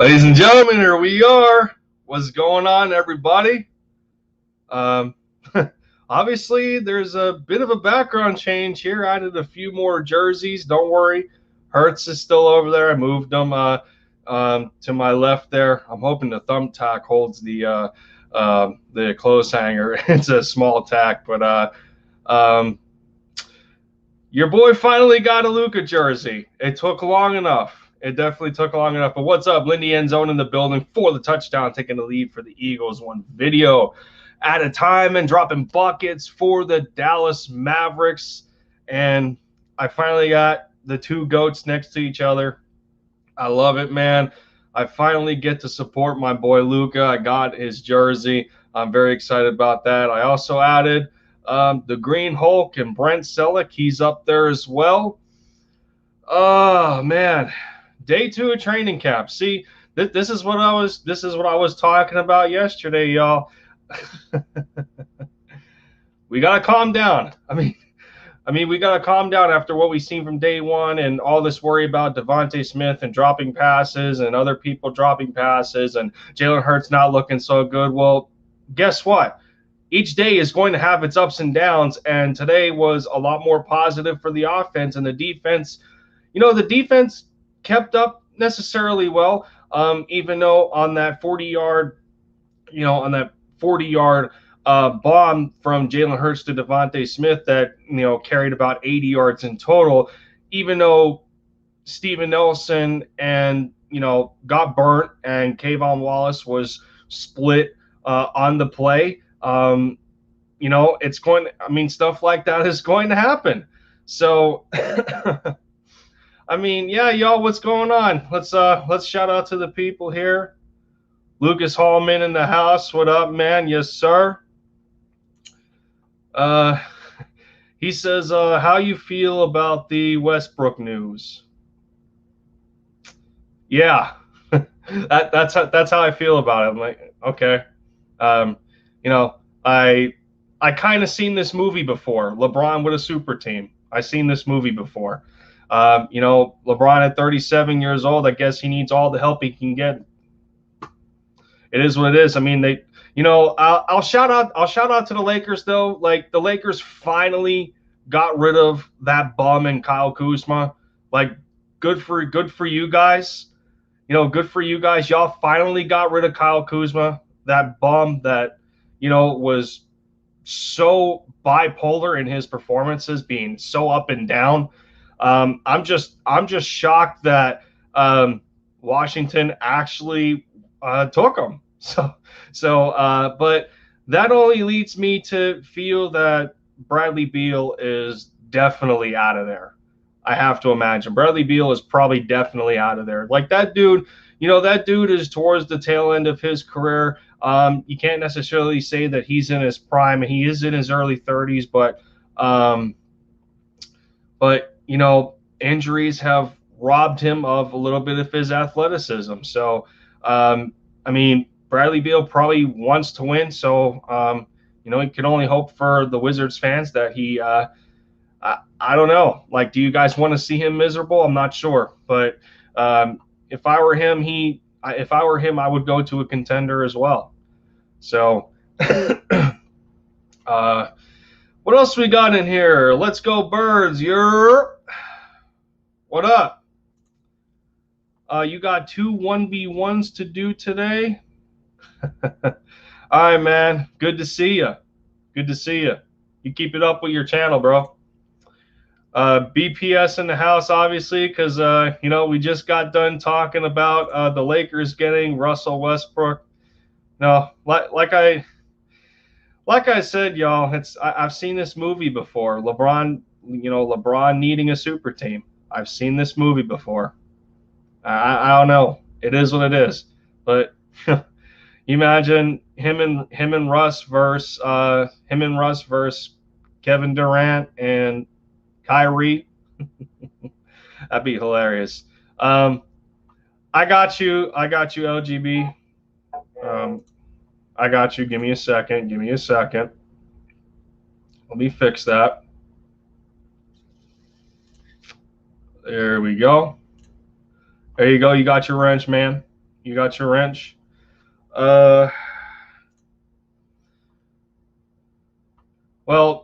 Ladies and gentlemen, here we are. What's going on, everybody? Um, Obviously, there's a bit of a background change here. I added a few more jerseys. Don't worry, Hertz is still over there. I moved them to my left there. I'm hoping the thumbtack holds the clothes hanger. It's a small tack, but um, your boy finally got a Luka jersey. It took long enough. It definitely took long enough. But what's up? Lindy Endzone in the building for the touchdown, taking the lead for the Eagles, one video at a time and dropping buckets for the Dallas Mavericks. And I finally got the two GOATs next to each other. I love it, man. I finally get to support my boy Luka. I got his jersey. I'm very excited about that. I also added the Green Hulk and Brent Selleck. He's up there as well. Oh man, day 2 of training camp. See, this is what I was talking about yesterday, y'all. We gotta calm down. I mean, we gotta calm down after what we've seen from day 1 and all this worry about Devontae Smith and dropping passes and other people dropping passes and Jalen Hurts not looking so good. Well, guess what? Each day is going to have its ups and downs, and today was a lot more positive for the offense and the defense. You know, the defense kept up necessarily well, even though on that 40-yard, bomb from Jalen Hurts to Devontae Smith that, carried about 80 yards in total, even though Steven Nelson and, got burnt and Kayvon Wallace was split on the play. Stuff like that is going to happen. So, I mean, yeah, y'all, what's going on? Let's shout out to the people here. Lucas Hallman in the house. What up, man? Yes, sir. He says, how you feel about the Westbrook news? Yeah, that's how I feel about it. I'm like, okay. I kind of seen this movie before. LeBron with a super team. I seen this movie before. LeBron at 37 years old, I guess he needs all the help he can get. It is what it is. I mean, I'll shout out to the Lakers though. Like, the Lakers finally got rid of that bum and Kyle Kuzma. Like, good for you guys. Good for you guys. Y'all finally got rid of Kyle Kuzma, that bum that, was so bipolar in his performances, being so up and down. I'm just shocked that Washington actually took him. But that only leads me to feel that Bradley Beal is definitely out of there. I have to imagine Bradley Beal is probably definitely out of there. Like, that dude, that dude is towards the tail end of his career. You can't necessarily say that he's in his prime. He is in his early 30s, but injuries have robbed him of a little bit of his athleticism. So, Bradley Beal probably wants to win. So, he can only hope for the Wizards fans that he, I don't know. Like, do you guys want to see him miserable? I'm not sure. But if I were him, I would go to a contender as well. So, what else we got in here? Let's go Birds. What up? You got 2 1v1s to do today? All right, man. Good to see you. Good to see you. You keep it up with your channel, bro. BPS in the house, obviously, because, we just got done talking about the Lakers getting Russell Westbrook. No, like I said, y'all, I've seen this movie before. LeBron needing a super team. I've seen this movie before. I don't know. It is what it is. But you imagine him and Russ versus Kevin Durant and Kyrie. That'd be hilarious. I got you, LGB. I got you. Give me a second. Let me fix that. There we go. There you go. You got your wrench, man. You got your wrench. Well,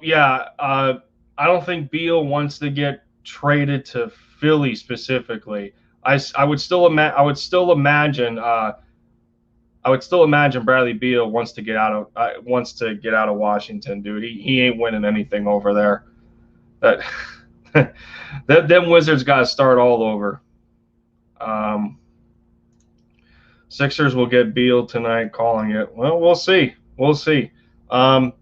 yeah. I don't think Beal wants to get traded to Philly specifically. I would still imagine. I would still imagine Bradley Beal wants to get out of Washington, dude. He ain't winning anything over there. That them Wizards got to start all over. Um, Sixers will get Beal tonight, calling it. Well, we'll see. We'll see. Um,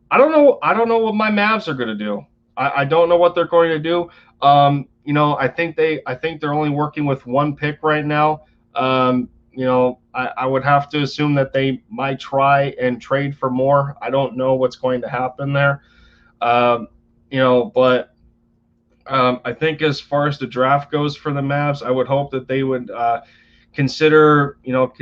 I don't know. I don't know what my Mavs are going to do. I don't know what they're going to do. I think they're only working with one pick right now. I would have to assume that they might try and trade for more. I don't know what's going to happen there. Um, but I think as far as the draft goes for the Mavs, I would hope that they would consider the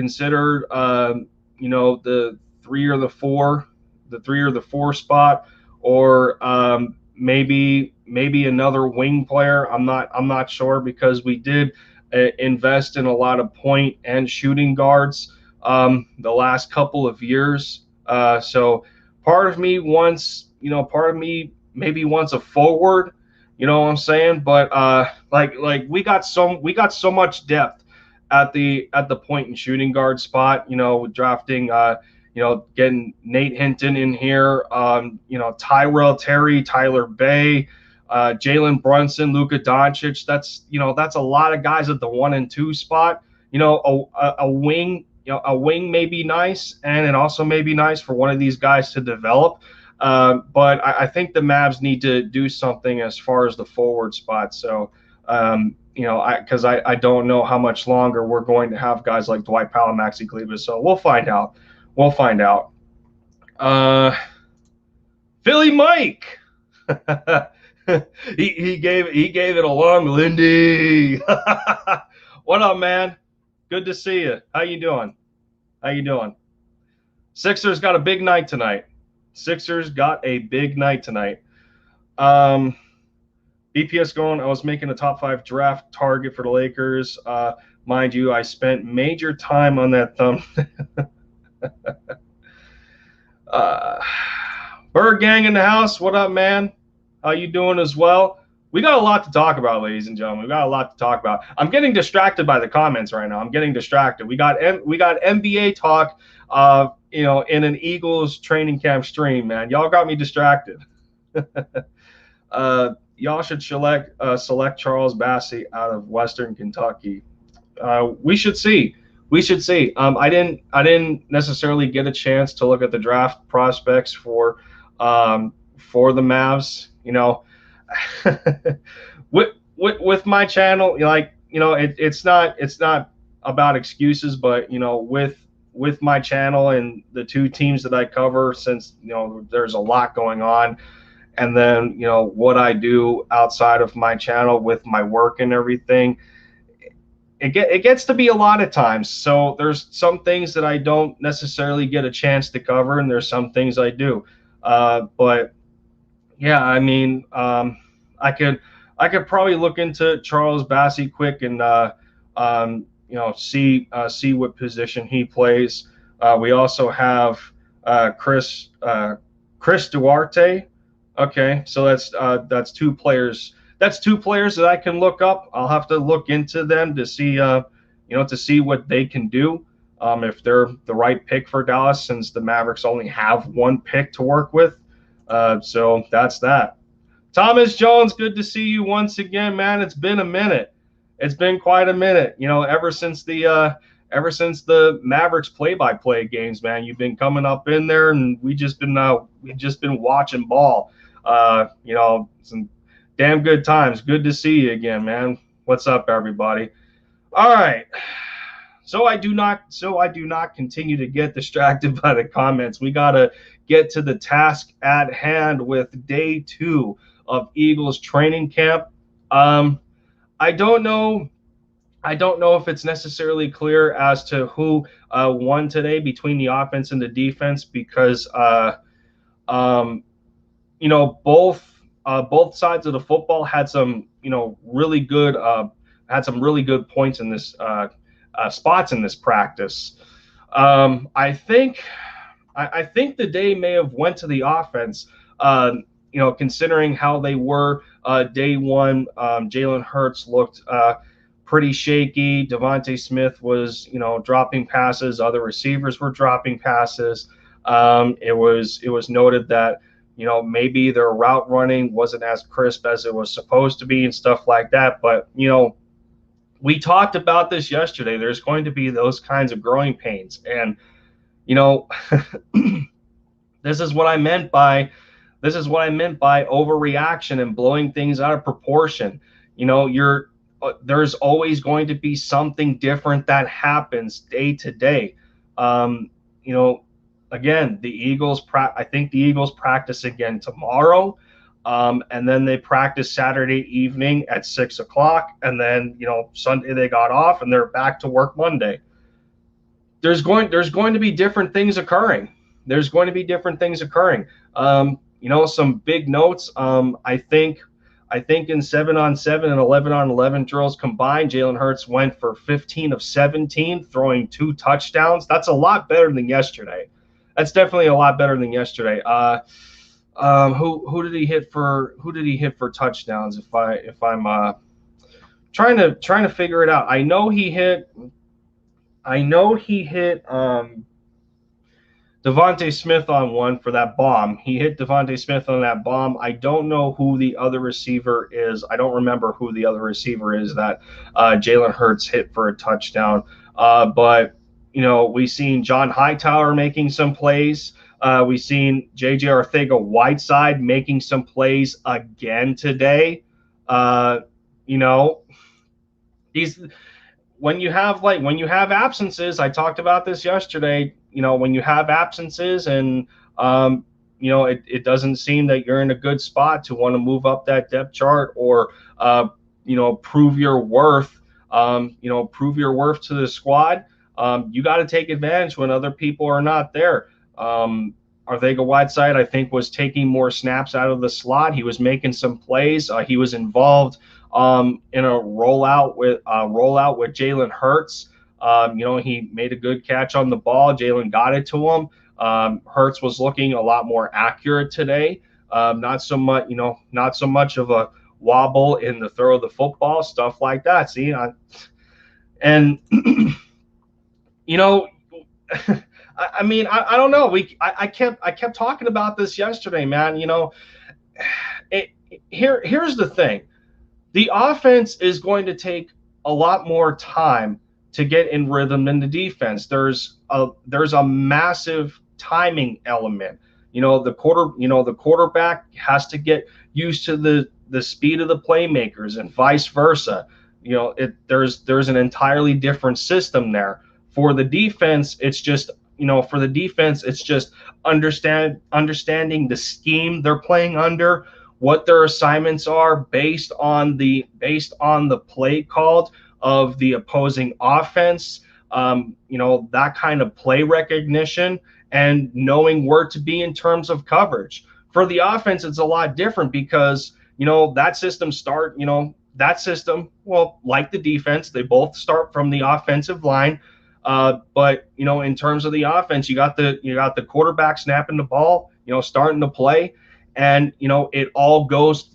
three or the four spot, or maybe another wing player. I'm not sure, because we did invest in a lot of point and shooting guards the last couple of years. So part of me maybe wants a forward. You know what I'm saying? But like we got so much depth at the point and shooting guard spot. Drafting getting Nate Hinton in here. Tyrell Terry, Tyler Bay, Jalen Brunson, Luka Doncic. That's a lot of guys at the 1 and 2 spot. A wing. A wing may be nice, and it also may be nice for one of these guys to develop. But I think the Mavs need to do something as far as the forward spot. So, because I don't know how much longer we're going to have guys like Dwight Powell, Maxi Kleber. So we'll find out. Philly Mike. he gave it a long Lindy. What up, man? Good to see you. How you doing? Sixers got a big night tonight. BPS going, I was making a top 5 draft target for the Lakers. Mind you, I spent major time on that thumb. Bird Gang in the house. What up, man? How you doing as well? We got a lot to talk about, ladies and gentlemen. We got a lot to talk about. I'm getting distracted by the comments right now. We got NBA talk, in an Eagles training camp stream, man. Y'all got me distracted. Y'all should select Charles Bassey out of Western Kentucky. We should see. I didn't necessarily get a chance to look at the draft prospects for the Mavs. With my channel, it's not about excuses, but with my channel and the 2 teams that I cover, since there's a lot going on, and then what I do outside of my channel with my work and everything, it gets to be a lot of times. So there's some things that I don't necessarily get a chance to cover, and there's some things I do. But yeah, I mean, I could probably look into Charles Bassey quick and see what position he plays. We also have Chris Duarte. Okay, so that's 2 players. That's 2 players that I can look up. I'll have to look into them to see what they can do. If they're the right pick for Dallas, since the Mavericks only have 1 pick to work with. So that's that. Thomas Jones, good to see you once again, man. It's been a minute. It's been quite a minute. Ever since the Mavericks play-by-play games, man. You've been coming up in there, and we've just been watching ball. Some damn good times. Good to see you again, man. What's up, everybody? All right. So I do not continue to get distracted by the comments. We gotta get to the task at hand with day 2 of Eagles training camp. I don't know if it's necessarily clear as to who won today between the offense and the defense, because both sides of the football had some really good points in this spots in this practice. I think the day may have went to the offense. Considering how they were day one, Jalen Hurts looked pretty shaky. Devontae Smith was, dropping passes. Other receivers were dropping passes. It was noted that, maybe their route running wasn't as crisp as it was supposed to be and stuff like that. But, we talked about this yesterday. There's going to be those kinds of growing pains. And, this is what I meant by overreaction and blowing things out of proportion. There's always going to be something different that happens day to day. Again, I think the Eagles practice again tomorrow. And then they practice Saturday evening at 6:00, and then Sunday they got off and they're back to work Monday. There's going to be different things occurring. Some big notes. I think in 7-on-7 and 11-on-11 drills combined, Jalen Hurts went for 15 of 17, throwing 2 touchdowns. That's a lot better than yesterday. That's definitely a lot better than yesterday. Who did he hit for touchdowns? If I'm trying to figure it out. I know he hit Devontae Smith on one for that bomb. He hit Devontae Smith on that bomb. I don't know who the other receiver is. I don't remember who the other receiver is that Jalen Hurts hit for a touchdown. But we've seen John Hightower making some plays. We've seen J.J. Arcega-Whiteside making some plays again today. When you have absences, I talked about this yesterday. When you have absences and it doesn't seem that you're in a good spot to want to move up that depth chart or prove your worth. Prove your worth to the squad. You got to take advantage when other people are not there. Arcega-Whiteside, I think, was taking more snaps out of the slot. He was making some plays. He was involved in a rollout with Jalen Hurts. He made a good catch on the ball. Jalen got it to him. Hurts was looking a lot more accurate today. Not so much of a wobble in the throw of the football, stuff like that. See, I don't know. I kept talking about this yesterday, man. Here's the thing. The offense is going to take a lot more time to get in rhythm than the defense. There's a massive timing element. The quarterback has to get used to the speed of the playmakers and vice versa. There's an entirely different system there. For the defense, it's just understanding the scheme they're playing under, what their assignments are based on the play called of the opposing offense, that kind of play recognition and knowing where to be in terms of coverage. For the offense, it's a lot different because, that system, well, like the defense, they both start from the offensive line. But in terms of the offense, you got the quarterback snapping the ball, starting to play, and it all goes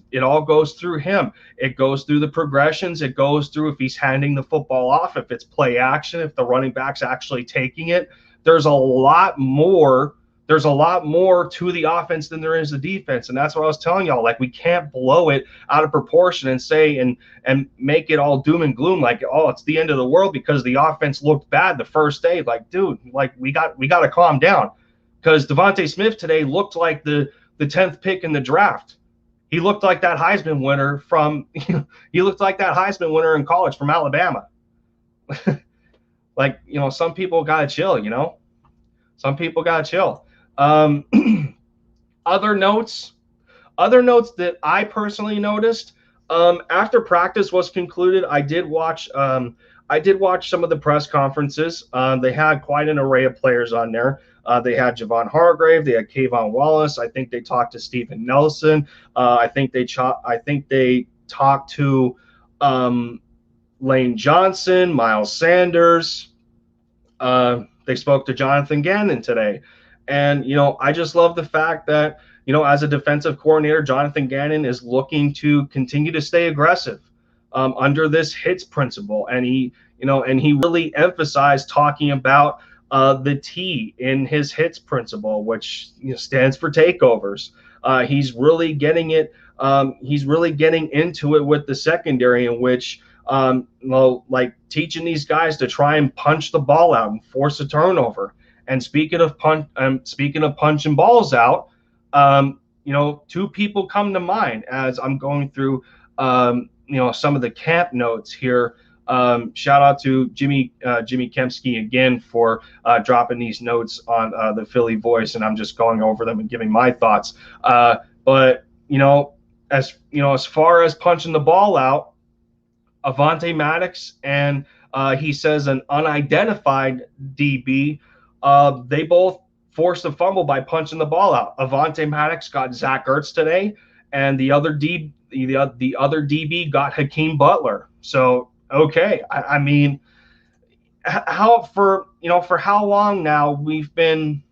through him. It goes through the progressions. It goes through if he's handing the football off, if it's play action, if the running back's actually taking it. There's a lot more to the offense than there is the defense, and that's what I was telling y'all. Like, we can't blow it out of proportion and say and make it all doom and gloom, like, oh, it's the end of the world because the offense looked bad the first day. Like, dude, like, we got to calm down, because Devontae Smith today looked like the 10th pick in the draft. He looked like that Heisman winner in college from Alabama. Like, some people gotta chill. Some people gotta chill. Other notes that I personally noticed after practice was concluded. I did watch some of the press conferences. They had quite an array of players on there. They had Javon Hargrave, they had Kayvon Wallace. I think they talked to Steven Nelson. I think they talked to Lane Johnson, Miles Sanders. They spoke to Jonathan Gannon today. And, I just love the fact that, as a defensive coordinator, Jonathan Gannon is looking to continue to stay aggressive under this hits principle. And he really emphasized talking about the T in his hits principle, which stands for takeovers. He's really getting it. He's really getting into it with the secondary, in which like teaching these guys to try and punch the ball out and force a turnover. And speaking of punching balls out, two people come to mind as I'm going through, some of the camp notes here. Shout out to Jimmy Kempski again for dropping these notes on the Philly Voice, and I'm just going over them and giving my thoughts. But as far as punching the ball out, Avonte Maddox and he says an unidentified DB, they both forced a fumble by punching the ball out. Avonte Maddox got Zach Ertz today, and the other DB got Hakeem Butler. So okay, I mean, for how long now we've been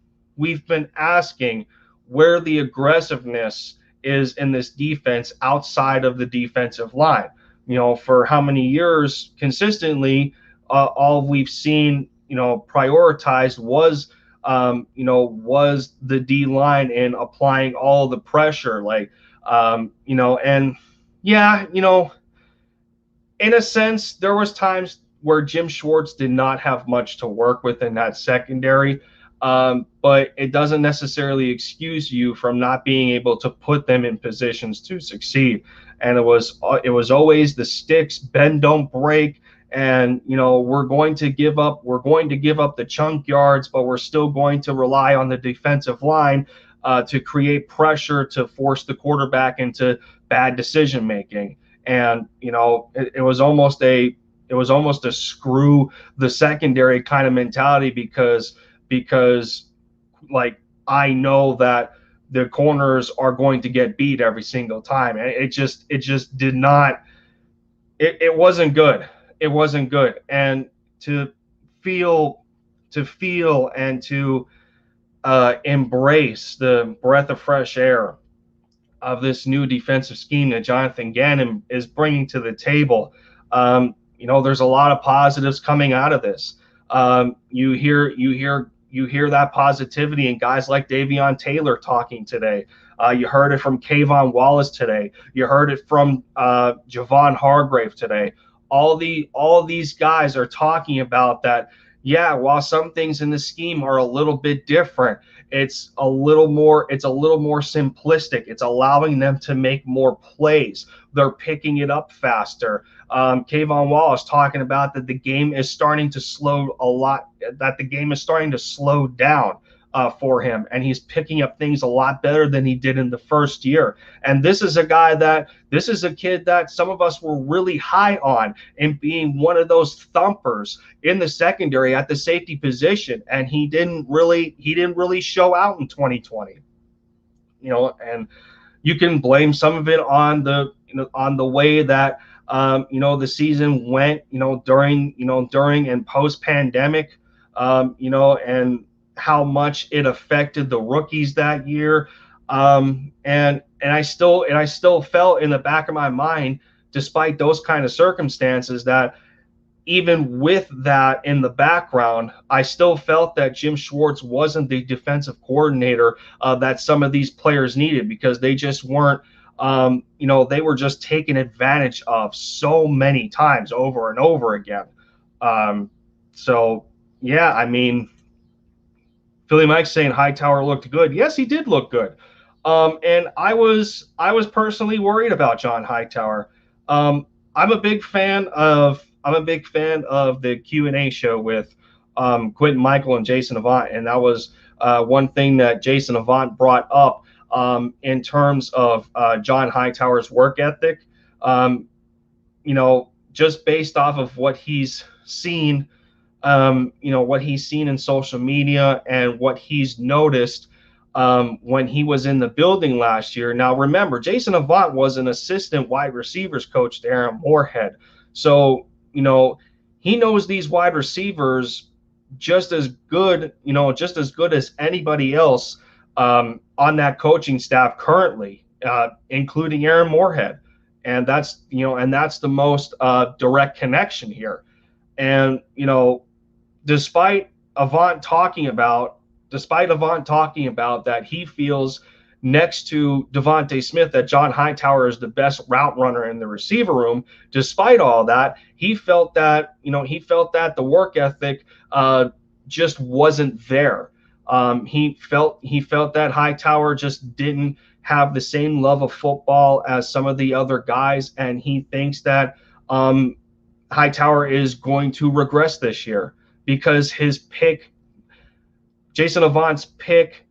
asking where the aggressiveness is in this defense outside of the defensive line. For how many years consistently, all we've seen, prioritized was the D line and applying all the pressure, and yeah, in a sense, there was times where Jim Schwartz did not have much to work with in that secondary. But it doesn't necessarily excuse you from not being able to put them in positions to succeed. And it was always the sticks, bend don't break, and we're going to give up the chunk yards, but we're still going to rely on the defensive line to create pressure to force the quarterback into bad decision making. And it was almost a screw the secondary kind of mentality, because like, I know that the corners are going to get beat every single time. And it just did not, it wasn't good. It wasn't good. And to feel and to embrace the breath of fresh air of this new defensive scheme that Jonathan Gannon is bringing to the table, there's a lot of positives coming out of this. You hear that positivity in guys like Davion Taylor talking today. You heard it from Kayvon Wallace today. You heard it from Javon Hargrave today. All of these guys are talking about that. Yeah, while some things in the scheme are a little bit different, it's a little more simplistic. It's allowing them to make more plays. They're picking it up faster. Kayvon Wallace talking about that the game is starting to slow down for him, and he's picking up things a lot better than he did in the first year. And this is a kid that some of us were really high on in being one of those thumpers in the secondary at the safety position, and he didn't really show out in 2020. And you can blame some of it on the way that the season went, during and post pandemic, and how much it affected the rookies that year. And I still felt in the back of my mind, despite those kind of circumstances, that even with that in the background, I still felt that Jim Schwartz wasn't the defensive coordinator that some of these players needed, because they just weren't, they were just taken advantage of so many times over and over again. So yeah, I mean, Philly Mike saying Hightower looked good. Yes, he did look good. And I was personally worried about John Hightower. I'm a big fan of the Q&A show with Quentin Michael and Jason Avant, and that was one thing that Jason Avant brought up in terms of John Hightower's work ethic. Just based off of what he's seen. What he's seen in social media and what he's noticed when he was in the building last year. Now, remember, Jason Avant was an assistant wide receivers coach to Aaron Moorhead. So, he knows these wide receivers just as good, just as good as anybody else on that coaching staff currently, including Aaron Moorhead. And that's the most direct connection here. And despite Avant talking about that he feels next to Devontae Smith that John Hightower is the best route runner in the receiver room. Despite all that, he felt that the work ethic just wasn't there. He felt that Hightower just didn't have the same love of football as some of the other guys, and he thinks that Hightower is going to regress this year because his pick, Jason Avant's pick,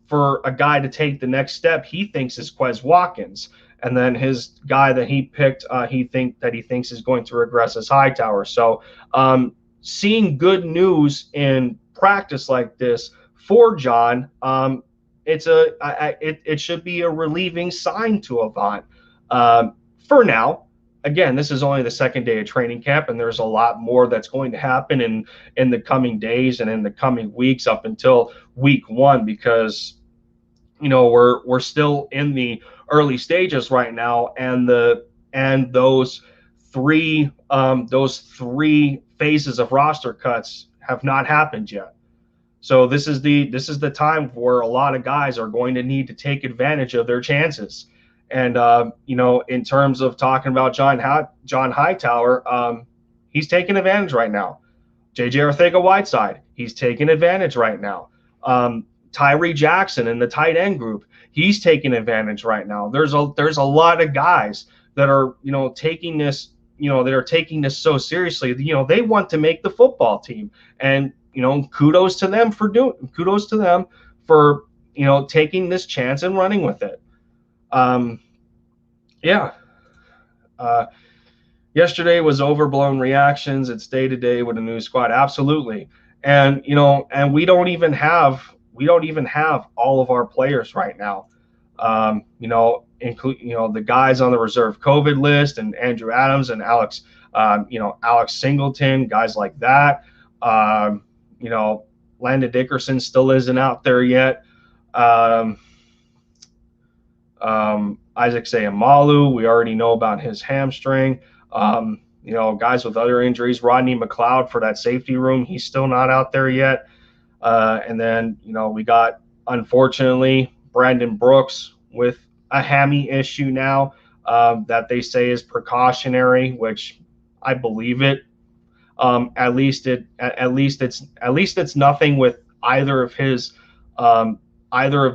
for a guy to take the next step, he thinks is Quez Watkins, and then his guy that he picked, he thinks is going to regress as Hightower. So, seeing good news in practice like this for John, it should be a relieving sign to Avant. For now, again, this is only the second day of training camp, and there's a lot more that's going to happen in the coming days and in the coming weeks up until week 1, because we're still in the early stages right now, and those three phases of roster cuts have not happened yet. So this is the time where a lot of guys are going to need to take advantage of their chances. And in terms of talking about John Hightower, he's taking advantage right now. J.J. Arcega-Whiteside, he's taking advantage right now. Tyree Jackson in the tight end group, he's taking advantage right now. There's a lot of guys that are taking this so seriously. They want to make the football team, and kudos to them for taking this chance and running with it. Yesterday was overblown reactions. It's day to day with a new squad. Absolutely. And, and we don't even have all of our players right now. Include, the guys on the reserve COVID list, and Andrew Adams and Alex Singleton, guys like that. Landon Dickerson still isn't out there yet. Isaac Seumalo, we already know about his hamstring. Guys with other injuries, Rodney McLeod for that safety room, he's still not out there yet. And then, we got, unfortunately, Brandon Brooks with a hammy issue now that they say is precautionary, which I believe it. At least it's nothing with either of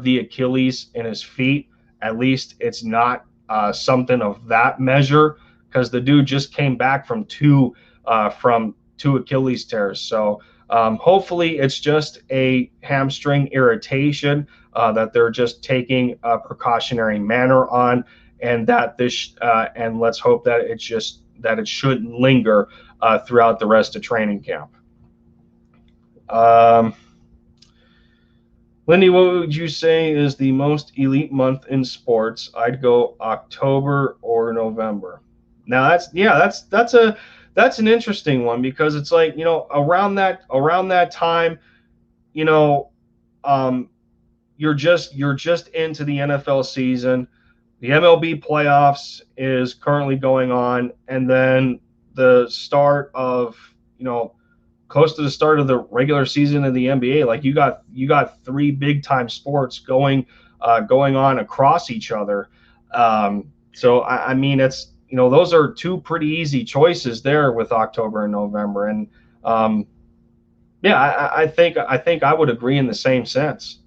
the Achilles in his feet. At least it's not something of that measure, because the dude just came back from two Achilles tears. So hopefully it's just a hamstring irritation that they're just taking a precautionary manner on, and that and let's hope that it shouldn't linger throughout the rest of training camp. Lindy, what would you say is the most elite month in sports? I'd go October or November. Now that's an interesting one, because it's like, around that time, you're just into the NFL season. The MLB playoffs is currently going on, and then the start of, close to the start of the regular season of the NBA, like you got 3 big time sports going on across each other. So I mean, it's, those are 2 pretty easy choices there with October and November. And I think I would agree in the same sense.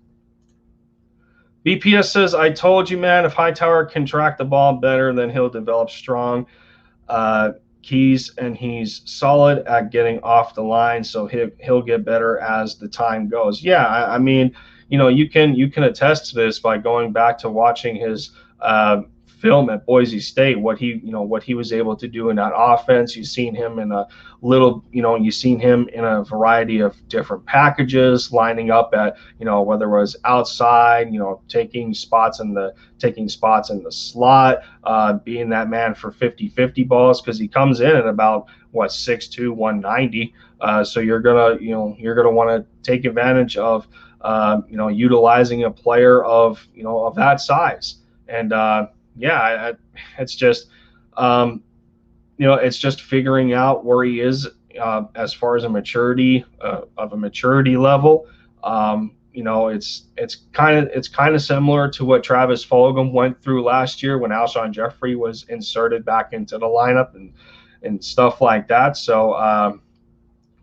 BPS says, I told you, man, if Hightower can track the ball better, then he'll develop strong keys, and he's solid at getting off the line, so he'll get better as the time goes. Yeah, I mean, you can attest to this by going back to watching his film at Boise State, what he was able to do in that offense. You've seen him in you've seen him in a variety of different packages, lining up at, whether it was outside, taking spots in the slot, being that man for 50-50 balls, because he comes in at about 6'2", 190. So you're gonna want to take advantage of utilizing a player of that size. And it's just it's just figuring out where he is as far as a maturity level. It's kind of similar to what Travis Fulgham went through last year when Alshon Jeffrey was inserted back into the lineup and stuff like that. So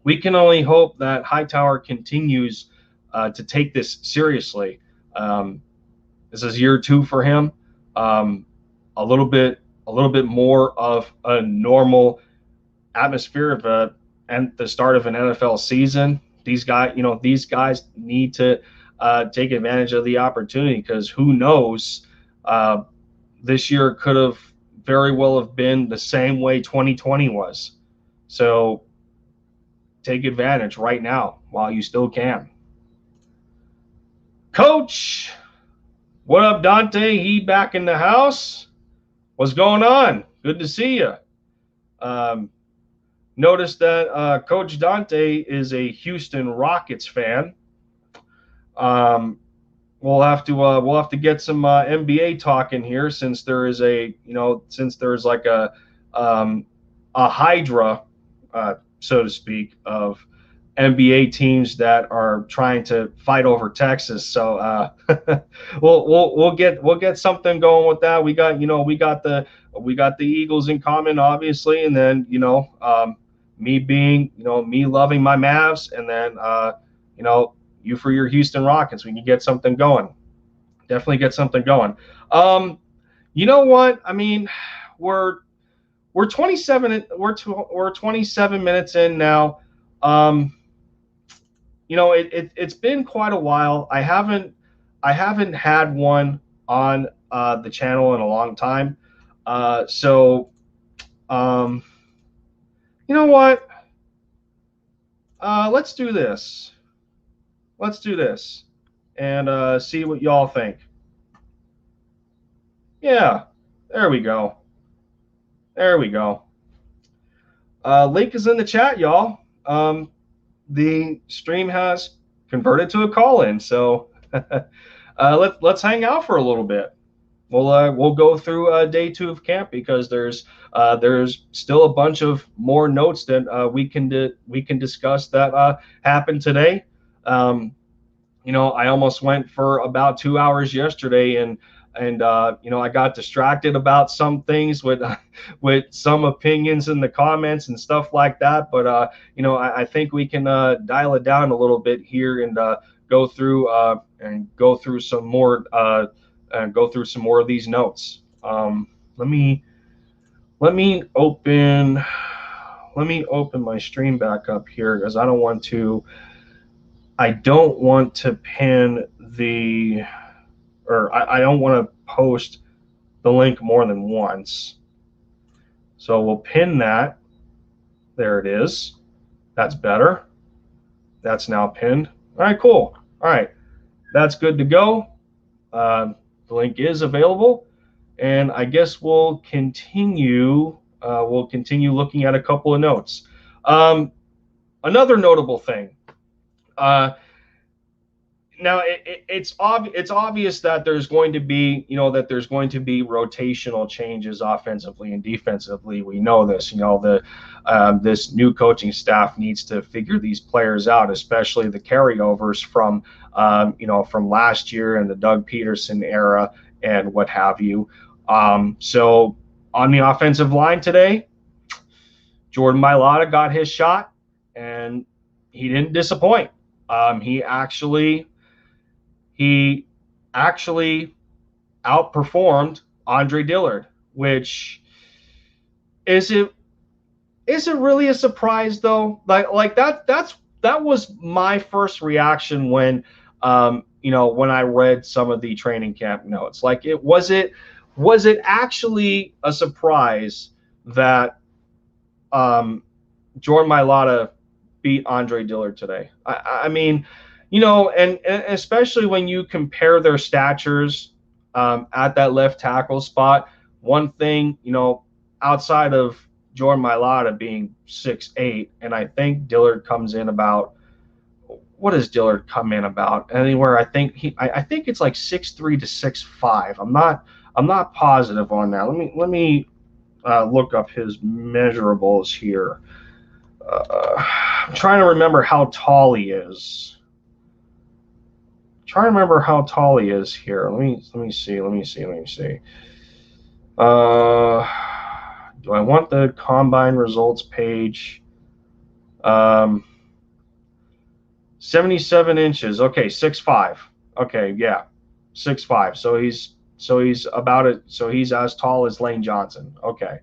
we can only hope that Hightower continues to take this seriously. This is year 2 for him. A little bit more of a normal atmosphere and the start of an NFL season. These guys need to take advantage of the opportunity, because who knows, this year could have very well have been the same way 2020 was. So take advantage right now while you still can. Coach, what up, Dante? He back in the house. What's going on? Good to see you. Notice that Coach Dante is a Houston Rockets fan. We'll have to get some NBA talk in here, since there is there's like a hydra, so to speak, of NBA teams that are trying to fight over Texas. So we'll get something going with that. We got the Eagles in common, obviously, and then me loving my Mavs, and then you for your Houston Rockets. We can get something going. Definitely get something going. You know what? I mean, we're 27 minutes in now. It's been quite a while. I haven't had one on the channel in a long time. So you know what? Let's do this. And see what y'all think. Yeah, there we go. Link is in the chat, y'all. The stream has converted to a call-in, so let's hang out for a little bit. We'll go through day 2 of camp, because there's still a bunch of more notes that we can discuss that happened today. I almost went for about 2 hours yesterday, and I got distracted about some things with some opinions in the comments and stuff like that. But I think we can dial it down a little bit here and go through some more of these notes. Let me open my stream back up here, because I don't want to pin the, or I don't want to post the link more than once. So we'll pin that. There it is. That's better. That's now pinned. All right, cool. All right, that's good to go. The link is available, and I guess we'll continue. We'll continue looking at a couple of notes. Another notable thing. Now it's obvious that there's going to be rotational changes offensively and defensively. We know this. This new coaching staff needs to figure these players out, especially the carryovers from last year and the Doug Peterson era and what have you. So on the offensive line today, Jordan Mailata got his shot, and he didn't disappoint. He actually outperformed Andre Dillard, which isn't really a surprise though. Like that was my first reaction when when I read some of the training camp notes. Like, was it was it actually a surprise that Jordan Mailata beat Andre Dillard today? I mean, and especially when you compare their statures at that left tackle spot. One thing, outside of Jordan Mailata being 6'8", and I think Dillard comes in about, what does Dillard come in about? Anywhere, I think it's like 6'3" to 6'5". I'm not positive on that. Let me look up his measurables here. I'm trying to remember how tall he is. Trying to remember how tall he is here. Let me see. Do I want the combine results page? 77 inches. Okay, 6'5". Okay, yeah, 6'5". So he's about it. So he's as tall as Lane Johnson. Okay.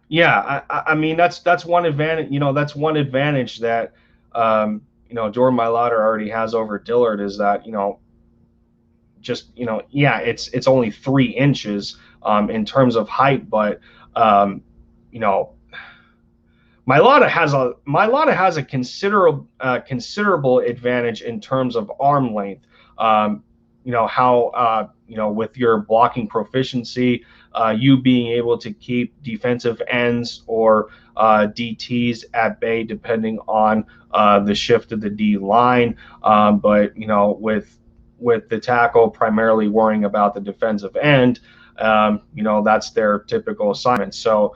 Yeah, I mean that's one advantage. That's one advantage that Jordan Mailata already has over Dillard, is that just yeah, it's only 3 inches in terms of height, but Mailata has a considerable advantage in terms of arm length. How with your blocking proficiency, you being able to keep defensive ends or DTs at bay depending on the shift of the D line. But with the tackle primarily worrying about the defensive end, that's their typical assignment. So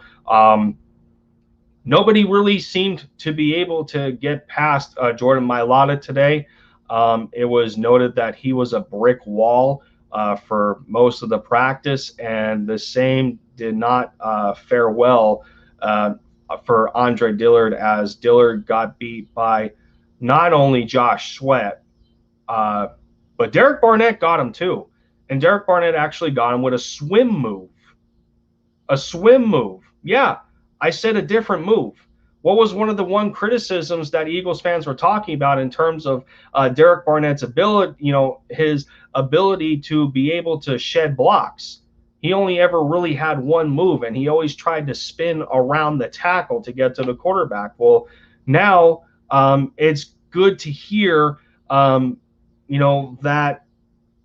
nobody really seemed to be able to get past Jordan Mailata today. It was noted that he was a brick wall for most of the practice, and the same did not fare well for Andre Dillard, as Dillard got beat by not only Josh Sweat, but Derek Barnett got him too. And Derek Barnett actually got him with a swim move. A swim move. Yeah, I said a different move. What was one of the criticisms that Eagles fans were talking about in terms of Derek Barnett's ability, his ability to be able to shed blocks? He only ever really had one move, and he always tried to spin around the tackle to get to the quarterback. Well, now it's good to hear, that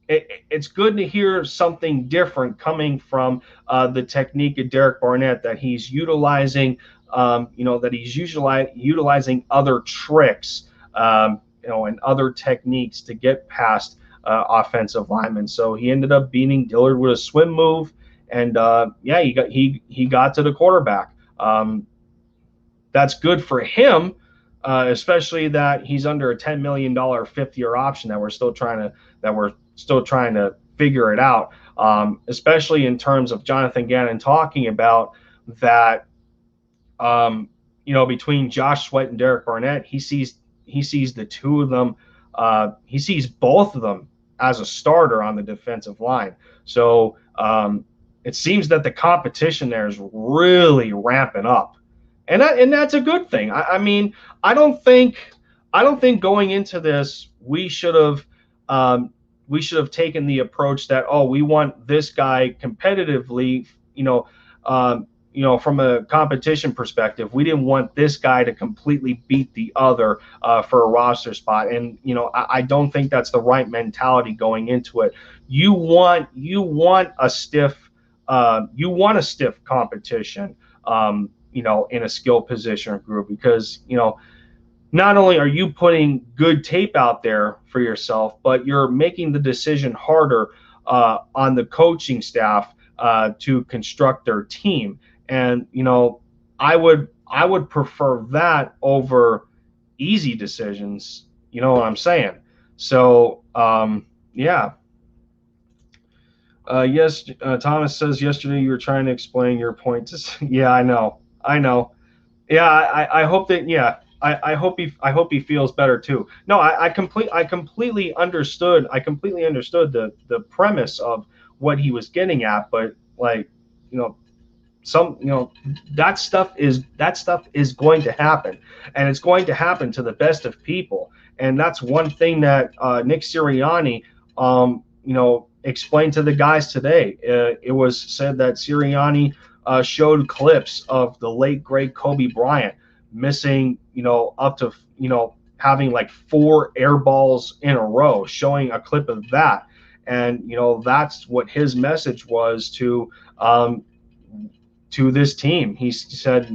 it's good to hear something different coming from the technique of Derek Barnett, that he's utilizing, that he's utilizing other tricks, and other techniques to get past offensive linemen. So he ended up beating Dillard with a swim move, and yeah, he got to the quarterback. That's good for him, especially that he's under a $10 million fifth-year option that we're still trying to figure it out. Especially in terms of Jonathan Gannon talking about that, between Josh Sweat and Derek Barnett, he sees the two of them. He sees both of them as a starter on the defensive line. So it seems that the competition there is really ramping up, and that's a good thing. I mean, I don't think going into this we should have taken the approach that, oh, we want this guy competitively, from a competition perspective, we didn't want this guy to completely beat the other for a roster spot. And, I don't think that's the right mentality going into it. You want a stiff competition, in a skill position group, because, not only are you putting good tape out there for yourself, but you're making the decision harder on the coaching staff to construct their team. And I would prefer that over easy decisions. You know what I'm saying? So yeah. Yes, Thomas says yesterday you were trying to explain your points. Yeah, I know. Yeah, I hope that. Yeah, I hope he feels better too. No, I completely understood. I completely understood the premise of what he was getting at, but like, that stuff is going to happen, and it's going to happen to the best of people. And that's one thing that Nick Sirianni, explained to the guys today. It was said that Sirianni showed clips of the late great Kobe Bryant missing, up to, having like 4 air balls in a row, showing a clip of that. And, that's what his message was to this team. He said,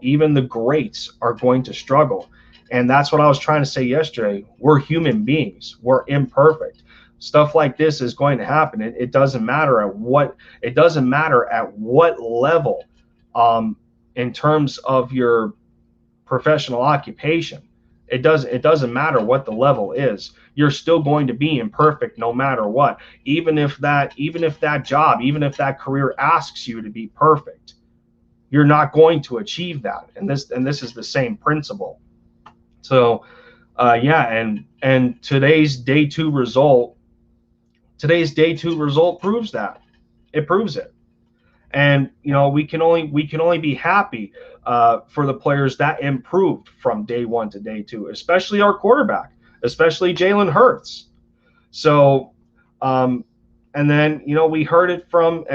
even the greats are going to struggle. And that's what I was trying to say yesterday. We're human beings. We're imperfect. Stuff like this is going to happen. It doesn't matter at what level, in terms of your professional occupation. It doesn't matter what the level is. You're still going to be imperfect no matter what. Even if that job, even if that career asks you to be perfect, you're not going to achieve that. And this is the same principle. So and today's day two result proves that. It proves it. And we can only be happy for the players that improved from day one to day two, especially our quarterback, especially Jalen Hurts. So, and then we heard it from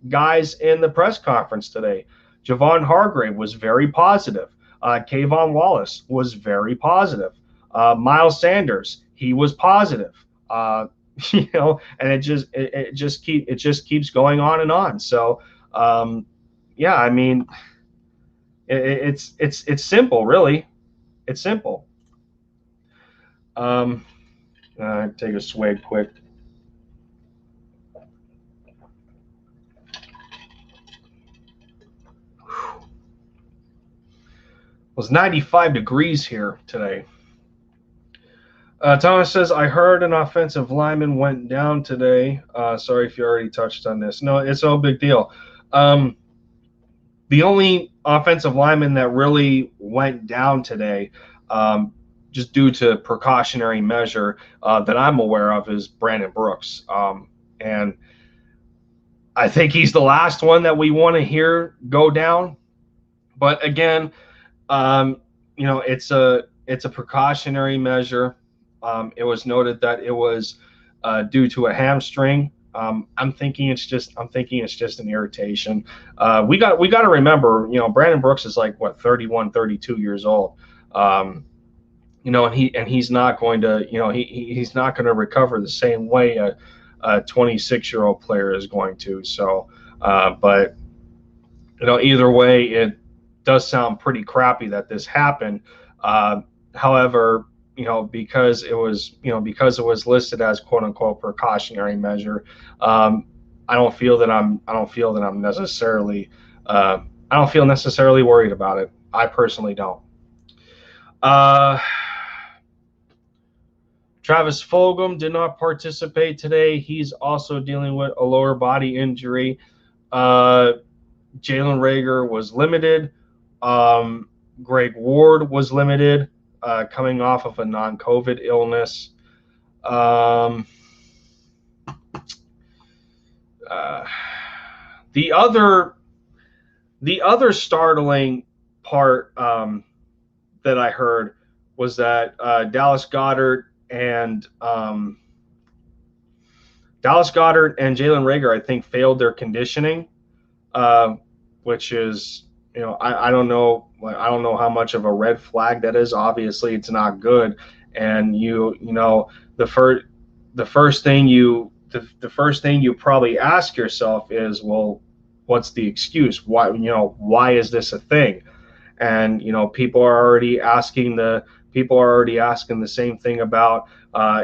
guys in the press conference today. Javon Hargrave was very positive. Kayvon Wallace was very positive. Miles Sanders, he was positive. And it just keeps going on and on. So, I mean, it's simple, really. It's simple. Take a swig quick. It was 95 degrees here today. Thomas says, I heard an offensive lineman went down today. Sorry if you already touched on this. No, it's no big deal. The only offensive lineman that really went down today, just due to precautionary measure that I'm aware of, is Brandon Brooks. And I think he's the last one that we want to hear go down. But again, it's a precautionary measure. It was noted that it was due to a hamstring. I'm thinking it's just an irritation. We got to remember, Brandon Brooks is like 31, 32 years old. And he's not going to, he's not going to recover the same way a 26-year-old player is going to. So, but either way, it does sound pretty crappy that this happened. However, because it was listed as quote unquote precautionary measure, I don't feel necessarily worried about it. I personally don't. Travis Fulgham did not participate today. He's also dealing with a lower body injury. Jalen Reagor was limited. Greg Ward was limited, coming off of a non-COVID illness. The other startling part that I heard was that Dallas Goedert and Jalen Reagor, I think, failed their conditioning, which is, I don't know how much of a red flag that is. Obviously, it's not good. And the first thing you probably ask yourself is, well, what's the excuse? Why is this a thing? And people are already asking the same thing about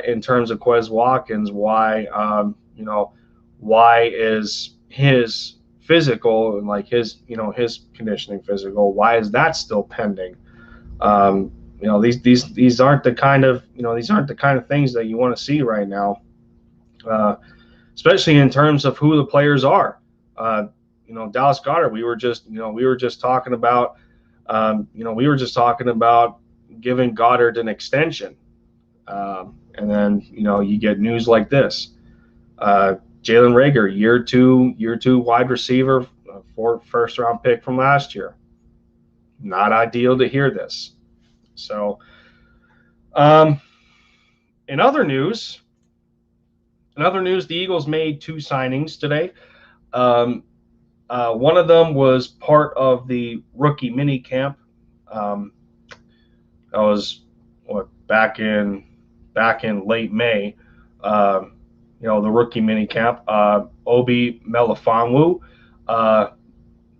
in terms of Quez Watkins. Why is his physical and his conditioning physical, why is that still pending? These aren't the kind of things that you want to see right now, especially in terms of who the players are. Dallas Goedert, we were just talking about giving Goddard an extension, and then you get news like this. Jalen Reagor, year two wide receiver, first round pick from last year. Not ideal to hear this. So, in other news, In other news, the Eagles made 2 signings today. One of them was part of the rookie mini camp. That was back in late May. The rookie mini camp. Obi Melifonwu,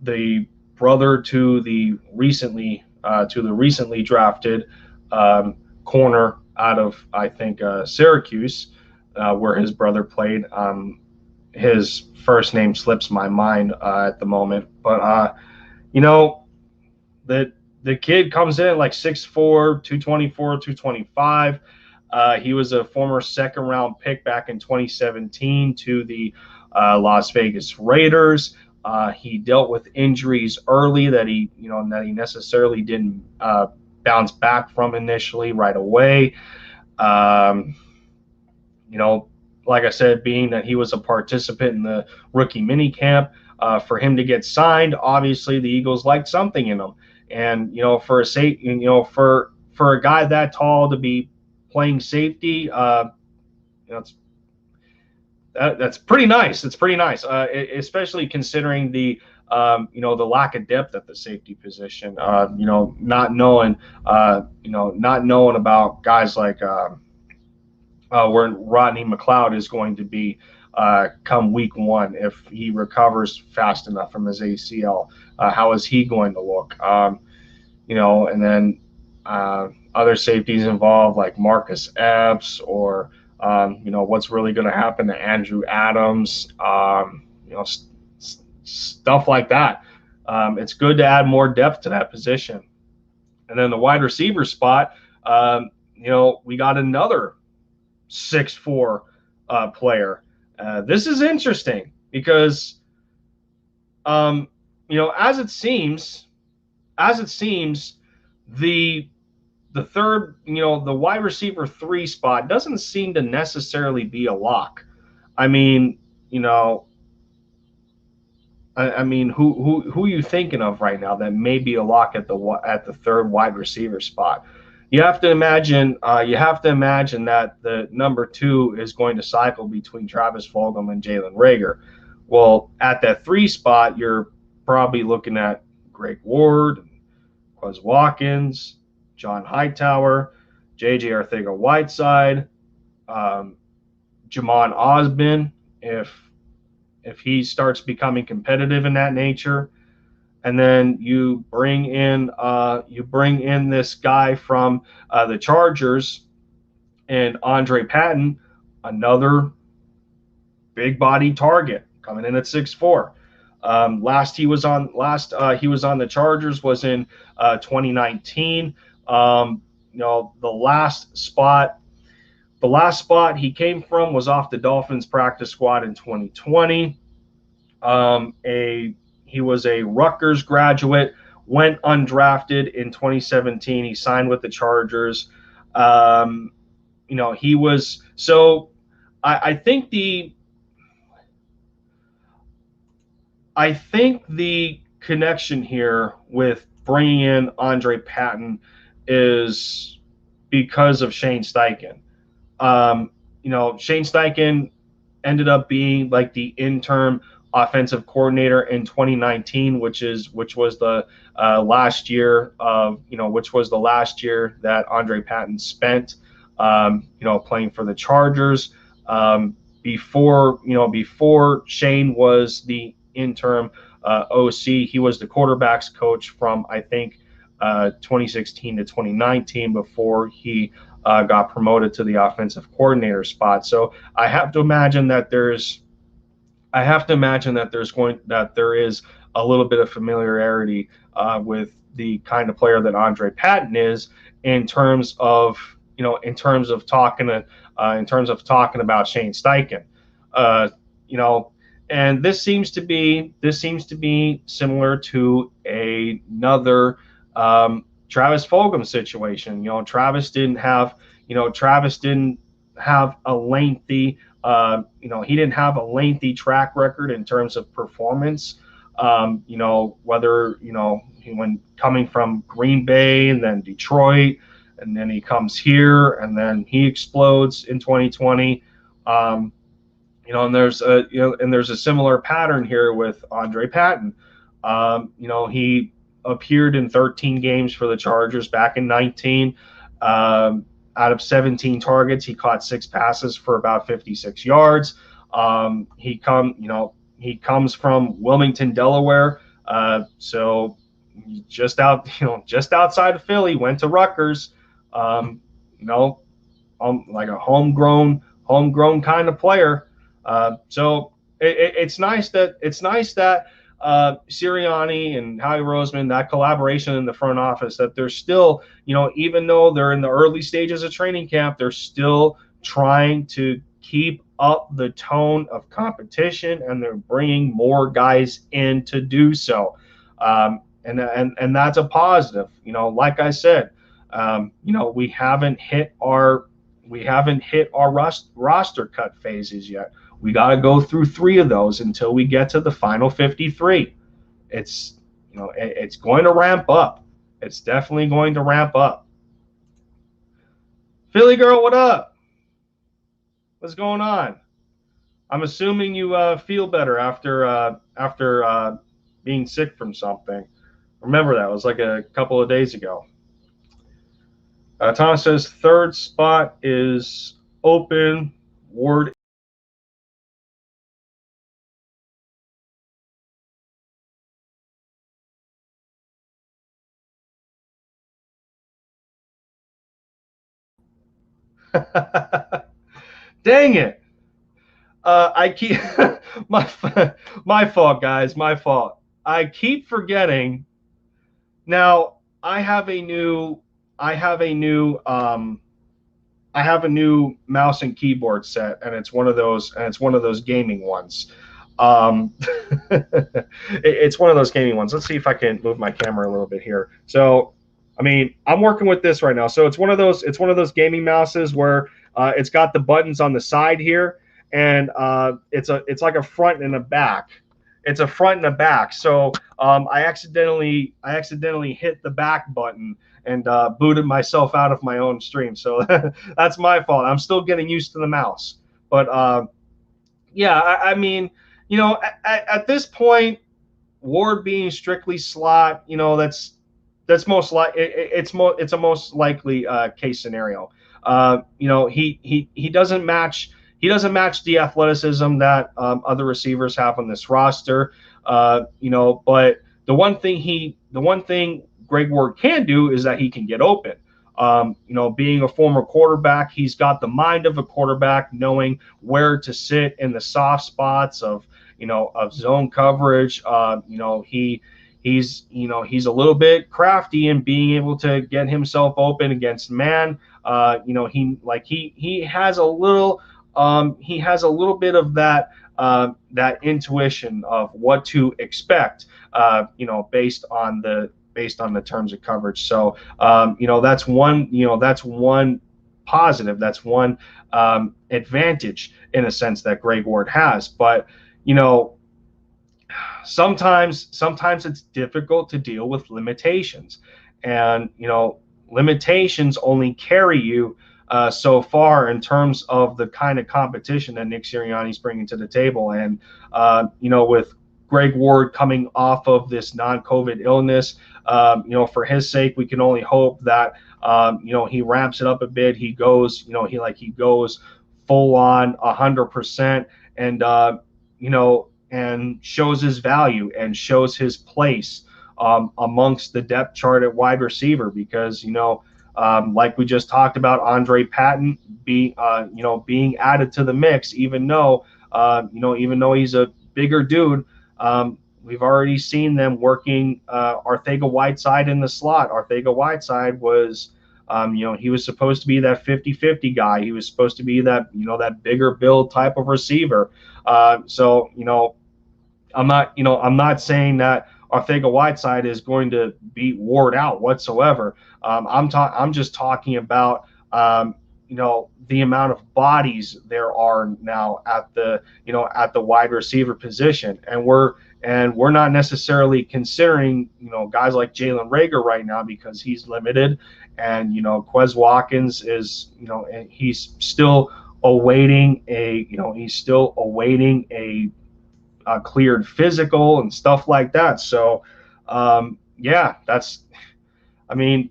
the brother to the recently drafted corner out of, I think, Syracuse, where his brother played. His first name slips my mind at the moment, but the kid comes in like 6'4", 224, 225. He was a former second-round pick back in 2017 to the Las Vegas Raiders. He dealt with injuries early that he necessarily didn't bounce back from initially right away. Like I said, being that he was a participant in the rookie mini camp, for him to get signed, obviously the Eagles liked something in him. And for a guy that tall to be playing safety, that's pretty nice. It's pretty nice, especially considering the lack of depth at the safety position. Not knowing about guys like where Rodney McLeod is going to be come week 1 if he recovers fast enough from his ACL. How is he going to look? And then other safeties involved like Marcus Epps, or what's really going to happen to Andrew Adams, stuff like that. It's good to add more depth to that position. And then the wide receiver spot, we got another 6'4" player. This is interesting because, as it seems, the third, the wide receiver 3 spot doesn't seem to necessarily be a lock. I mean, who are you thinking of right now that may be a lock at the third wide receiver spot? You have to imagine that the number 2 is going to cycle between Travis Fulgham and Jalen Reagor. Well, at that 3 spot, you're probably looking at Greg Ward, Quez Watkins, John Hightower, J.J. Arcega-Whiteside, Jamon Osborne, if he starts becoming competitive in that nature. And then you bring in this guy from the Chargers, and Andre Patton, another big body target coming in at 6'4". Last he was on the Chargers was in 2019. The last spot he came from was off the Dolphins practice squad in 2020. He was a Rutgers graduate, went undrafted in 2017. He signed with the Chargers. He was so. I think the connection here with bringing in Andre Patton is because of Shane Steichen. Shane Steichen ended up being like the interim offensive coordinator in 2019, which was the last year that Andre Patton spent, playing for the Chargers. Before Shane was the interim OC, he was the quarterbacks coach from, I think, 2016 to 2019 before he got promoted to the offensive coordinator spot. So I have to imagine that there is a little bit of familiarity with the kind of player that Andre Patton is in terms of talking about Shane Steichen. And this seems to be similar to another Travis Fulgham situation. Travis didn't have a lengthy he didn't have a lengthy track record in terms of performance. Whether he went coming from Green Bay and then Detroit, and then he comes here and then he explodes in 2020. And there's a similar pattern here with Andre Patton. He appeared in 13 games for the Chargers back in 19. Out of 17 targets, he caught 6 passes for about 56 yards. He comes from Wilmington, Delaware, so just outside of Philly. Went to Rutgers, um, you know, like a homegrown kind of player. So it's nice that Sirianni and Howie Roseman, that collaboration in the front office, that they're still, even though they're in the early stages of training camp, they're still trying to keep up the tone of competition, and they're bringing more guys in to do so. And that's a positive. Like I said, we haven't hit our roster cut phases yet. We got to go through 3 of those until we get to the final 53. It's going to ramp up. It's definitely going to ramp up. Philly girl, what up? What's going on? I'm assuming you feel better after being sick from something. Remember that, it was like a couple of days ago. Thomas says third spot is open. Ward. Dang it. I keep my fault, guys. My fault. I keep forgetting. Now I have a new mouse and keyboard set, and it's one of those gaming ones. It's one of those gaming ones. Let's see if I can move my camera a little bit here. So, I'm working with this right now. So it's one of those gaming mouses where it's got the buttons on the side here, and it's like a front and a back. It's a front and a back. So I accidentally hit the back button and booted myself out of my own stream. So that's my fault. I'm still getting used to the mouse. But yeah, at this point, Ward being strictly slot, that's most it's a most likely case scenario. He doesn't match the athleticism that other receivers have on this roster. But the one thing Greg Ward can do is that he can get open. Being a former quarterback, he's got the mind of a quarterback, knowing where to sit in the soft spots of zone coverage. He's a little bit crafty in being able to get himself open against man. He has a little bit of that intuition of what to expect, based on the terms of coverage. So that's one positive. That's one advantage in a sense that Greg Ward has. But sometimes it's difficult to deal with limitations, and limitations only carry you so far in terms of the kind of competition that Nick Sirianni's bringing to the table. And with Greg Ward coming off of this non-COVID illness, for his sake, we can only hope that he ramps it up a bit. He goes full on 100%, and shows his value and shows his place amongst the depth chart at wide receiver, because like we just talked about, Andre Patton being added to the mix, even though he's a bigger dude. We've already seen them working Arcega-Whiteside in the slot. Arcega-Whiteside was, he was supposed to be that 50-50 guy. He was supposed to be that, that bigger build type of receiver. So I'm not saying that Arcega-Whiteside is going to beat Ward out whatsoever. I'm just talking about the amount of bodies there are now at the wide receiver position, and we're not necessarily considering guys like Jalen Reagor right now, because he's limited, and Quez Watkins is he's still awaiting a cleared physical and stuff like that. So, yeah, I mean,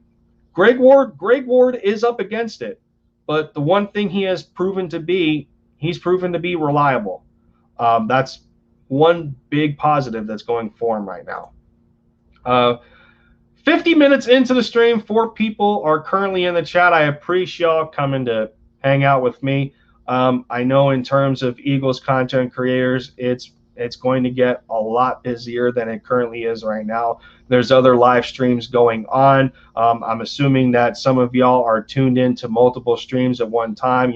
Greg Ward is up against it, but the one thing he's proven to be reliable. That's one big positive that's going for him right now. Uh, 50 minutes into the stream, 4 people are currently in the chat. I appreciate y'all coming to hang out with me. I know in terms of Eagles content creators, it's going to get a lot busier than it currently is right now. There's other live streams going on. I'm assuming that some of y'all are tuned into multiple streams at one time,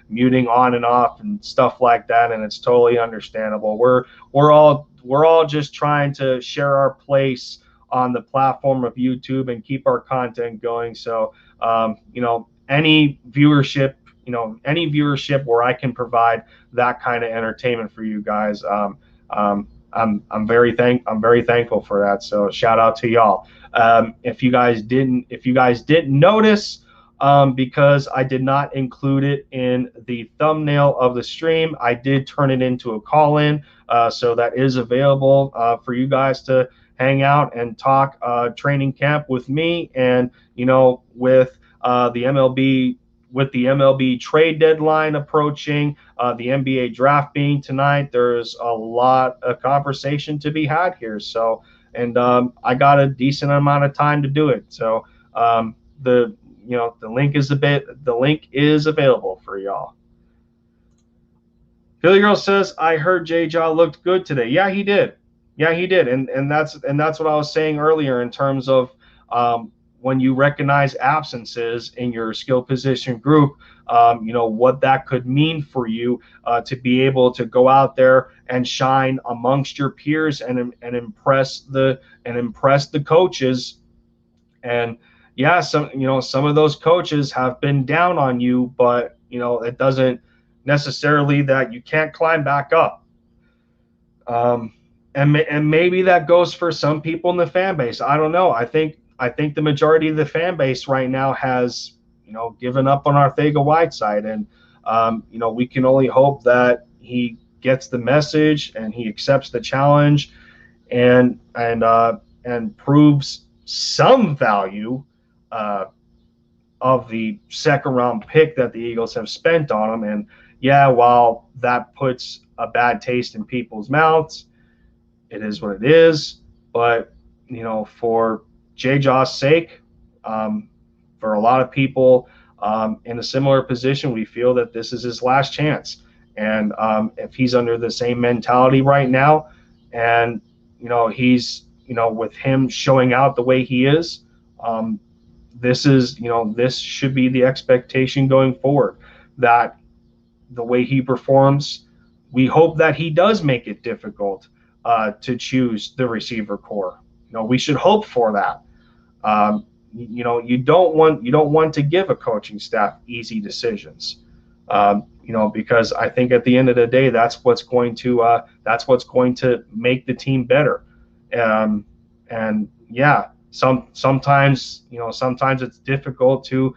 muting on and off and stuff like that, and it's totally understandable. We're all just trying to share our place on the platform of YouTube and keep our content going. So, any viewership, where I can provide that kind of entertainment for you guys, I'm very thankful for that. So shout out to y'all. If you guys didn't notice, because I did not include it in the thumbnail of the stream, I did turn it into a call-in, so that is available for you guys to hang out and talk training camp with me, and with the MLB trade deadline approaching, the NBA draft being tonight, there's a lot of conversation to be had here. So, and I got a decent amount of time to do it. So, the link is available for y'all. Philly Girl says, I heard J-Jaw looked good today. Yeah, he did. And that's what I was saying earlier in terms of when you recognize absences in your skill position group, what that could mean for you to be able to go out there and shine amongst your peers and impress the coaches. And yeah, some of those coaches have been down on you, but it doesn't necessarily that you can't climb back up. And maybe that goes for some people in the fan base. I don't know. I think the majority of the fan base right now has, given up on Arcega-Whiteside, and we can only hope that he gets the message and he accepts the challenge, and proves some value of the second-round pick that the Eagles have spent on him. And yeah, while that puts a bad taste in people's mouths, it is what it is. But for J-Jaw's sake, for a lot of people in a similar position, we feel that this is his last chance. And if he's under the same mentality right now, and he's with him showing out the way he is, this should be the expectation going forward, that the way he performs, we hope that he does make it difficult to choose the receiver core. We should hope for that. You don't want to give a coaching staff easy decisions, because I think at the end of the day, that's what's going to make the team better. And yeah, sometimes it's difficult to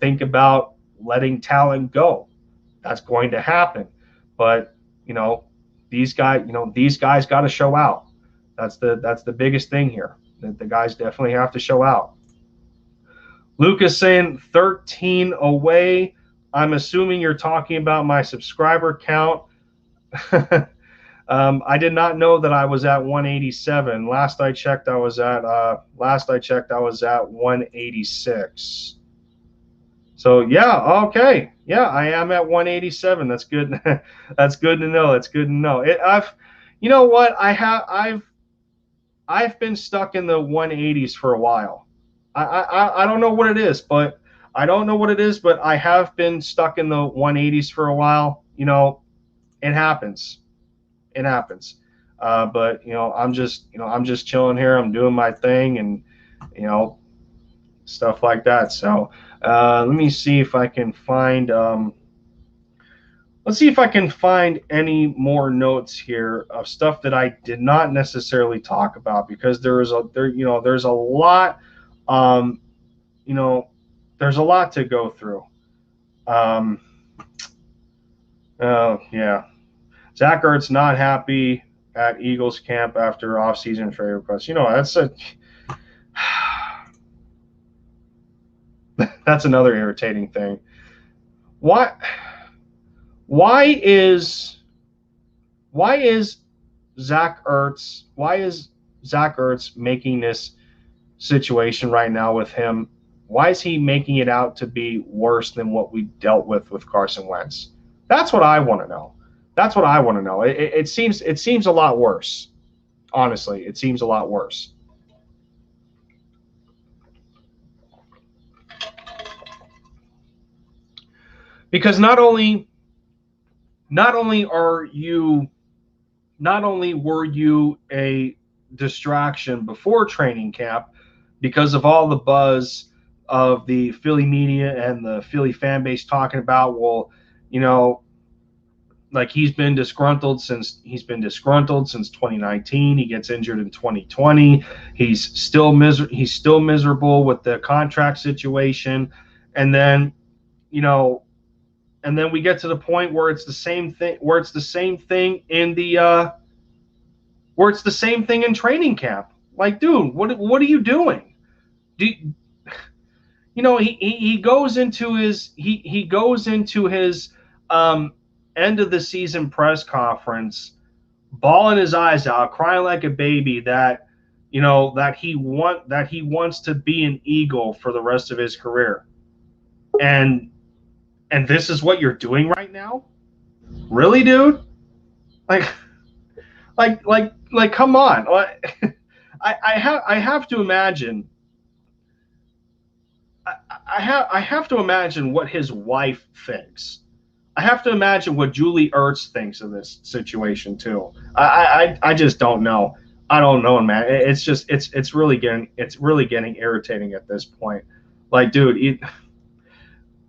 think about letting talent go. That's going to happen, but these guys got to show out. That's the biggest thing here. The guys definitely have to show out. Lucas saying 13 away. I'm assuming you're talking about my subscriber count. I did not know that I was at 187. Last I checked, I was at 186. So yeah, okay, yeah, I am at 187. That's good. That's good to know. That's good to know. I've been stuck in the 180s for a while. I don't know what it is, but I have been stuck in the 180s for a while. It happens. But I'm just chilling here. I'm doing my thing, and stuff like that. So let me see if I can find. Let's see if I can find any more notes here of stuff that I did not necessarily talk about, because there's a lot. There's a lot to go through. Oh, yeah. Zach Ertz not happy at Eagles camp after offseason trade request. You know, that's another irritating thing. Why why is why is why is Zach Ertz making this situation right now with him? Why is he making it out to be worse than what we dealt with Carson Wentz? That's what I want to know. That's what I want to know. It seems a lot worse. Honestly, it seems a lot worse. Because not only are you not only were you a distraction before training camp because of all the buzz of the Philly media and the Philly fan base talking about, well, you know, like he's been disgruntled since 2019. He gets injured in 2020. He's still miserable with the contract situation, and then you know and then we get to the point where it's the same thing where it's the same thing in training camp. Like, dude, what are you doing? Do he goes into his end of the season press conference, bawling his eyes out, crying like a baby that he wants to be an Eagle for the rest of his career. And this is what you're doing right now? Really, dude? Like come on. I have to imagine I have to imagine what his wife thinks. I have to imagine what Julie Ertz thinks of this situation too. I just don't know. I don't know, man. It's really getting irritating at this point. Like, dude,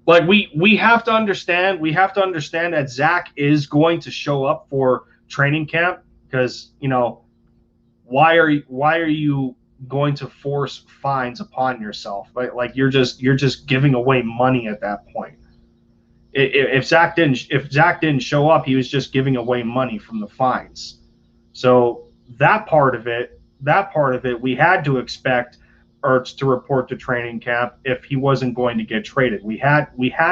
like we have to understand that Zach is going to show up for training camp because why are you going to force fines upon yourself? Like you're just giving away money at that point. If Zach didn't show up, he was just giving away money from the fines. So that part of it, we had to expect Ertz to report to training camp if he wasn't going to get traded. We had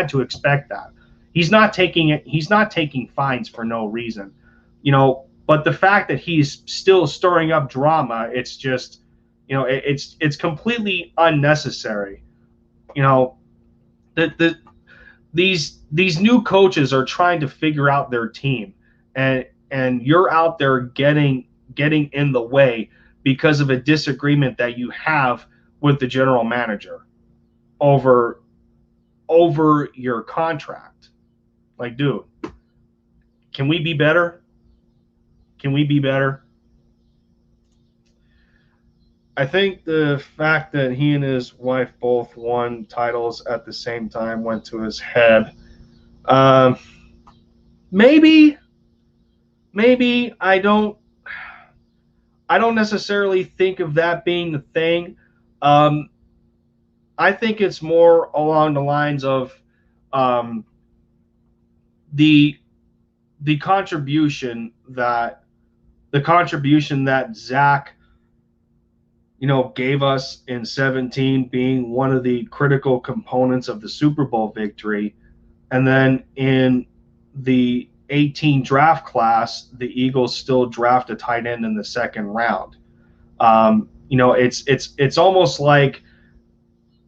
to expect that. He's not taking fines for no reason, But the fact that he's still stirring up drama, it's just, it's completely unnecessary. These new coaches are trying to figure out their team, and you're out there getting in the way because of a disagreement that you have with the general manager over your contract. Like, dude, can we be better? Can we be better? I think the fact that he and his wife both won titles at the same time went to his head. Maybe I don't necessarily think of that being the thing. I think it's more along the lines of the contribution that Zach gave us in 2017, being one of the critical components of the Super Bowl victory. And then in the 2018 draft class, the Eagles still draft a tight end in the second round. It's almost like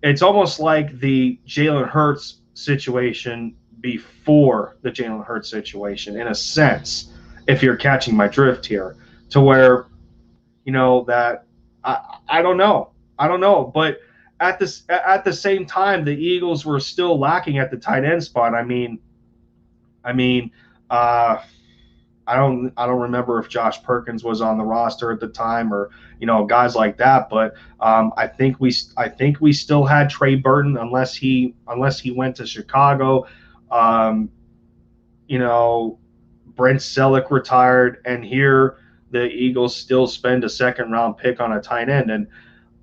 the Jalen Hurts situation before the Jalen Hurts situation, in a sense, if you're catching my drift here, to where that I don't know, but at the same time, the Eagles were still lacking at the tight end spot. I don't remember if Josh Perkins was on the roster at the time, or guys like that. But I think we still had Trey Burton, unless he went to Chicago. Brent Selleck retired, and here the Eagles still spend a second round pick on a tight end. And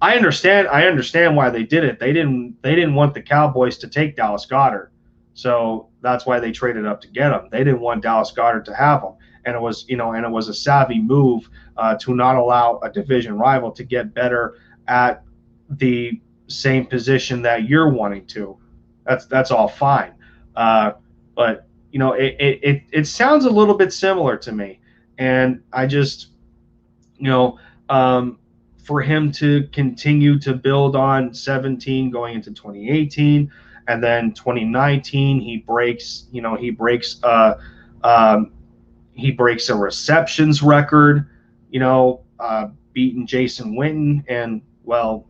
I understand why they did it. They didn't want the Cowboys to take Dallas Goedert. So that's why they traded up to get him. They didn't want Dallas Goedert to have him, and it was a savvy move to not allow a division rival to get better at the same position that you're wanting to. That's all fine, but it sounds a little bit similar to me, and I just you know. For him to continue to build on 17 going into 2018, and then 2019 he breaks a receptions record, beating Jason Witten, and well,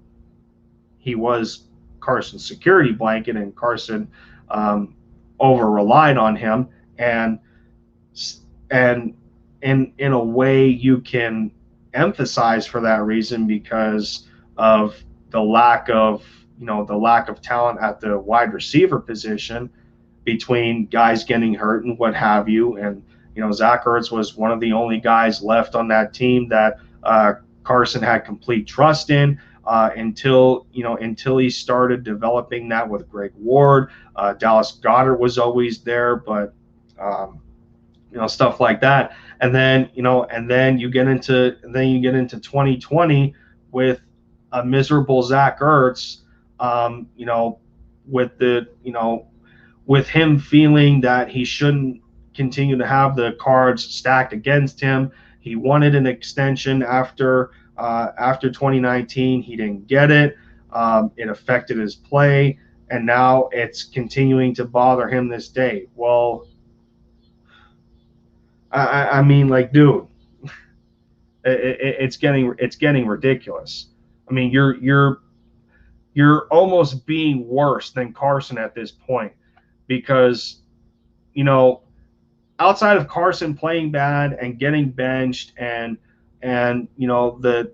he was Carson's security blanket, and Carson over relied on him, and in a way you can emphasize for that reason because of the lack of talent at the wide receiver position between guys getting hurt and what have you. And Zach Ertz was one of the only guys left on that team that Carson had complete trust in until he started developing that with Greg Ward. Dallas Goedert was always there, but stuff like that. And then you get into 2020 with a miserable Zach Ertz, with him feeling that he shouldn't continue to have the cards stacked against him. He wanted an extension after 2019. He didn't get it. It affected his play, and now it's continuing to bother him this day. Well, I mean, like, dude, it's getting ridiculous. I mean, you're almost being worse than Carson at this point, because outside of Carson playing bad and getting benched and the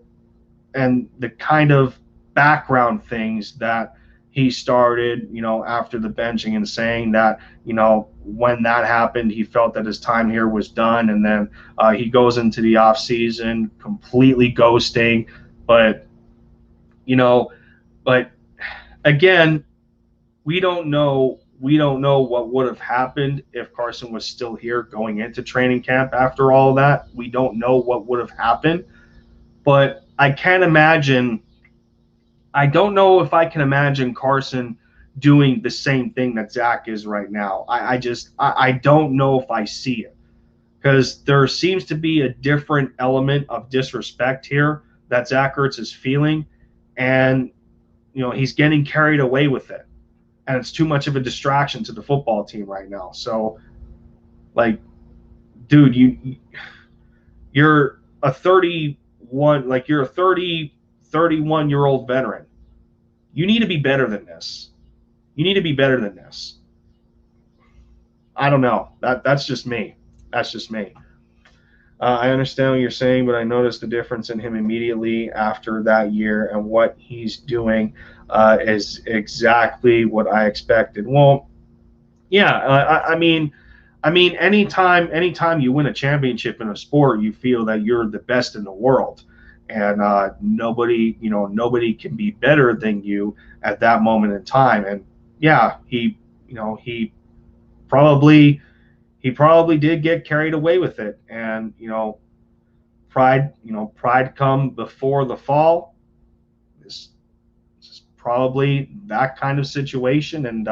kind of background things that he started, after the benching, and saying that, when that happened, he felt that his time here was done. And then he goes into the off season completely ghosting. But again, we don't know what would have happened if Carson was still here going into training camp after all of that. We don't know what would have happened, but I don't know if I can imagine Carson doing the same thing that Zach is right now. I don't know if I see it, because there seems to be a different element of disrespect here that Zach Ertz is feeling, and he's getting carried away with it, and it's too much of a distraction to the football team right now. So, like, dude, you're a 31-year-old veteran. You need to be better than this. I don't know. That's just me. I understand what you're saying, but I noticed the difference in him immediately after that year, and what he's doing is exactly what I expected. Well, yeah, I mean, anytime you win a championship in a sport, you feel that you're the best in the world, and nobody can be better than you at that moment in time. And yeah, he probably did get carried away with it, and pride come before the fall. This is probably that kind of situation, and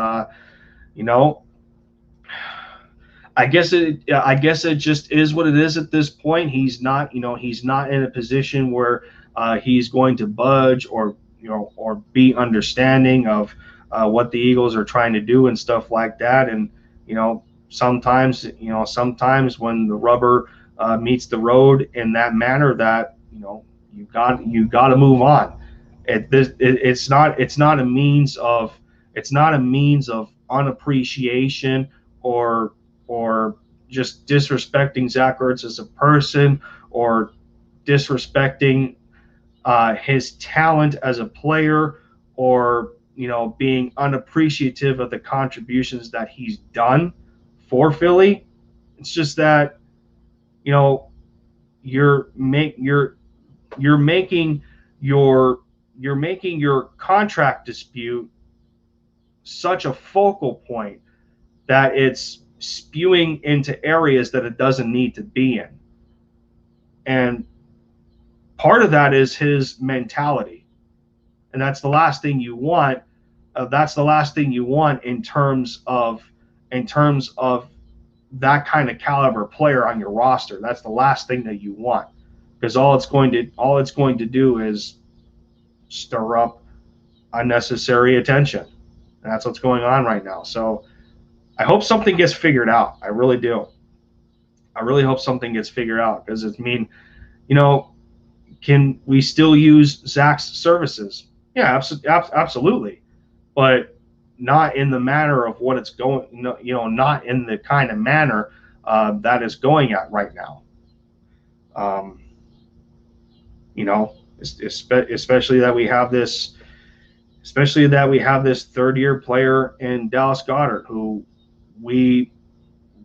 I guess it just is what it is at this point. He's not in a position where he's going to budge or be understanding of what the Eagles are trying to do and stuff like that. And sometimes when the rubber meets the road in that manner, that you got to move on. It's not a means of unappreciation or just disrespecting Zach Ertz as a person, or disrespecting his talent as a player, or being unappreciative of the contributions that he's done for Philly. It's just that you're making your contract dispute such a focal point that it's spewing into areas that it doesn't need to be in. And part of that is his mentality. And that's the last thing you want. That's the last thing you want in terms of that kind of caliber player on your roster. That's the last thing that you want, because all it's going to do is stir up unnecessary attention. And that's what's going on right now. So I hope something gets figured out. I really do. I really hope something gets figured out, because can we still use Zach's services? Yeah, absolutely, but not in the manner of what it's going. Not in the kind of manner that it's going at right now. Especially that we have this third-year player in Dallas Goedert, who we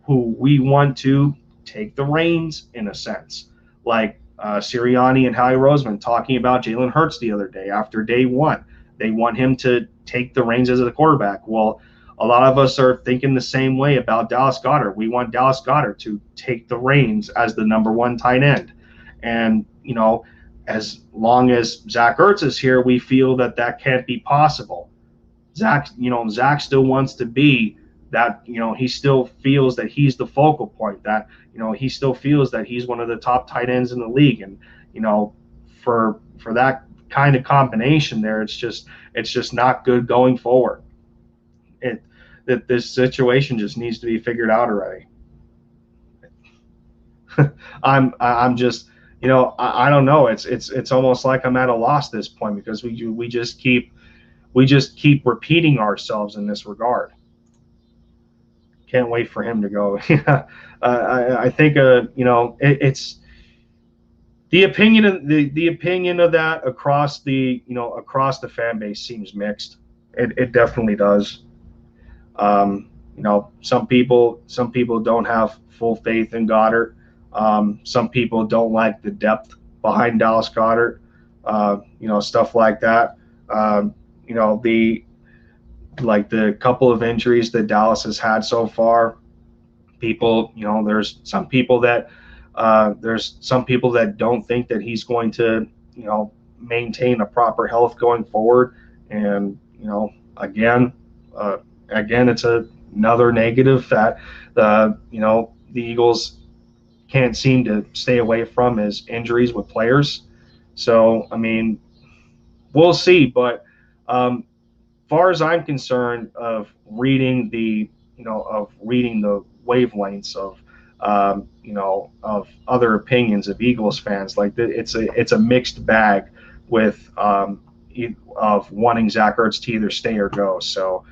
want to take the reins, in a sense, like Sirianni and Howie Roseman talking about Jalen Hurts the other day after day one. They want him to take the reins as a quarterback. Well, a lot of us are thinking the same way about Dallas Goedert. We want Dallas Goedert to take the reins as the number one tight end. And, as long as Zach Ertz is here, we feel that can't be possible. Zach still wants to be that, he still feels that he's the focal point, that, he still feels that he's one of the top tight ends in the league. And, for that kind of combination there, it's just not good going forward. That this situation just needs to be figured out already. I'm just, I don't know. It's almost like I'm at a loss at this point, because we just keep repeating ourselves in this regard. Can't wait for him to go. I think it's the opinion of that across the fan base seems mixed. It definitely does. Some people don't have full faith in Goedert. Some people don't like the depth behind Dallas Goedert. Stuff like that. The couple of injuries that Dallas has had so far, there's some people that don't think that he's going to, maintain a proper health going forward. And, again, it's another negative that the Eagles can't seem to stay away from, is injuries with players. So, we'll see. But far as I'm concerned, of reading the wavelengths of of other opinions of Eagles fans, like it's a mixed bag with of wanting Zach Ertz to either stay or go. So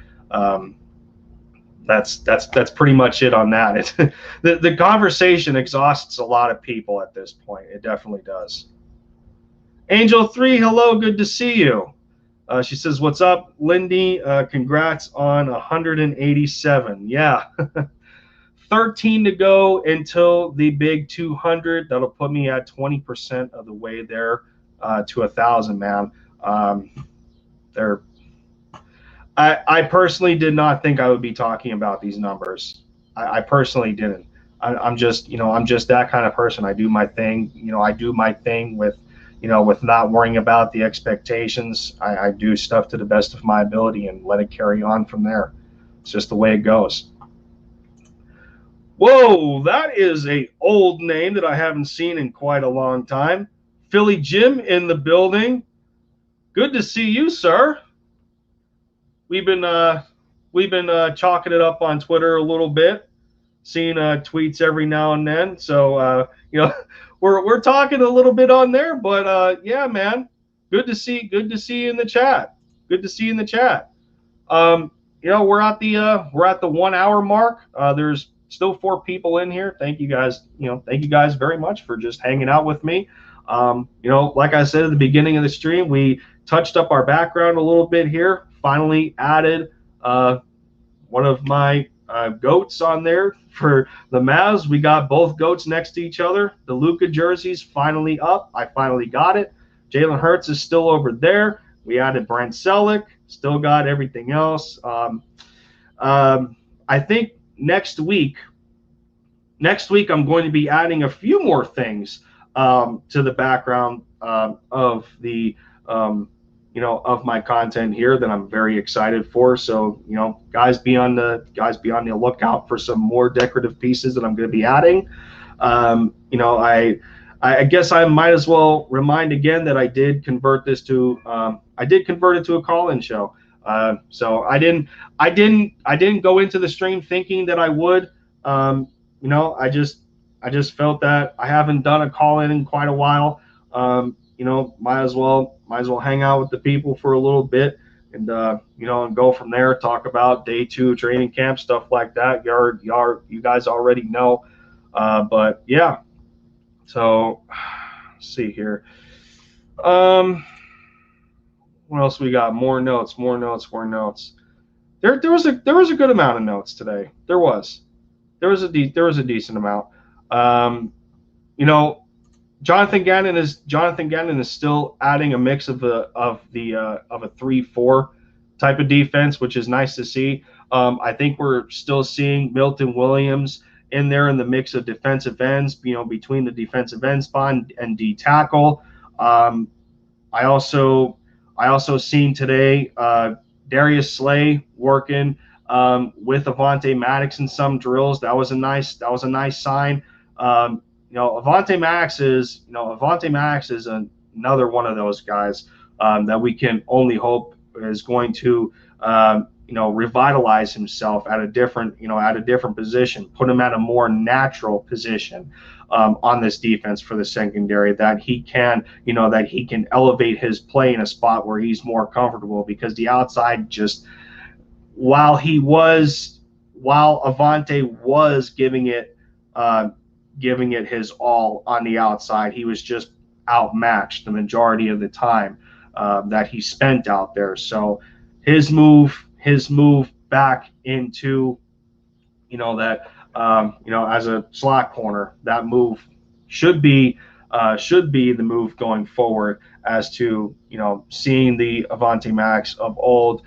that's pretty much it on that. The conversation exhausts a lot of people at this point. It definitely does. Angel 3, hello, good to see you. She says, "What's up, Lindy? Congrats on 187. Yeah, 13 to go until the big 200. That'll put me at 20% of the way there to 1,000, man. I personally did not think I would be talking about these numbers. I personally didn't. I'm just that kind of person. I do my thing. I do my thing with not worrying about the expectations. I do stuff to the best of my ability and let it carry on from there. It's just the way it goes." Whoa, that is a old name that I haven't seen in quite a long time. Philly Jim in the building. Good to see you, sir. We've been chalking it up on Twitter a little bit, seeing tweets every now and then. So we're talking a little bit on there, but yeah, man, good to see you in the chat. Good to see you in the chat. We're at the 1 hour mark. There's still 4 people in here. Thank you guys. Thank you guys very much for just hanging out with me. Like I said at the beginning of the stream, we touched up our background a little bit here. Finally added one of my goats on there for the Mavs. We got both goats next to each other. The Luka jersey's finally up. I finally got it. Jalen Hurts is still over there. We added Brent Selleck. Still got everything else. I think next week I'm going to be adding a few more things to the background of the of my content here that I'm very excited for. So guys, be on the lookout for some more decorative pieces that I'm going to be adding. I guess I might as well remind again that I did convert it to a call-in show. So I didn't go into the stream thinking that I would. I just felt that I haven't done a call-in in quite a while. Might as well hang out with the people for a little bit and and go from there. Talk about day 2 training camp, stuff like that. You guys already know. But yeah. So let's see here. What else we got? More notes. There was a good amount of notes today. There was a decent amount. Jonathan Gannon is still adding a mix of a 3-4 type of defense, which is nice to see. I think we're still seeing Milton Williams in there in the mix of defensive ends, between the defensive end spot and D tackle. I also seen today Darius Slay working with Avonte Maddox in some drills. That was a nice sign. Avonte Maddox is another one of those guys that we can only hope is going to revitalize himself at a different position, put him at a more natural position on this defense for the secondary, that he can elevate his play in a spot where he's more comfortable, because the outside, just while Avonte was giving it his all on the outside, he was just outmatched the majority of the time that he spent out there. So his move back into as a slot corner, that move should be the move going forward, as to seeing the Avonte Maddox of old.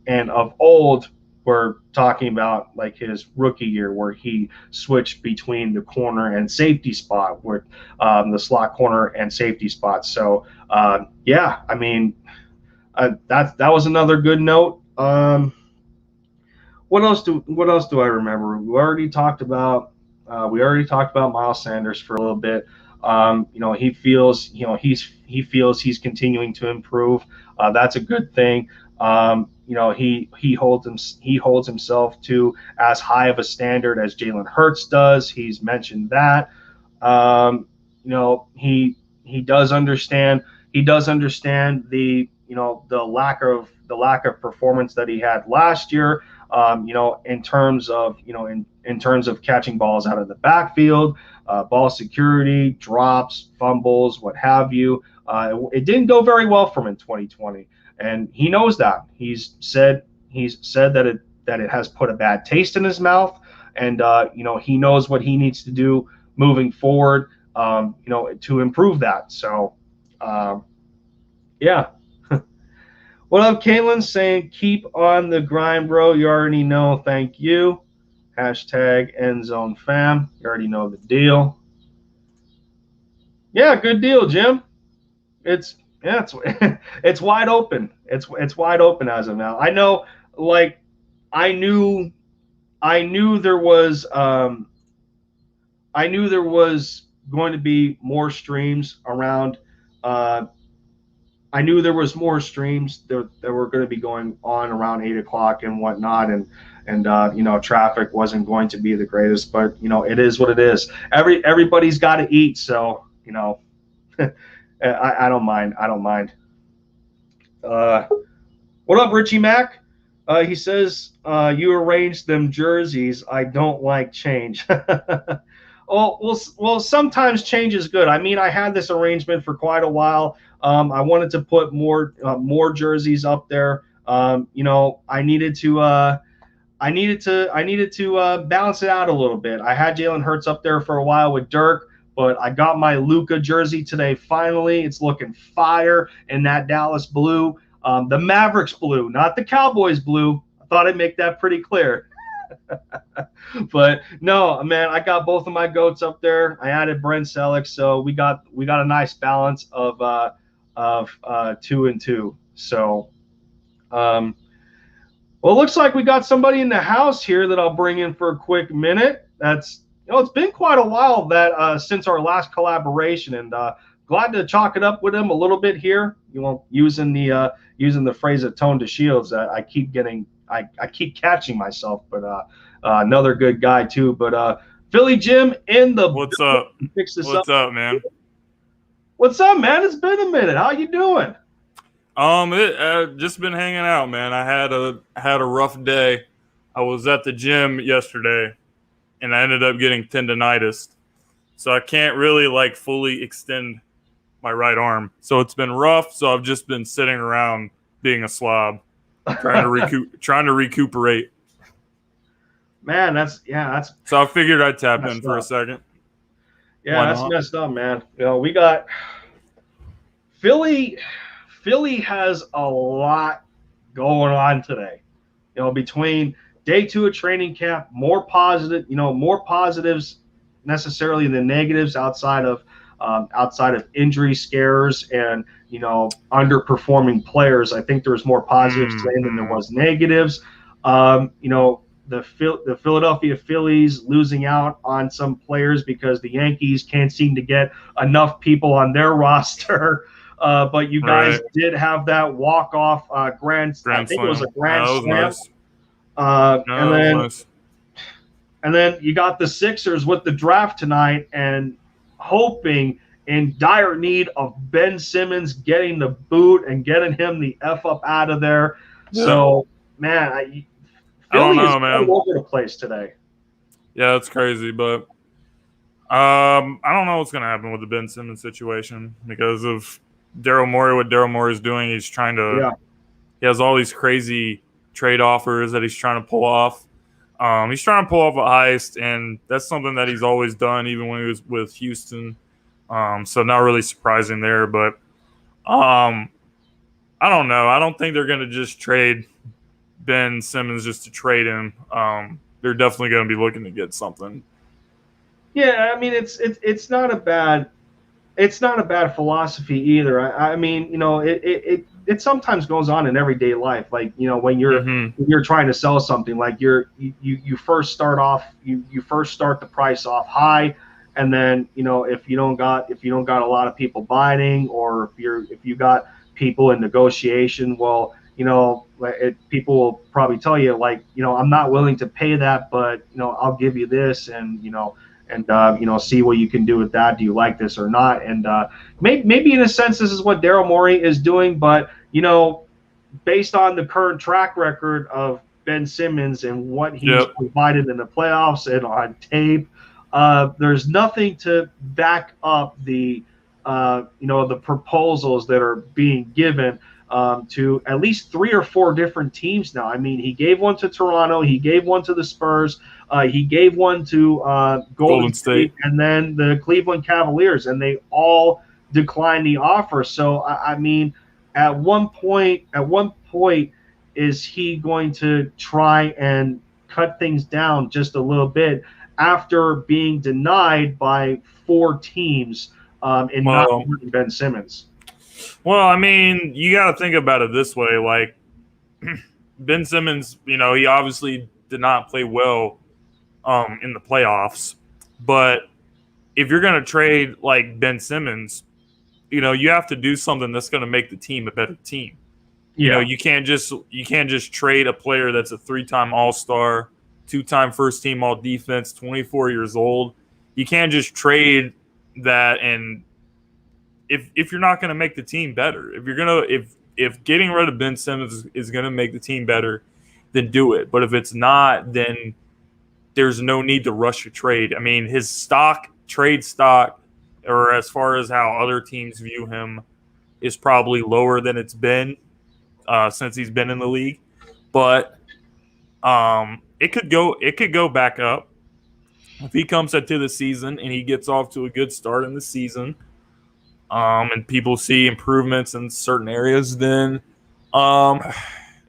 And of old, we're talking about like his rookie year, where he switched between the corner and safety spot, where the slot corner and safety spot. So that was another good note. What else do I remember? We already talked about Miles Sanders for a little bit. He feels he's continuing to improve. That's a good thing. He holds himself to as high of a standard as Jalen Hurts does. He's mentioned that. He does understand the lack of performance that he had last year. In terms of catching balls out of the backfield, ball security, drops, fumbles, what have you. It didn't go very well for him in 2020, and he knows that. He's said that it has put a bad taste in his mouth, and he knows what he needs to do moving forward, to improve that. So, yeah. What up, Caitlin? Saying, keep on the grind, bro. You already know. Thank you. Hashtag Endzone Fam. You already know the deal. Yeah, good deal, Jim. It's wide open. It's wide open as of now. I know, like, I knew there was going to be more streams around. I knew there was more streams that were going to be going on around 8 o'clock and whatnot, and traffic wasn't going to be the greatest, but it is what it is. Everybody's got to eat, so I don't mind. What up, Richie Mack? He says, you arranged them jerseys. I don't like change. Well, sometimes change is good. I mean, I had this arrangement for quite a while. I wanted to put more jerseys up there. I needed to balance it out a little bit. I had Jalen Hurts up there for a while with Dirk, but I got my Luka jersey today. Finally, it's looking fire in that Dallas blue, the Mavericks blue, not the Cowboys blue. I thought I'd make that pretty clear. But no, man, I got both of my goats up there. I added Brent Selleck, so we got a nice balance of 2-2. So, um, well, it looks like we got somebody in the house here that I'll bring in for a quick minute. That's it's been quite a while that since our last collaboration, and glad to chalk it up with him a little bit here. Using the phrase "a tone to shields." I keep keep catching myself, but another good guy too. But Philly Jim in the what's up? What's up, man? What's up, man? It's been a minute. How you doing? Just been hanging out, man. I had a rough day. I was at the gym yesterday, and I ended up getting tendonitis, so I can't really fully extend my right arm. So it's been rough. So I've just been sitting around being a slob, trying to recuperate. Man, that's. So I figured I'd tap in for a second. Yeah, that's messed up, man. We got Philly. Philly has a lot going on today. Between day 2 of training camp, more positives necessarily than negatives outside of injury scares and underperforming players. I think there was more positives today than there was negatives. The Philadelphia Phillies losing out on some players because the Yankees can't seem to get enough people on their roster. But you guys did have that walk-off grand slam. I think it was a grand slam. Nice. And then you got the Sixers with the draft tonight and hoping in dire need of Ben Simmons getting the boot and getting him the F up out of there. Yeah. So, man, Philly is all over the place today. Yeah, that's crazy, but I don't know what's going to happen with the Ben Simmons situation because of Daryl Morey. What Daryl Morey is doing, he's trying to. Yeah. He has all these crazy trade offers that he's trying to pull off. He's trying to pull off a heist, and that's something that he's always done, even when he was with Houston. So not really surprising there, but I don't know. I don't think they're going to just trade Ben Simmons just to trade him. They're definitely going to be looking to get something. Yeah, I mean it's not a bad philosophy either. I mean, it sometimes goes on in everyday life. Like, when you're trying to sell something, like you first start the price off high, and then if you don't got a lot of people buying, or if you got people in negotiation, well, people will probably tell you, like, I'm not willing to pay that, but I'll give you this, and see what you can do with that. Do you like this or not? And maybe in a sense, this is what Daryl Morey is doing. But, based on the current track record of Ben Simmons and what he's provided in the playoffs and on tape, there's nothing to back up the proposals that are being given to at least 3 or 4 different teams now. I mean, he gave one to Toronto. He gave one to the Spurs. He gave one to Golden State, and then the Cleveland Cavaliers, and they all declined the offer. So, I mean, at one point, is he going to try and cut things down just a little bit after being denied by 4 teams in not wanting Ben Simmons? Well, I mean, you got to think about it this way. Like, Ben Simmons, he obviously did not play well in the playoffs. But if you're going to trade like Ben Simmons, you have to do something that's going to make the team a better team. Yeah. You can't just trade a player that's a 3-time All-Star, 2-time first-team All-Defense, 24 years old. You can't just trade that, and if you're not going to make the team better, if getting rid of Ben Simmons is going to make the team better, then do it. But if it's not, then there's no need to rush a trade. I mean, his trade stock, or as far as how other teams view him, is probably lower than it's been since he's been in the league. But it could go back up if he comes into the season and he gets off to a good start in the season. And people see improvements in certain areas, then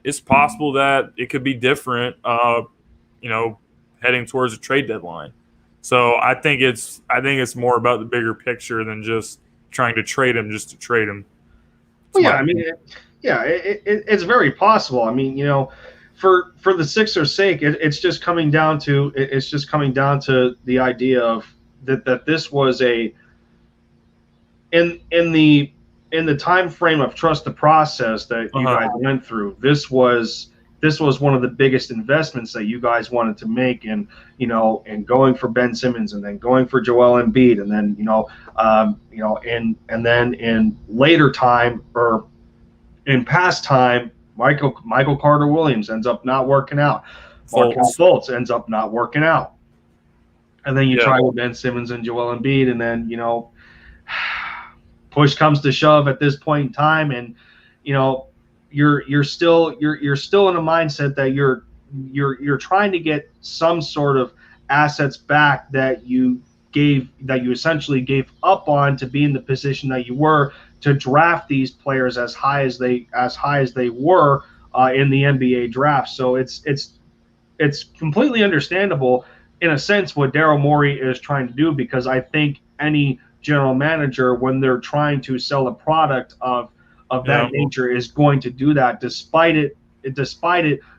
it's possible that it could be different. heading towards a trade deadline. So I think it's more about the bigger picture than just trying to trade him just to trade him. Well, yeah, I mean, it's very possible. I mean, for the Sixers' sake, it's just coming down to the idea of that this was a in the time frame of trust the process that you guys went through. This was one of the biggest investments that you guys wanted to make, and going for Ben Simmons, and then going for Joel Embiid, and then and then in later time, or in past time, Michael Carter Williams ends up not working out. Markelle Fultz ends up not working out, and then you try with Ben Simmons and Joel Embiid, and then push comes to shove at this point in time, and you're still in a mindset that you're trying to get some sort of assets back that you essentially gave up on to be in the position that you were to draft these players as high as they were in the NBA draft. So it's completely understandable in a sense what Daryl Morey is trying to do, because I think any general manager, when they're trying to sell a product of that nature, is going to do that, despite it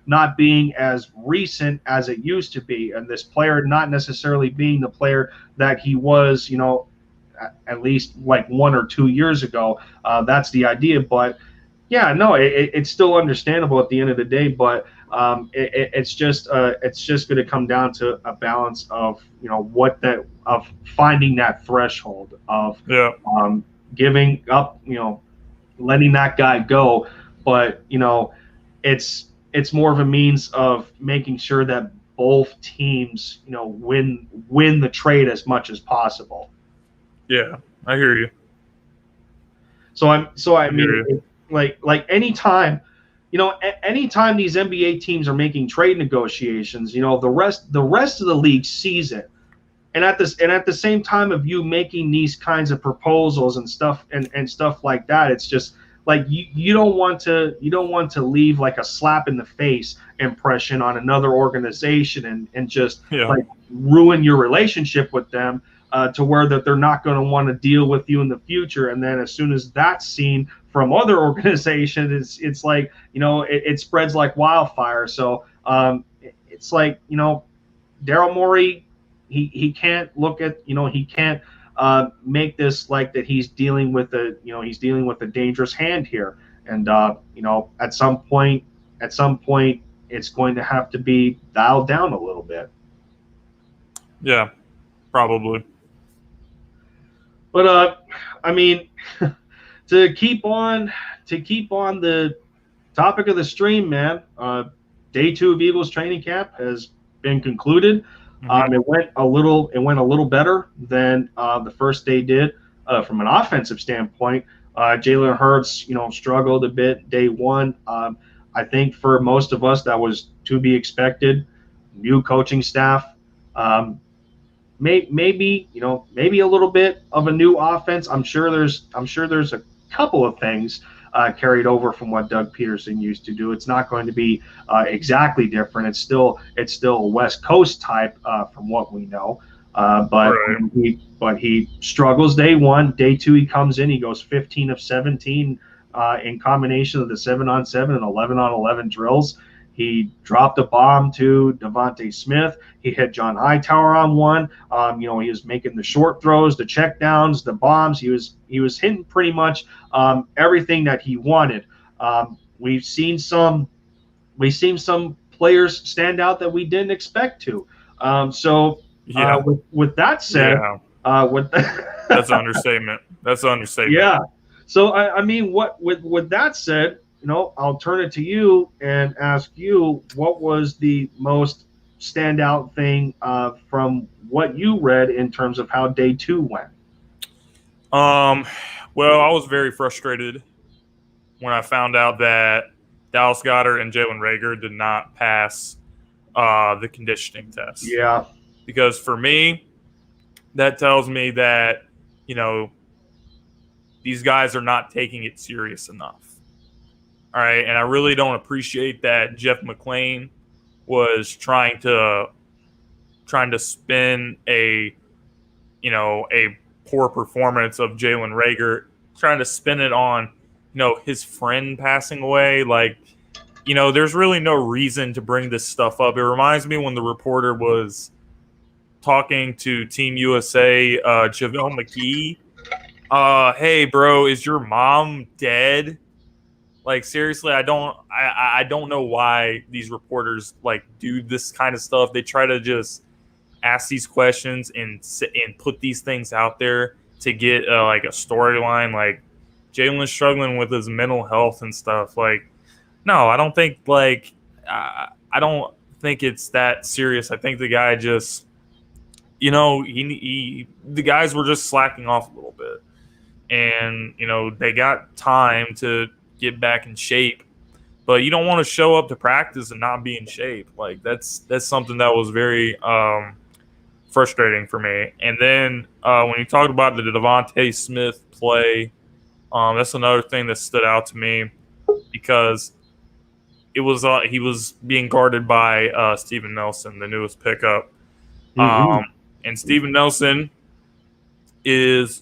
not being as recent as it used to be, and this player not necessarily being the player that he was, at least like 1 or 2 years ago. That's the idea. But yeah, no, it's still understandable at the end of the day. But it's just going to come down to a balance of of finding that threshold of giving up, letting that guy go. But it's more of a means of making sure that both teams win the trade as much as possible. Yeah, I hear you. So I mean, like anytime these NBA teams are making trade negotiations, the rest of the league sees it. And at the same time of you making these kinds of proposals and stuff like that, it's just like you don't want to leave like a slap in the face impression on another organization and just like ruin your relationship with them to where that they're not going to want to deal with you in the future. And then as soon as that's seen from other organizations, it's like it spreads like wildfire. So it's like Daryl Morey. He can't look at he can't make this like that he's dealing with a dangerous hand here, and at some point it's going to have to be dialed down a little bit. Yeah, probably. But I mean, to keep on the topic of the stream, man. Day 2 of Eagles training camp has been concluded. It went a little better than the first day did from an offensive standpoint. Jalen Hurts, struggled a bit day 1. I think for most of us that was to be expected. New coaching staff, maybe a little bit of a new offense. I'm sure there's a couple of things carried over from what Doug Peterson used to do. It's not going to be exactly different. It's still a West Coast type from what we know. But he struggles day 1. Day 2 he comes in. He goes 15 of 17 in combination of the 7-on-7 and 11-on-11 drills. He dropped a bomb to Devontae Smith. He hit John Hightower on one. He was making the short throws, the check downs, the bombs. He was hitting pretty much everything that he wanted. We've seen some players stand out that we didn't expect to. With that said, that's an understatement. That's an understatement. Yeah. So I mean, with that said, I'll turn it to you and ask you, what was the most standout thing from what you read in terms of how day 2 went? Well, I was very frustrated when I found out that Dallas Goedert and Jalen Reagor did not pass the conditioning test. Yeah. Because for me, that tells me that, these guys are not taking it serious enough. All right, and I really don't appreciate that Jeff McClain was trying to spin a poor performance of Jalen Reagor, trying to spin it on his friend passing away. Like, there's really no reason to bring this stuff up. It reminds me when the reporter was talking to Team USA, JaVale McGee. Hey, bro, is your mom dead? Like, seriously, I don't know why these reporters like do this kind of stuff. They try to just ask these questions and put these things out there to get like a storyline. Like, Jalen's struggling with his mental health and stuff. Like, no, I don't think I don't think it's that serious. I think the guy just, the guys were just slacking off a little bit, and they got time to get back in shape. But you don't want to show up to practice and not be in shape. Like, that's something that was very frustrating for me. And then when you talked about the Devontae Smith play, that's another thing that stood out to me, because it was he was being guarded by Steven Nelson, the newest pickup. And Steven Nelson it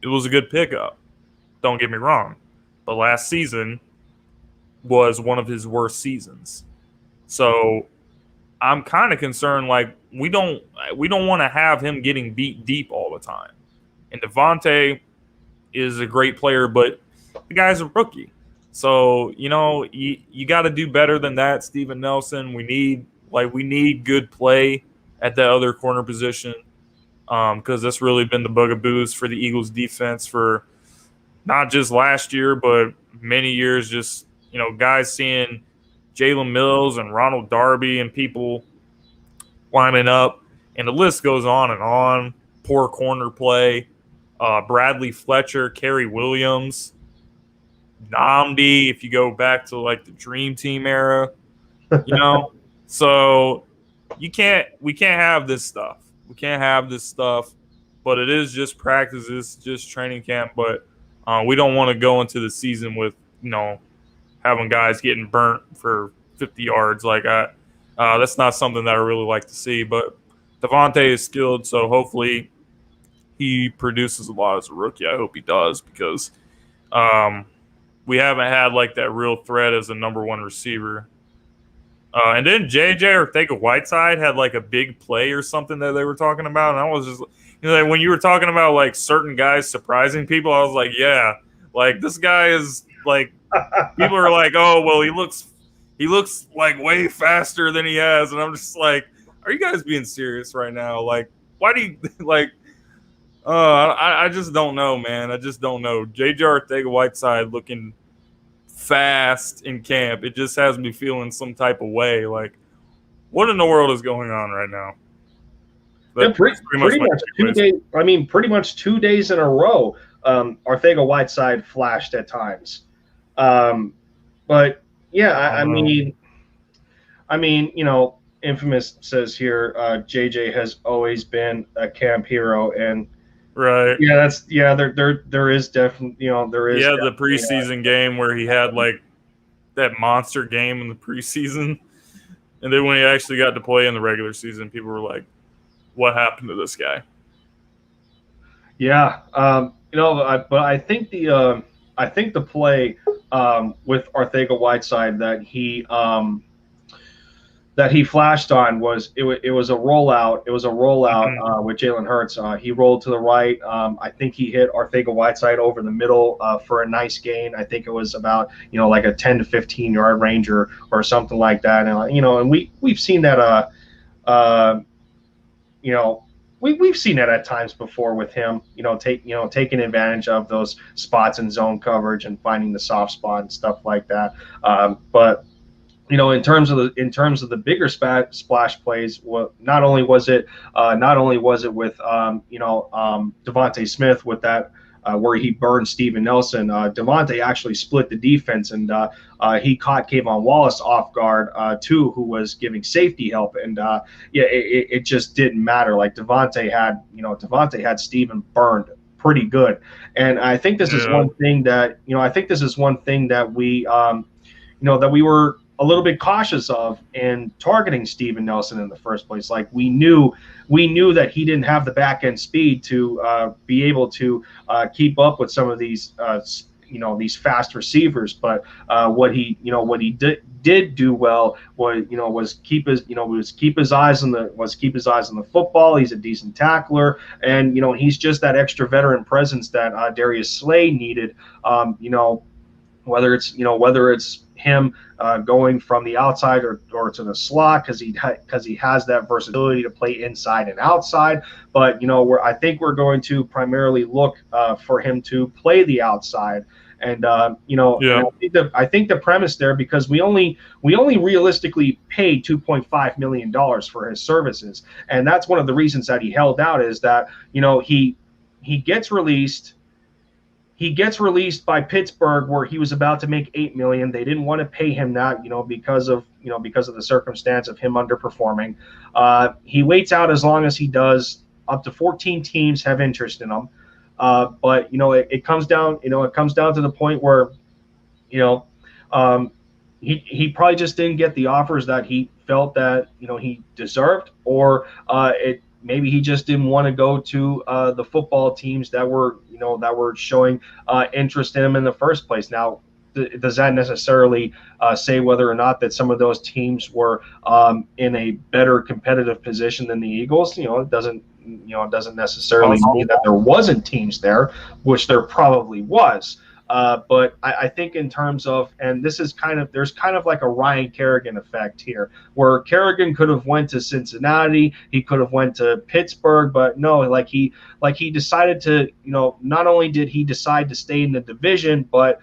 was a good pickup. Don't get me wrong. But last season was one of his worst seasons. So I'm kind of concerned, like, we don't want to have him getting beat deep all the time. And Devontae is a great player, but the guy's a rookie. So, you got to do better than that, Steven Nelson. We need good play at that other corner position, because that's really been the bugaboos for the Eagles defense for not just last year, but many years. Just, guys seeing Jalen Mills and Ronald Darby and people lining up, and the list goes on and on. Poor corner play. Bradley Fletcher, Kerry Williams, Nnamdi, if you go back to like the Dream Team era, so we can't have this stuff. We can't have this stuff, but it is just practice, it's just training camp. But we don't want to go into the season with, having guys getting burnt for 50 yards. Like, that's not something that I really like to see. But Devontae is skilled, so hopefully he produces a lot as a rookie. I hope he does, because we haven't had like that real threat as a number one receiver. And then JJ Arcega-Whiteside had like a big play or something that they were talking about, and I was just, like, when you were talking about like certain guys surprising people, I was like, yeah, like, this guy is like, people are like, oh, well, he looks like way faster than he has, and I'm just like, are you guys being serious right now? Like, why do you like? I just don't know, man. I just don't know. JJ Arcega-Whiteside looking fast in camp, it just has me feeling some type of way. Like, what in the world is going on right now? Yeah, pretty much 2 days. I mean, pretty much 2 days in a row, Arcega-Whiteside flashed at times. But yeah, I mean, Infamous says here, JJ has always been a camp hero, and right, yeah, there is definitely, there is. Yeah, the preseason game where he had like that monster game in the preseason, and then when he actually got to play in the regular season, people were like, "What happened to this guy?" Yeah, but I think the play with Arcega-Whiteside that he flashed on was a rollout. It was a rollout with Jalen Hurts. He rolled to the right. I think he hit Arcega-Whiteside over the middle for a nice gain. I think it was about like a 10 to 15 yard range or something like that. And and we've seen that. We've seen that at times before with him. Taking advantage of those spots in zone coverage and finding the soft spot and stuff like that. But in terms of the bigger splash plays, well, not only was it with Devontae Smith with that where he burned Steven Nelson, Devontae actually split the defense, and he caught Kayvon Wallace off guard too, who was giving safety help, and it just didn't matter. Like, Devontae had Steven burned pretty good, and I think this is one thing that we a little bit cautious of in targeting Steven Nelson in the first place. Like we knew that he didn't have the back end speed to be able to keep up with some of these these fast receivers. But what he did do well was keep his eyes on the football. He's a decent tackler, and he's just that extra veteran presence that Darius Slay needed. Whether it's him going from the outside or to the slot, because he has that versatility to play inside and outside. But I think we're going to primarily look for him to play the outside. And Yeah. and I think the premise there, because we only realistically paid $2.5 million for his services, and that's one of the reasons that he held out, is that he gets released. He gets released by Pittsburgh, where he was about to make $8 million. They didn't want to pay him that, because of the circumstance of him underperforming. He waits out as long as he does. Up to 14 teams have interest in him. But it comes down to the point where he probably just didn't get the offers that he felt that he deserved, or maybe he just didn't want to go to the football teams that were showing interest in him in the first place. Now, does that necessarily say whether or not that some of those teams were in a better competitive position than the Eagles? It doesn't necessarily mean that there wasn't teams there, which there probably was. But I think in terms of, and there's kind of like a Ryan Kerrigan effect here, where Kerrigan could have went to Cincinnati, he could have went to Pittsburgh, but no, like he decided to, not only did he decide to stay in the division, but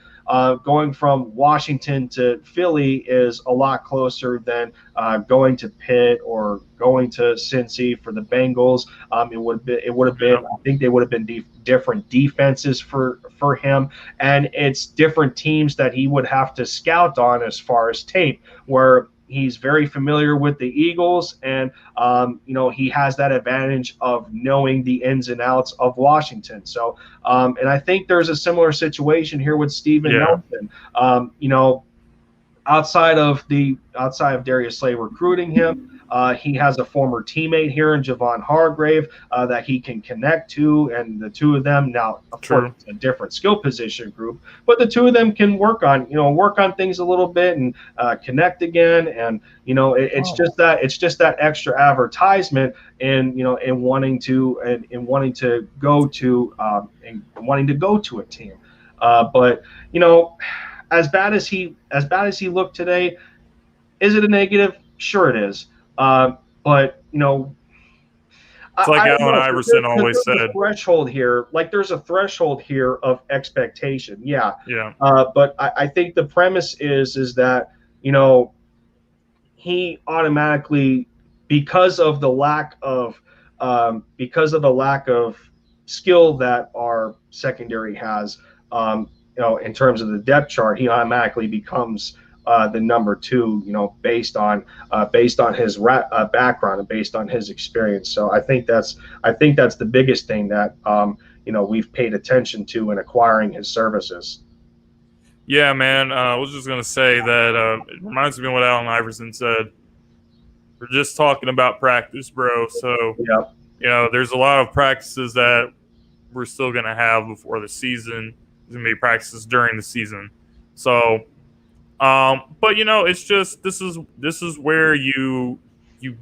going from Washington to Philly is a lot closer than going to Pitt or going to Cincy for the Bengals. It would have been. I think they would have been different defenses for him, and it's different teams that he would have to scout on as far as tape, where he's very familiar with the Eagles, and he has that advantage of knowing the ins and outs of Washington. So, and I think there's a similar situation here with Steven Nelson. Outside of Darius Slay recruiting him, he has a former teammate here in Javon Hargrave that he can connect to, and the two of them, now of course it's a different skill position group, but the two of them can work on things a little bit and connect again, and it's just that extra advertisement in wanting to go to a team, but as bad as he looked today, is it a negative? Sure it is. But it's like Allen Iverson always said. There's a threshold here of expectation. Yeah. Yeah. But I think the premise is that he automatically, because of the lack of skill that our secondary has, in terms of the depth chart, he automatically becomes the number two, based on his background and based on his experience. So I think that's the biggest thing that we've paid attention to in acquiring his services. Yeah, man. I was just gonna say that it reminds me of what Allen Iverson said. We're just talking about practice, bro. So there's a lot of practices that we're still gonna have before the season. There's gonna be practices during the season. So. But it's just this is where you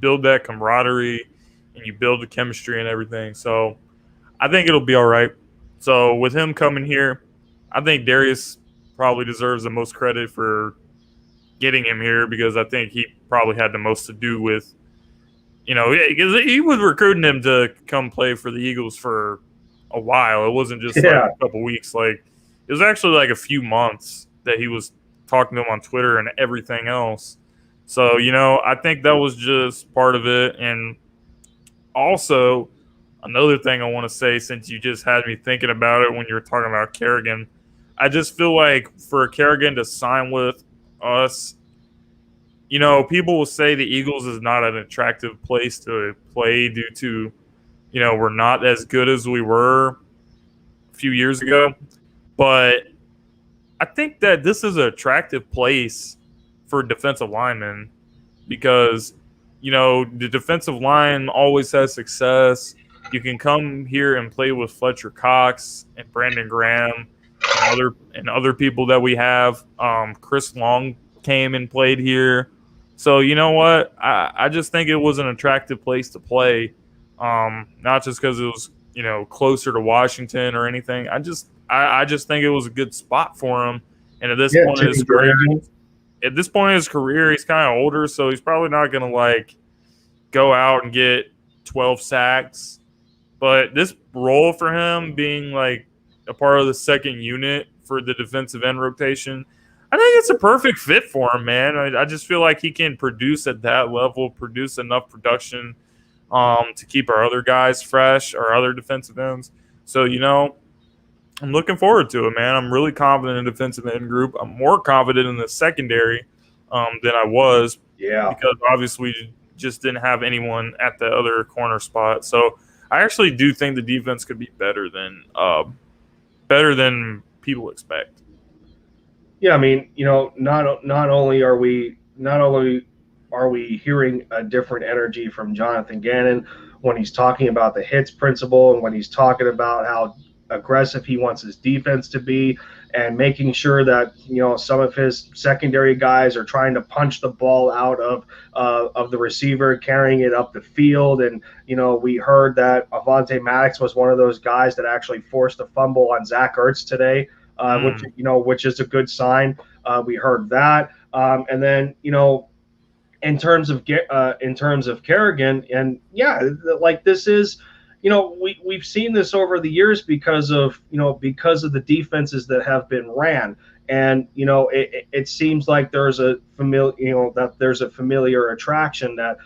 build that camaraderie and you build the chemistry and everything. So I think it'll be all right. So with him coming here, I think Darius probably deserves the most credit for getting him here, because I think he probably had the most to do with, because he was recruiting him to come play for the Eagles for a while. It wasn't just like a couple weeks. Like it was actually like a few months that he was talking to him on Twitter and everything else. So, I think that was just part of it. And also, another thing I want to say, since you just had me thinking about it when you were talking about Kerrigan, I just feel like for Kerrigan to sign with us, people will say the Eagles is not an attractive place to play due to, we're not as good as we were a few years ago. But I think that this is an attractive place for defensive linemen because, you know, the defensive line always has success. You can come here and play with Fletcher Cox and Brandon Graham and other people that we have. Chris Long came and played here. So, you know what? I just think it was an attractive place to play. Not just because it was, you know, closer to Washington or anything. I just think it was a good spot for him. And at this point in his career, he's kind of older, so he's probably not going to like go out and get 12 sacks. But this role for him, being like a part of the second unit for the defensive end rotation, I think it's a perfect fit for him, man. I just feel like he can produce at that level, produce enough production to keep our other guys fresh, our other defensive ends. So, you know, I'm looking forward to it, man. I'm really confident in the defensive end group. I'm more confident in the secondary than I was. Yeah. Because obviously we just didn't have anyone at the other corner spot. So I actually do think the defense could be better than people expect. Yeah, I mean, you know, not only are we hearing a different energy from Jonathan Gannon when he's talking about the hits principle and when he's talking about how aggressive he wants his defense to be and making sure that, you know, some of his secondary guys are trying to punch the ball out of the receiver, carrying it up the field. And, you know, we heard that Avonte Maddox was one of those guys that actually forced a fumble on Zach Ertz today, which is a good sign. We heard that. And then, you know, in terms of Kerrigan, and yeah, like this is, you know, we've seen this over the years because of the defenses that have been ran. And, you know, it seems like there's a familiar attraction that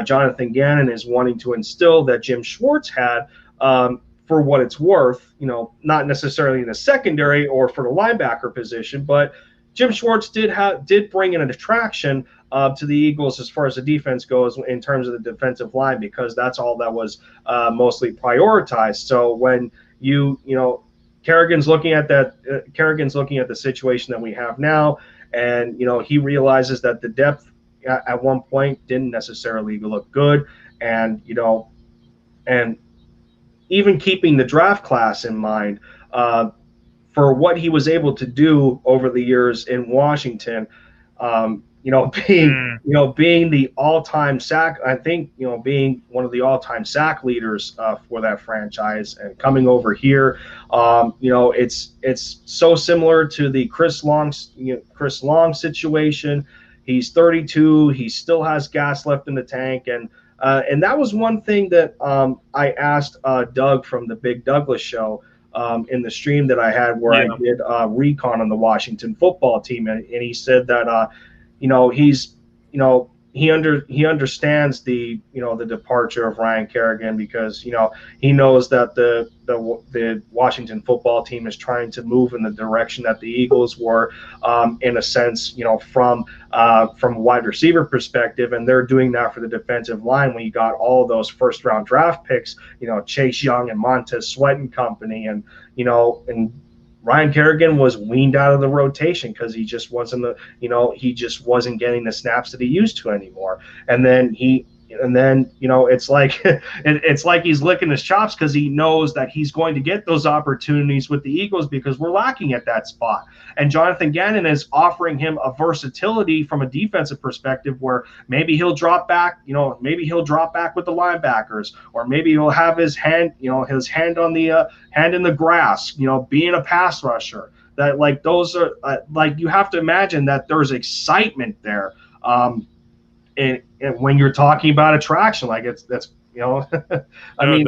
Jonathan Gannon is wanting to instill that Jim Schwartz had, for what it's worth, you know, not necessarily in the secondary or for the linebacker position, but Jim Schwartz did bring in an attraction to the Eagles as far as the defense goes in terms of the defensive line, because that's all that was mostly prioritized. So when you know, Kerrigan's looking at the situation that we have now, and, you know, he realizes that the depth at one point didn't necessarily look good, and, you know, and even keeping the draft class in mind, for what he was able to do over the years in Washington, being the all-time sack, I think, you know, being one of the all-time sack leaders for that franchise, and coming over here, you know, it's so similar to the Chris Long situation. He's 32. He still has gas left in the tank, and that was one thing that I asked Doug from the Big Douglas Show in the stream that I had where I did recon on the Washington football team, and he said that you know, he's, you know, he understands the departure of Ryan Kerrigan, because, you know, he knows that the Washington football team is trying to move in the direction that the Eagles were, in a sense, you know, from a wide receiver perspective, and they're doing that for the defensive line when you got all of those first round draft picks, you know, Chase Young and Montez Sweat and company, and, you know, and Ryan Kerrigan was weaned out of the rotation because he just wasn't getting the snaps that he used to anymore. And then you know, it's like it's like he's licking his chops because he knows that he's going to get those opportunities with the Eagles because we're lacking at that spot. And Jonathan Gannon is offering him a versatility from a defensive perspective where maybe he'll drop back, you know, maybe he'll drop back with the linebackers, or maybe he'll have his hand on the hand in the grass, you know, being a pass rusher. That, like, those are like, you have to imagine that there's excitement there. And when you're talking about attraction, like that's you know, I mean,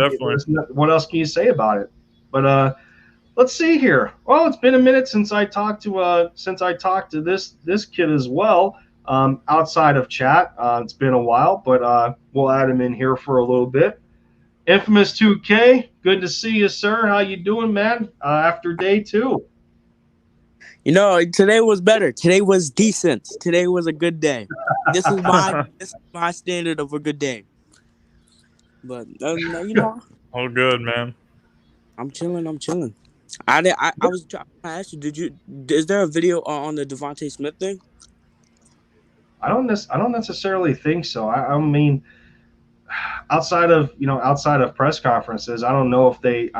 what else can you say about it? But let's see here. Well, it's been a minute since I talked to this kid as well, outside of chat. It's been a while, but we'll add him in here for a little bit. Infamous 2K, good to see you, sir. How you doing, man? After day 2. You know, today was better. Today was decent. Today was a good day. This is my standard of a good day. But you know, all good, man. I'm chilling. I was trying to ask you, is there a video on the Devontae Smith thing? I don't necessarily think so. I mean, outside of press conferences, I don't know if they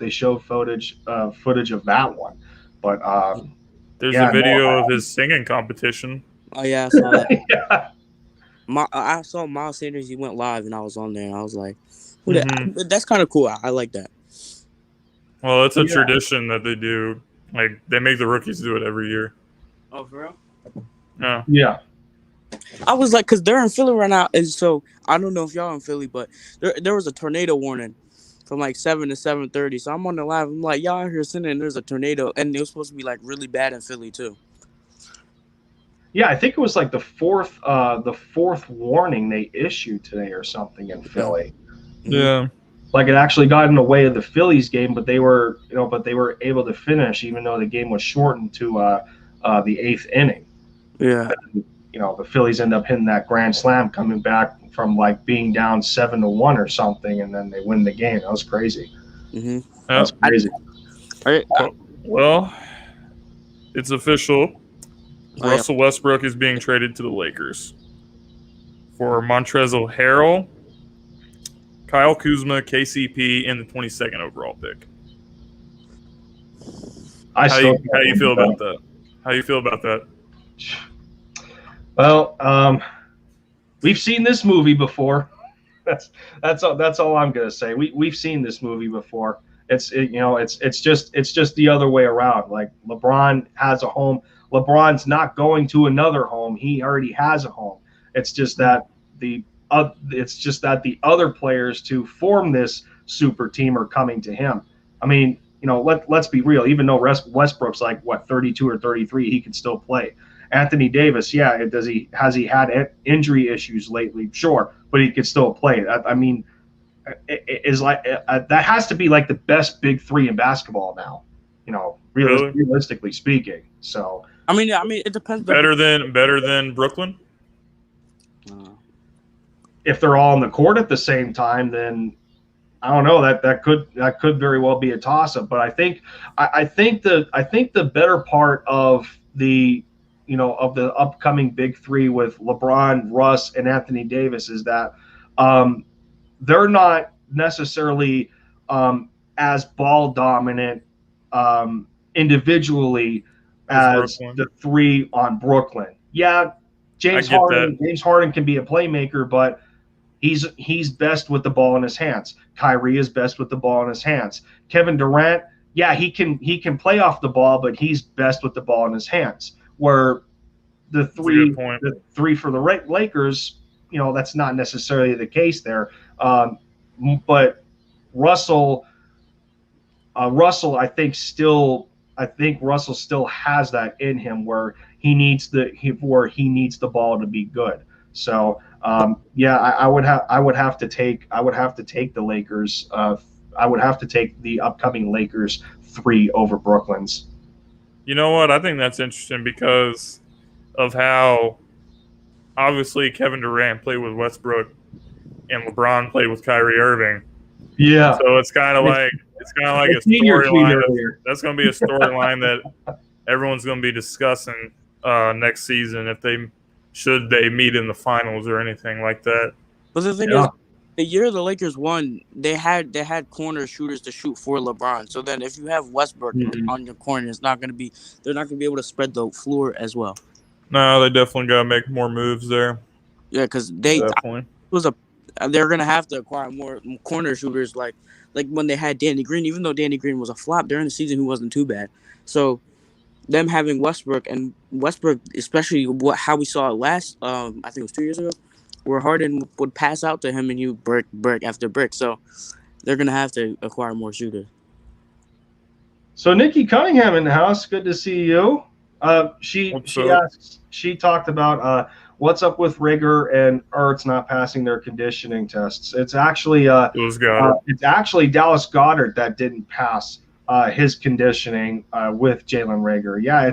showed footage of that one, but There's a yeah, no, video of his singing competition. Oh yeah, I saw that. yeah, I saw Miles Sanders. He went live, and I was on there. And I was like, Mhm. that's kind of cool. I like that. Well, it's a Yeah. tradition that they do. Like they make the rookies do it every year. Oh, for real? Yeah. yeah. I was like, because they're in Philly right now, and so I don't know if y'all in Philly, but there was a tornado warning from like 7 to 7:30. So I'm on the live. I'm like, y'all out here sitting, and there's a tornado, and it was supposed to be like really bad in Philly too. Yeah, I think it was like the fourth warning they issued today or something in Philly. Yeah. Like it actually got in the way of the Phillies game, but they were able to finish even though the game was shortened to the 8th inning. Yeah. The Phillies end up hitting that grand slam, coming back from like being down 7-1 or something, and then they win the game. That was crazy. Mm-hmm. That's crazy. Well, it's official. Oh, yeah. Russell Westbrook is being traded to the Lakers for Montrezl Harrell, Kyle Kuzma, KCP, and the 22nd overall pick. How do you feel about that? How do you feel about that? Well, we've seen this movie before. That's all I'm gonna say. We've seen this movie before. It's just the other way around. Like LeBron has a home. LeBron's not going to another home. He already has a home. It's just that the other players to form this super team are coming to him. I mean, let's be real. Even though Westbrook's like 32 or 33, he can still play. Anthony Davis, yeah, has he had injury issues lately? Sure, but he can still play. I mean, it is like that has to be like the best big three in basketball now. Realistically speaking. So I mean, it depends. Better than Brooklyn. If they're all on the court at the same time, then I don't know. That could very well be a toss-up. But I think the better part of the upcoming big three with LeBron, Russ, and Anthony Davis is that they're not necessarily as ball dominant individually as the three on Brooklyn. Yeah, James Harden can be a playmaker, but he's best with the ball in his hands. Kyrie is best with the ball in his hands. Kevin Durant, yeah, he can play off the ball, but he's best with the ball in his hands. Where the three for the Lakers, that's not necessarily the case there. But Russell, I think Russell still has that in him where he needs the ball to be good. So yeah, I would have to take the Lakers. I would have to take the upcoming Lakers 3 over Brooklyn's. You know what? I think that's interesting because of how obviously Kevin Durant played with Westbrook and LeBron played with Kyrie Irving. Yeah. So it's kind of like a storyline. That's going to be a storyline that everyone's going to be discussing next season if they meet in the finals or anything like that. But the thing is, the year the Lakers won, they had corner shooters to shoot for LeBron. So then if you have Westbrook on your corner, they're not going to be able to spread the floor as well. No, they definitely got to make more moves there. Yeah, because they're going to have to acquire more corner shooters like when they had Danny Green. Even though Danny Green was a flop during the season, he wasn't too bad. So them having Westbrook, especially how we saw it last, I think it was 2 years ago, where Harden would pass out to him and you brick after brick. So they're going to have to acquire more shooters. So Nikki Cunningham in the house. Good to see you. She talked about what's up with Rigger and Ertz not passing their conditioning tests. It's actually Dallas Goedert that didn't pass his conditioning with Jalen Reagor. Yeah,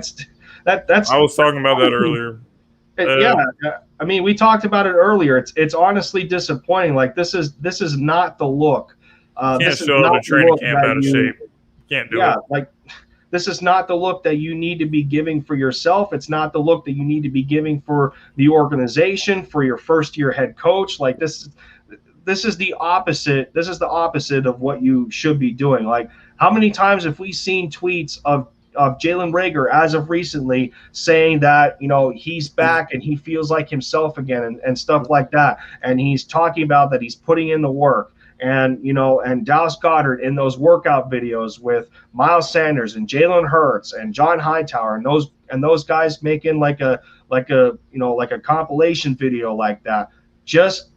that's. I was talking about that earlier. Yeah, I mean, we talked about it earlier. It's honestly disappointing. Like this is not the look. Can't show the training camp out of shape. Can't do it. Like This is not the look that you need to be giving for yourself. It's not the look that you need to be giving for the organization, for your first year head coach. Like this is the opposite. This is the opposite of what you should be doing. Like, how many times have we seen tweets of Jalen Reagor as of recently saying that, you know, he's back and he feels like himself again and stuff like that. And he's talking about that he's putting in the work. And, you know, and Dallas Goedert in those workout videos with Miles Sanders and Jalen Hurts and John Hightower and those guys making like a compilation video like that, just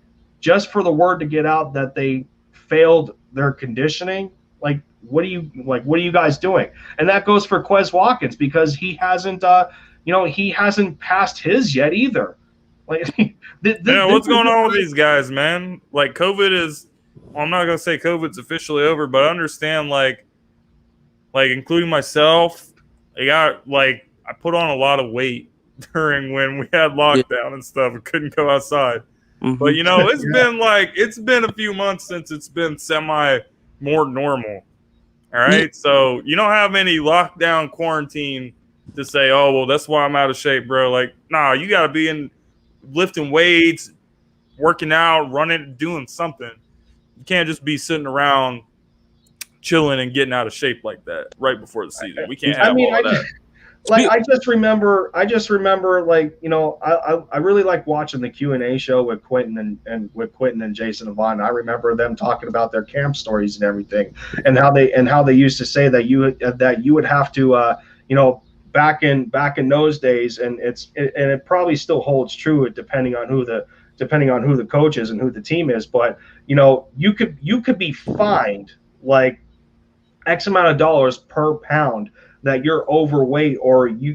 for the word to get out that they failed their conditioning. Like, what are you guys doing? And that goes for Quez Watkins, because he hasn't passed his yet either. Like, what's going on with these guys, man? Like, COVID is. Well, I'm not gonna say COVID's officially over, but I understand, like including myself, I put on a lot of weight during when we had lockdown and stuff and couldn't go outside. Mm-hmm. But you know, it's been a few months since it's been semi more normal. All right, so you don't have any lockdown quarantine to say, oh well, that's why I'm out of shape, bro. Like, nah, you gotta be in lifting weights, working out, running, doing something. You can't just be sitting around chilling and getting out of shape like that right before the season. We can't have all that. I just remember, like, you know, I really like watching the Q&A show with Quentin and Jason Avant. I remember them talking about their camp stories and everything, and how they used to say that you would have to, you know, back in those days, and it probably still holds true depending on who the coach is and who the team is. But, you know, you could be fined like X amount of dollars per pound that you're overweight, or you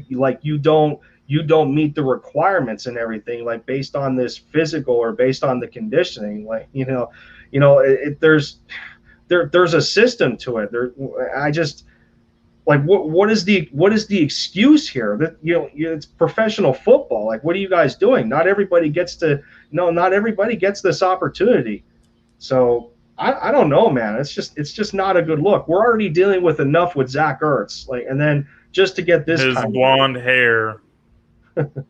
don't meet the requirements and everything, like based on this physical or based on the conditioning. Like, there's a system to it. What is the excuse here? That, you know, it's professional football. Like, what are you guys doing? Not everybody gets this opportunity. So I don't know, man. It's just not a good look. We're already dealing with enough with Zach Ertz, like, and then just to get this his blonde hair.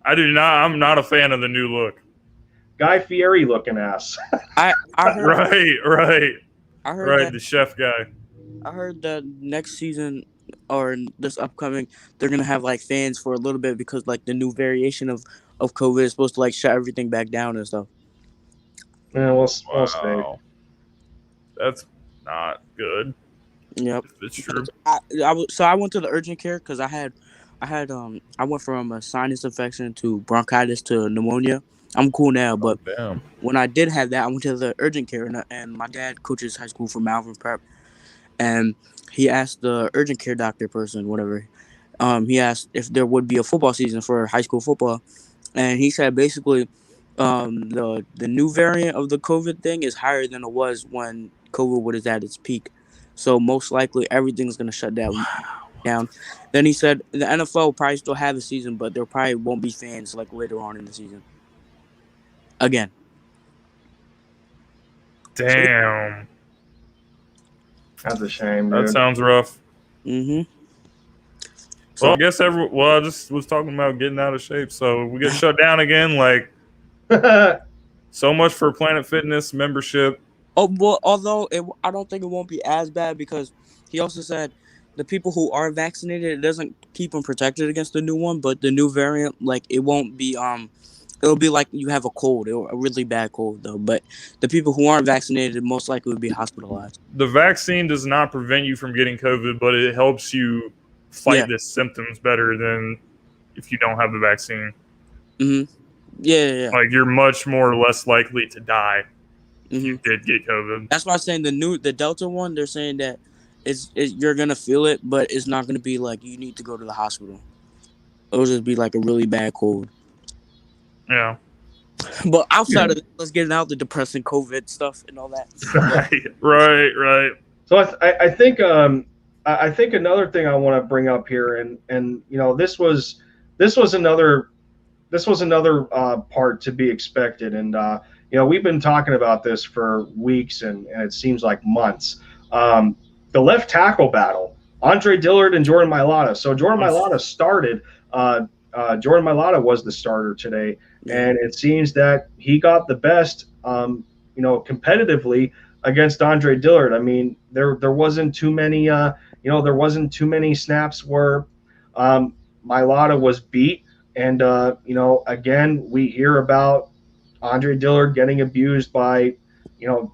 I'm not a fan of the new look. Guy Fieri looking ass. I heard, right. I heard that, the chef guy. I heard that next season or this upcoming, they're gonna have like fans for a little bit, because like the new variation of COVID is supposed to like shut everything back down and stuff. Yeah, we'll see. That's not good. Yep, it's true. I went to the urgent care because I went from a sinus infection to bronchitis to pneumonia. I'm cool now, but when I did have that, I went to the urgent care, and my dad coaches high school for Malvern Prep, and he asked the urgent care doctor person, whatever, he asked if there would be a football season for high school football, and he said basically the new variant of the COVID thing is higher than it was when COVID was at its peak. So most likely everything's going to shut down. Then he said the NFL will probably still have a season, but there probably won't be fans like later on in the season. Again. Damn. That's a shame, dude. That sounds rough. Mm-hmm. So I guess I just was talking about getting out of shape. So we get shut down again. Like, so much for Planet Fitness membership. Oh, well, although I don't think it won't be as bad, because he also said the people who are vaccinated, it doesn't keep them protected against the new one, but the new variant, like, it won't be it'll be like you have a cold, a really bad cold though. But the people who aren't vaccinated most likely would be hospitalized. The vaccine does not prevent you from getting COVID, but it helps you fight the symptoms better than if you don't have the vaccine. Mm-hmm. Yeah. Like, you're much more or less likely to die. You did get COVID. That's why I'm saying the Delta one, they're saying that you're gonna feel it, but it's not gonna be like you need to go to the hospital. It'll just be like a really bad cold. Yeah. But outside of let's get out the depressing COVID stuff and all that. Right. So I think another thing I want to bring up here, and you know, this was another part to be expected, and you know, we've been talking about this for weeks and it seems like months. The left tackle battle. Andre Dillard and Jordan Mailata. So Jordan Mailata started. Jordan Mailata was the starter today, and it seems that he got the best, competitively against Andre Dillard. I mean, there wasn't too many, there wasn't too many snaps where Mailata was beat, and again, we hear about Andre Dillard getting abused by,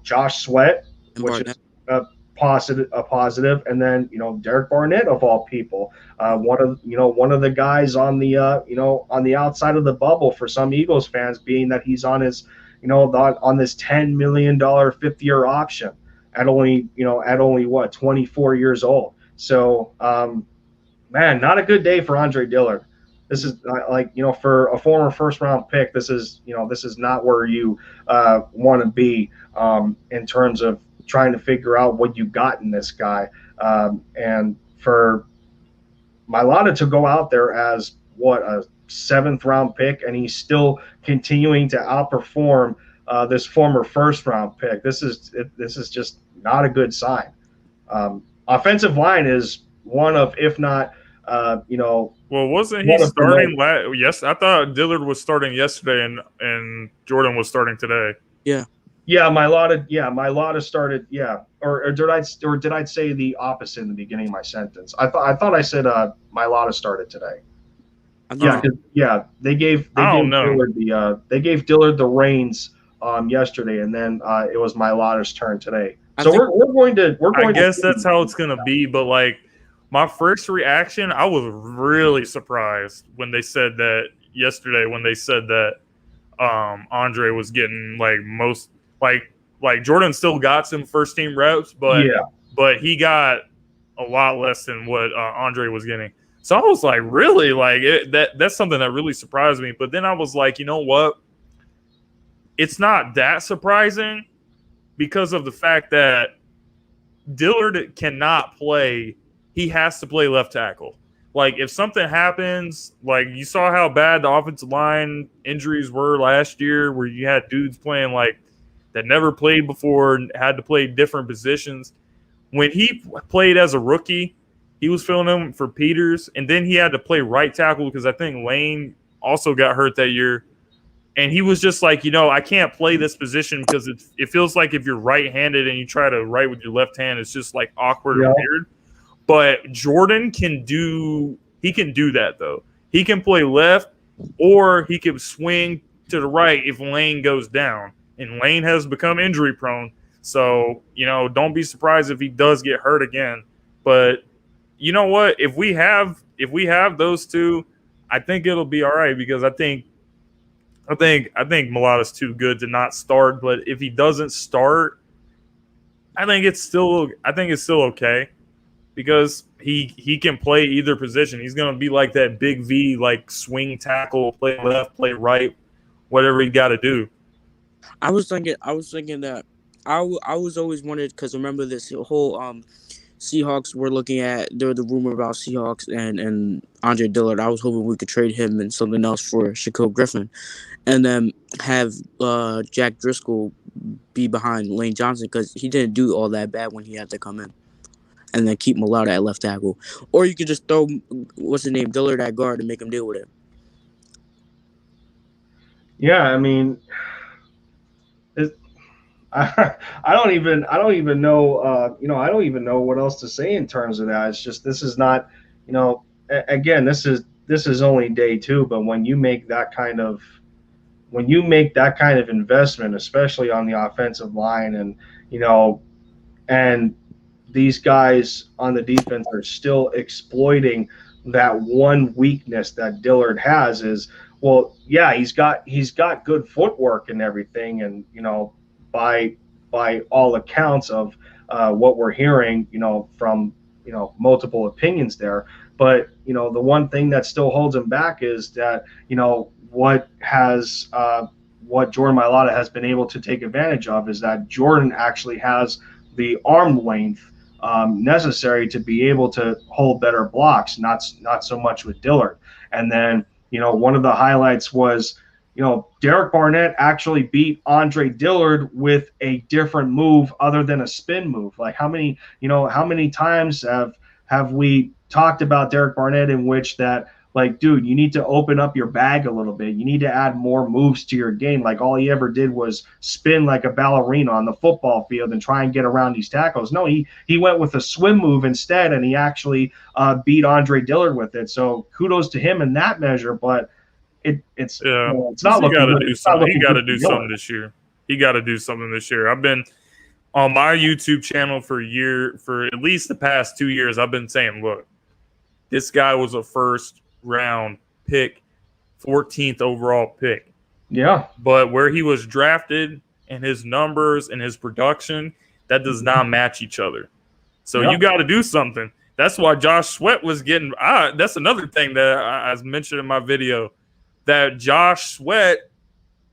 Josh Sweat, which is a positive, and then Derek Barnett of all people, one of the guys on the on the outside of the bubble for some Eagles fans, being that he's on his on this $10 million fifth-year option at only what, 24 years old. So man, not a good day for Andre Dillard. This is for a former first-round pick, this is not where you want to be in terms of trying to figure out what you got in this guy. And for Mailata to go out there as a 7th-round pick, and he's still continuing to outperform this former first-round pick. This is just not a good sign. Offensive line is one of, if not, Well, wasn't he starting? Yes, I thought Dillard was starting yesterday, and Jordan was starting today. Yeah. Yeah, Mailata started. Yeah, or did I say the opposite in the beginning of my sentence? I thought I said Mailata started today. They gave Dillard the reins yesterday, and then it was Mailata's turn today. So we're going to. I guess that's how it's going to be. But my first reaction, I was really surprised when they said that yesterday. When they said that Andre was getting most. Jordan still got some first team reps, but he got a lot less than what Andre was getting. So I was like, really? That's something that really surprised me. But then I was like, you know what? It's not that surprising because of the fact that Dillard cannot play. He has to play left tackle. If something happens, you saw how bad the offensive line injuries were last year, where you had dudes playing that never played before and had to play different positions. When he played as a rookie, he was filling in for Peters, and then he had to play right tackle because I think Lane also got hurt that year. And he was just like, I can't play this position because it feels like if you're right-handed and you try to write with your left hand, it's just awkward and weird. But Jordan can do that, though. He can play left, or he can swing to the right if Lane goes down. And Lane has become injury prone. So, don't be surprised if he does get hurt again. But you know what? If we have those two, I think it'll be all right, because I think Mailata's too good to not start. But if he doesn't start, I think it's still okay, because he can play either position. He's gonna be like that big V, swing tackle, play left, play right, whatever he got to do. I was thinking that I was always wondering, because remember this whole Seahawks were looking at, there was the rumor about Seahawks and Andre Dillard. I was hoping we could trade him and something else for Shaquille Griffin, and then have Jack Driscoll be behind Lane Johnson, because he didn't do all that bad when he had to come in, and then keep Mailata at left tackle. Or you could just throw Dillard at guard and make him deal with it. Yeah, I mean, I don't even know. I don't even know what else to say in terms of that. It's just, this is not, again, this is only day 2, but when you make that kind of investment, especially on the offensive line, and and these guys on the defense are still exploiting that one weakness that Dillard has, is, well, yeah, he's got good footwork and everything, and by all accounts of what we're hearing, from multiple opinions there. But the one thing that still holds him back is that what Jordan Mailata has been able to take advantage of is that Jordan actually has the arm length necessary to be able to hold better blocks, not so much with Dillard. And then one of the highlights was, Derek Barnett actually beat Andre Dillard with a different move other than a spin move. How many times have we talked about Derek Barnett in which that, like, dude, you need to open up your bag a little bit. You need to add more moves to your game. Like, all he ever did was spin like a ballerina on the football field and try and get around these tackles. No, he went with a swim move instead, and he actually beat Andre Dillard with it. So kudos to him in that measure, but it's not looking good. He got to do something this year. He got to do something this year. I've been on my YouTube channel for at least the past 2 years. I've been saying, look, this guy was a first-round pick, 14th overall pick. Yeah. But where he was drafted and his numbers and his production, that does not match each other. So you got to do something. That's why Josh Sweat was getting that's another thing that I mentioned in my video, that Josh Sweat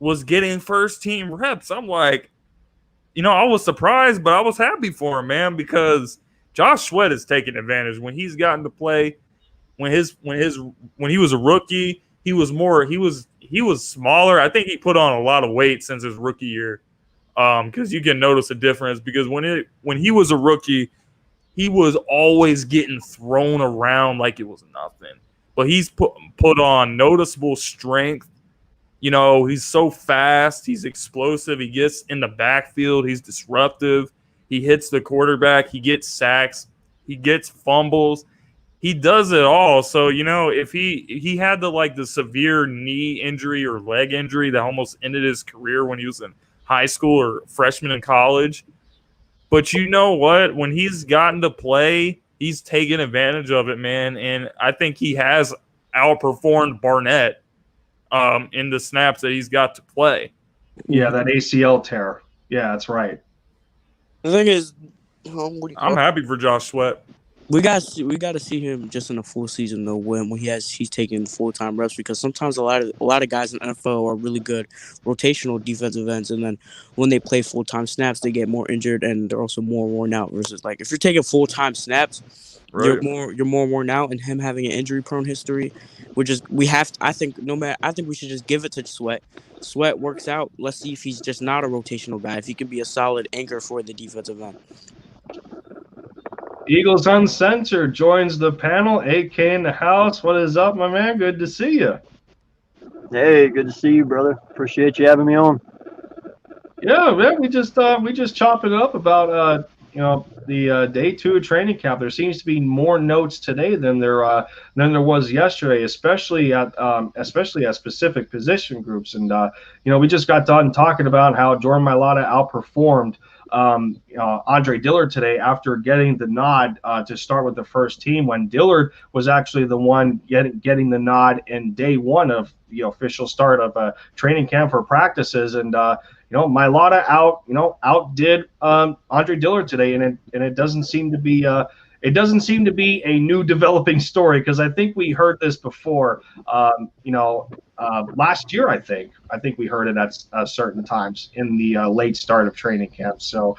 was getting first-team reps. I'm like, I was surprised, but I was happy for him, man, because Josh Sweat is taking advantage when he's gotten to play. When he was a rookie, he was smaller. I think he put on a lot of weight since his rookie year, because you can notice a difference. Because when he was a rookie, he was always getting thrown around like it was nothing. But he's put on noticeable strength. He's so fast. He's explosive. He gets in the backfield. He's disruptive. He hits the quarterback. He gets sacks. He gets fumbles. He does it all. So, if he had the severe knee injury or leg injury that almost ended his career when he was in high school or freshman in college. But you know what? When he's gotten to play, he's taken advantage of it, man. And I think he has outperformed Barnett in the snaps that he's got to play. Yeah, that ACL tear. Yeah, that's right. The thing is, I'm happy for Josh Sweat. We got to see him just in a full season though, when he's taking full-time reps, because sometimes a lot of guys in the NFL are really good rotational defensive ends, and then when they play full-time snaps, they get more injured and they're also more worn out. Versus if you're taking full-time snaps, right, you're more worn out, and him having an injury-prone history, I think we should just give it to Sweat. Sweat works out. Let's see if he's just not a rotational guy, if he can be a solid anchor for the defensive end. Eagles Uncensored joins the panel. AK in the house. What is up, my man? Good to see you. Hey, good to see you, brother. Appreciate you having me on. Yeah, man. We just chopped it up about the day 2 of training camp. There seems to be more notes today than there was yesterday, especially at specific position groups. And we just got done talking about how Jordan Mailata outperformed Andre Dillard today after getting the nod to start with the first team, when Dillard was actually the one getting the nod in day 1 of the official start of training camp for practices. And Mailata outdid Andre Dillard today, and it doesn't seem to be a new developing story, because I think we heard this before. Last year, I think we heard it at certain times in the late start of training camp. So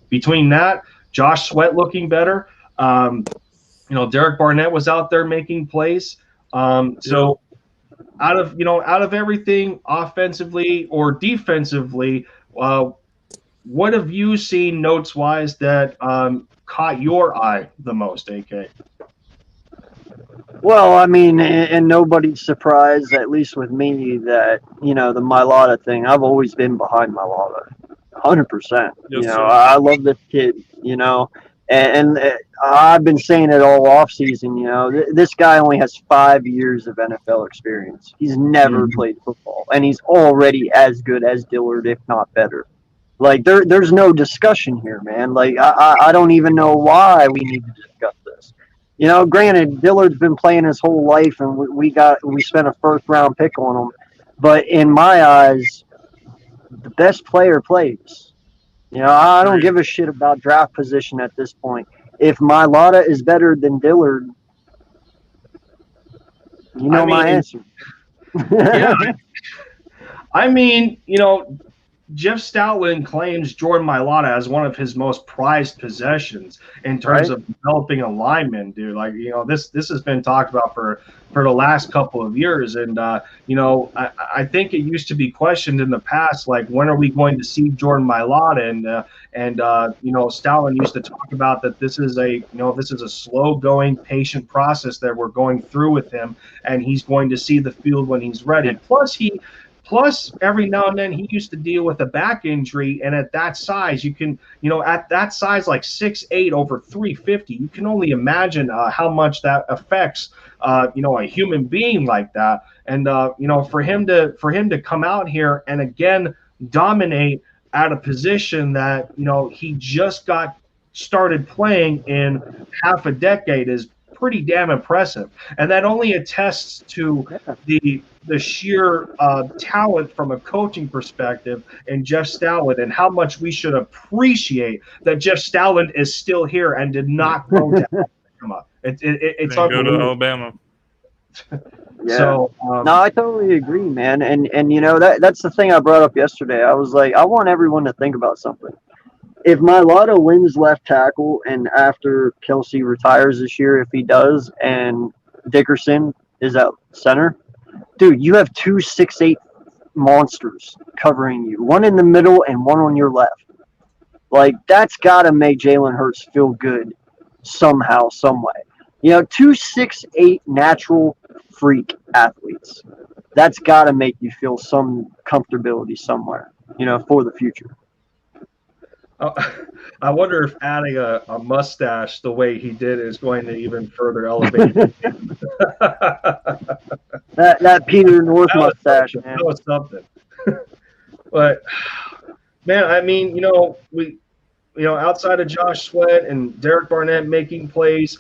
between that, Josh Sweat looking better, Derek Barnett was out there making plays. So out of everything, offensively or defensively, what have you seen notes wise that caught your eye the most, AK? Well, I mean, and nobody's surprised, at least with me, that, the Mailata thing, I've always been behind Mailata, 100%. Yes, I love this kid, and I've been saying it all offseason, this guy only has 5 years of NFL experience. He's never played football, and he's already as good as Dillard, if not better. There's no discussion here, man. I don't even know why we need to discuss this. Granted, Dillard's been playing his whole life, and we spent a first-round pick on him. But in my eyes, the best player plays. I don't give a shit about draft position at this point. If Mailata is better than Dillard, my answer. Yeah. I mean, Jeff Stoutland claims Jordan Mailata as one of his most prized possessions in terms of developing a lineman, dude. Like, this has been talked about for the last couple of years. And, I think it used to be questioned in the past, like, when are we going to see Jordan Mailata? And Stoutland used to talk about that this is a slow going, patient process that we're going through with him, and he's going to see the field when he's ready. Plus, every now and then he used to deal with a back injury, and at that size, like 6'8", over 350, you can only imagine how much that affects, a human being like that. And for him to come out here and again dominate at a position that he just got started playing in half a decade is pretty damn impressive, and that only attests to the sheer talent from a coaching perspective and Jeff Stoutland, and how much we should appreciate that Jeff Stoutland is still here and did not go down. Come on, it's go to Alabama. Yeah. So, no, I totally agree, man. And that's the thing I brought up yesterday. I was like, I want everyone to think about something. If Mailata wins left tackle, and after Kelsey retires this year, if he does, and Dickerson is at center, dude, you have 2 6'8" monsters covering you, one in the middle and one on your left. Like, that's got to make Jalen Hurts feel good somehow, some way. 2 6'8" natural freak athletes. That's got to make you feel some comfortability somewhere, for the future. I wonder if adding a mustache the way he did is going to even further elevate that Peter North mustache, man. That was something. But man, I mean, outside of Josh Sweat and Derek Barnett making plays,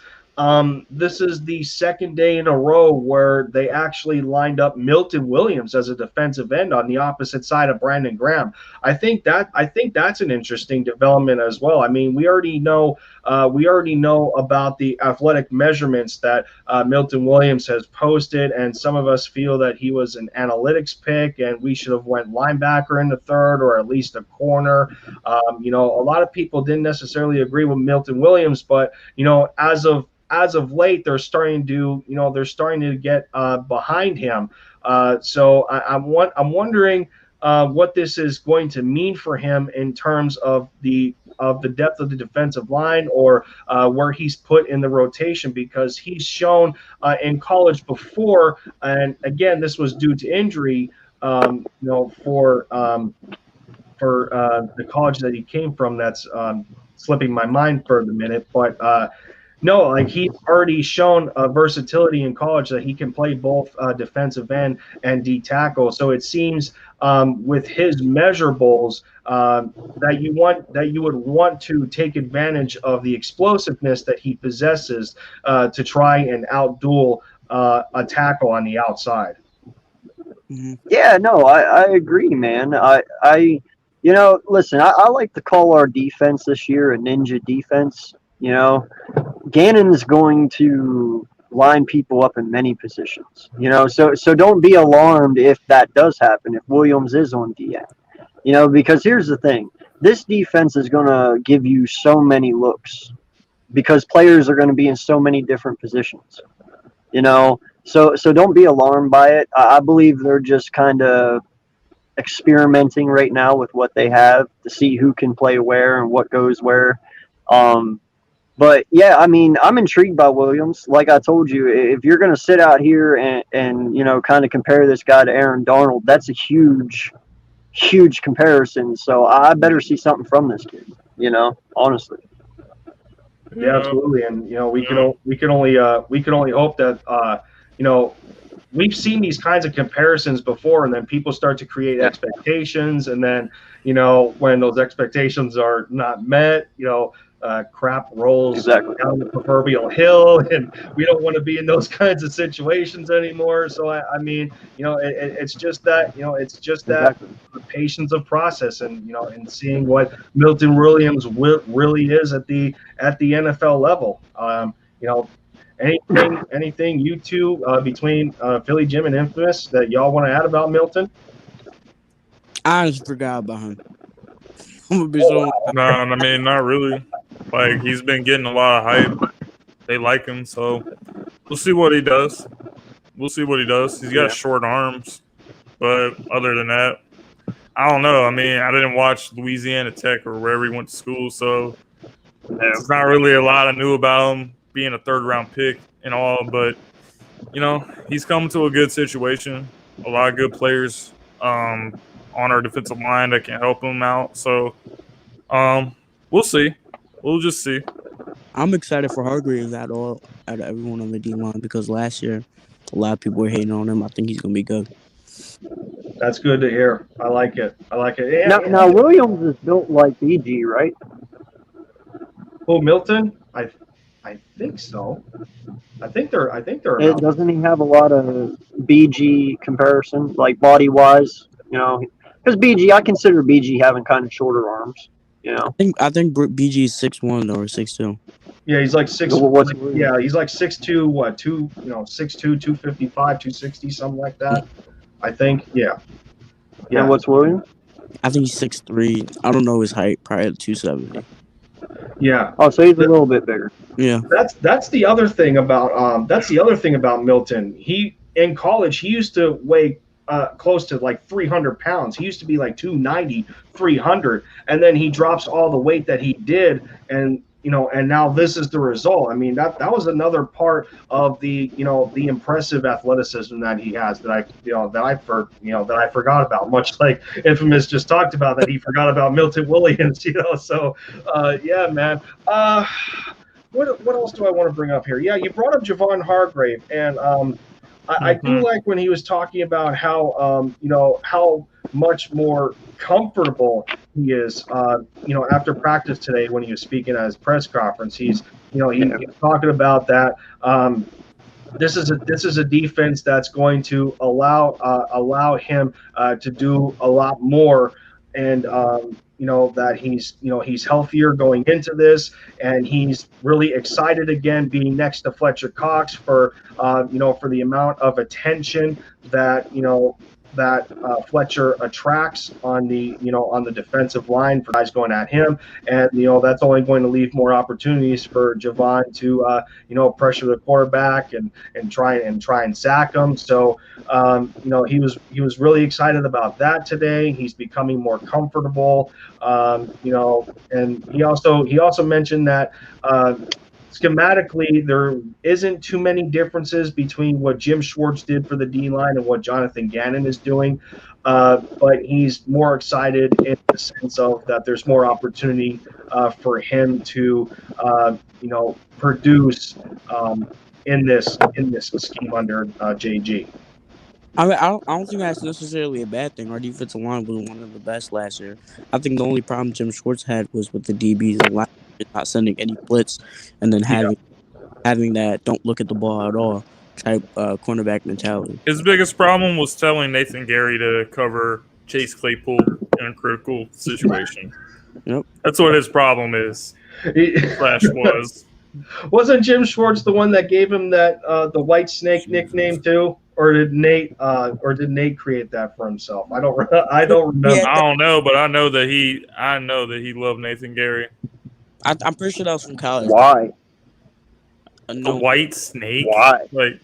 this is the second day in a row where they actually lined up Milton Williams as a defensive end on the opposite side of Brandon Graham. I think that's an interesting development as well. I mean, we already know about the athletic measurements that Milton Williams has posted, and some of us feel that he was an analytics pick, and we should have went linebacker in the third, or at least a corner. A lot of people didn't necessarily agree with Milton Williams, but as of late, they're starting to get behind him. So I'm wondering what this is going to mean for him in terms of the depth of the defensive line, or where he's put in the rotation, because he's shown in college before, and again, this was due to injury, for the college that he came from. That's slipping my mind for the minute, but. No, like, he's already shown versatility in college that he can play both defensive end and D tackle. So it seems with his measurables that you would want to take advantage of the explosiveness that he possesses to try and outduel a tackle on the outside. Yeah, no, I agree, man. Listen, I like to call our defense this year a ninja defense. Gannon's going to line people up in many positions, so don't be alarmed if that does happen, if Williams is on DN, because here's the thing. This defense is going to give you so many looks because players are going to be in so many different positions, so don't be alarmed by it. I believe they're just kind of experimenting right now with what they have to see who can play where and what goes where. But yeah, I mean, I'm intrigued by Williams. Like I told you, if you're going to sit out here and kind of compare this guy to Aaron Donald, that's a huge, huge comparison. So I better see something from this kid, honestly. Yeah, absolutely. And we can only hope that we've seen these kinds of comparisons before, and then people start to create expectations, and then when those expectations are not met, crap rolls down the proverbial hill, and we don't want to be in those kinds of situations anymore. So I mean, it's just that the patience of process, and and seeing what Milton Williams really is at the NFL level. Anything you two between Philly Jim and Infamous that y'all want to add about Milton? I honestly forgot about him. I'm gonna be so. No, I mean not really. Like he's been getting a lot of hype. They like him, so we'll see what he does. We'll see what he does. He's got short arms, but other than that, I don't know. I mean, I didn't watch Louisiana Tech or wherever he went to school, so there's not really a lot I knew about him being a third-round pick and all. But you know, he's coming to a good situation. A lot of good players on our defensive line that can help him out. So we'll see. We'll just see. I'm excited for Hargreaves out of everyone on the D line because last year a lot of people were hating on him. I think he's gonna be good. That's good to hear. I like it. Yeah, Now Williams is built like BG, right? Oh, Milton? I think so. I think they're. Doesn't he have a lot of BG comparison, like body wise? You know, because BG, I consider BG having kind of shorter arms. You know, I think BG is 6'1" or 6'2". Yeah, he's like six. So He's like 6'2", 6'2", 255, 260, something like that. I think. Yeah. And what's Williams? I think he's 6'3". I don't know his height, probably 270. Yeah. Oh, so he's a little bit bigger. Yeah. That's the other thing about Milton. He in college he used to weigh close to like 300 pounds. He used to be like 290, 300, and then he drops all the weight that he did, and and now this is the result. I mean, that was another part of the the impressive athleticism that he has that I forgot about. Much like Infamous just talked about that he forgot about Milton Williams. So yeah, man. What else do I want to bring up here? Yeah, you brought up Javon Hargrave, and I do like when he was talking about how how much more comfortable he is after practice today when he was speaking at his press conference. He's talking about that this is a defense that's going to allow him to do a lot more, and that he's healthier going into this, and he's really excited again being next to Fletcher Cox for the amount of attention that Fletcher attracts on the defensive line for guys going at him, and that's only going to leave more opportunities for Javon to pressure the quarterback and try and sack him. So he was really excited about that today. He's becoming more comfortable, and he also mentioned that schematically, there isn't too many differences between what Jim Schwartz did for the D-line and what Jonathan Gannon is doing, but he's more excited in the sense of that there's more opportunity for him to, produce in this scheme under JG. I mean, I don't think that's necessarily a bad thing. Our defensive line was one of the best last year. I think the only problem Jim Schwartz had was with the DBs and not sending any blitz, and then having that don't look at the ball at all type cornerback mentality. His biggest problem was telling Nathan Gary to cover Chase Claypool in a critical situation. Yep, that's what his problem is. Flash was. Wasn't Jim Schwartz the one that gave him that the White Snake nickname too? Or did Nate create that for himself? I don't remember. I don't know, but I know that he loved Nathan Gary. I'm pretty sure that was from college. Why? The White Snake. Why? Like,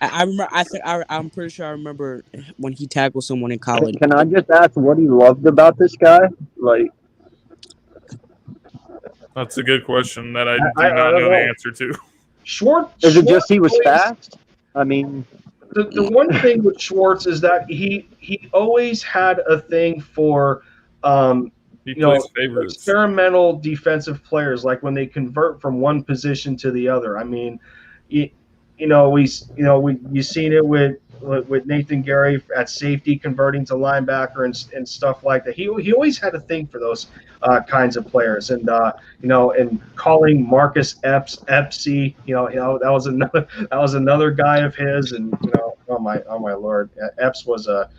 I remember. I'm pretty sure I remember when he tackled someone in college. Can I just ask what he loved about this guy? Like, that's a good question that I do not know the answer to. Schwartz. Is it just he was fast? I mean, the one thing with Schwartz is that he always had a thing for experimental defensive players, like when they convert from one position to the other. I mean, you've seen it with Nathan Gary at safety converting to linebacker and stuff like that. He always had a thing for those kinds of players, and and calling Marcus Epsy, that was another guy of his, and oh my Lord, Epps was a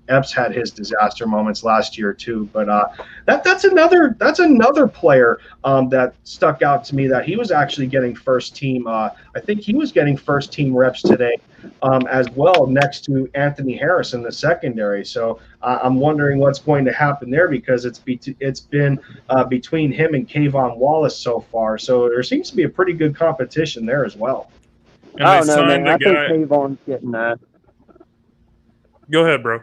Epps had his disaster moments last year too, but that's another player that stuck out to me, that he was actually getting first team. I think he was getting first team reps today as well, next to Anthony Harris in the secondary. So I'm wondering what's going to happen there, because it's been between him and Kayvon Wallace so far. So there seems to be a pretty good competition there as well. And I they don't know, man. signed the I think guy. Kayvon's getting that. Go ahead, bro.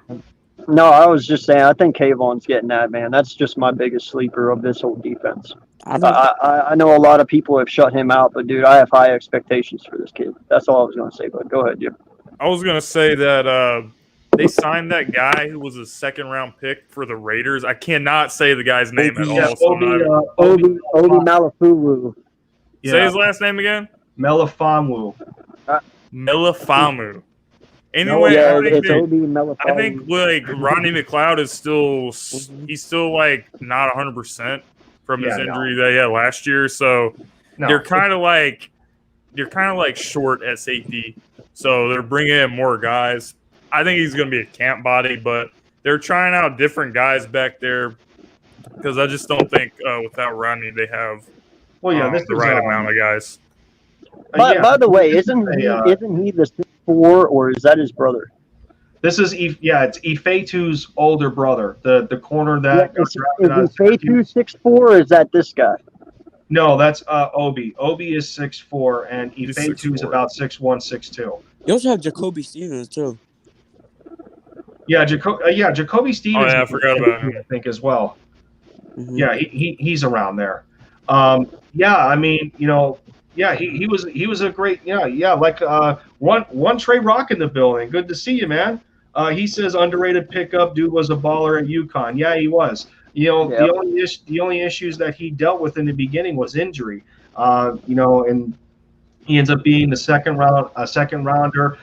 No, I was just saying, I think Kayvon's getting that, man. That's just my biggest sleeper of this whole defense. I know a lot of people have shut him out, but, dude, I have high expectations for this kid. That's all I was going to say, but go ahead, Jim. I was going to say that they signed that guy who was a second-round pick for the Raiders. I cannot say the guy's name at all. So Obi Melifonwu. Say his last name again? Melifonwu. Melifonwu. Anyway, Yeah, it's Obi Melifonwu. I think like Rodney McLeod is still like not 100% from his injury that he had last year. So they're kind of like short at safety. So they're bringing in more guys. I think he's going to be a camp body, but they're trying out different guys back there, because I just don't think without Rodney they have the right amount of guys. By the way, isn't he the 6'4", or is that his brother? This is it's Ifeatu's older brother, the corner that is Ifeatu 6'4", or is that this guy? No, that's Obi. Obi is 6'4", and Ifeatu's about 6'1", 6'2". You also have Jacoby Stevens too. Yeah, Jacoby Stevens. Oh yeah, I forgot about him. I think as well. Mm-hmm. Yeah, he's around there. I mean, he was a great like one Trey Rock in the building. Good to see you, man. He says underrated pickup. Dude was a baller at UConn. Yeah, he was. The only issues that he dealt with in the beginning was injury. And he ends up being the second rounder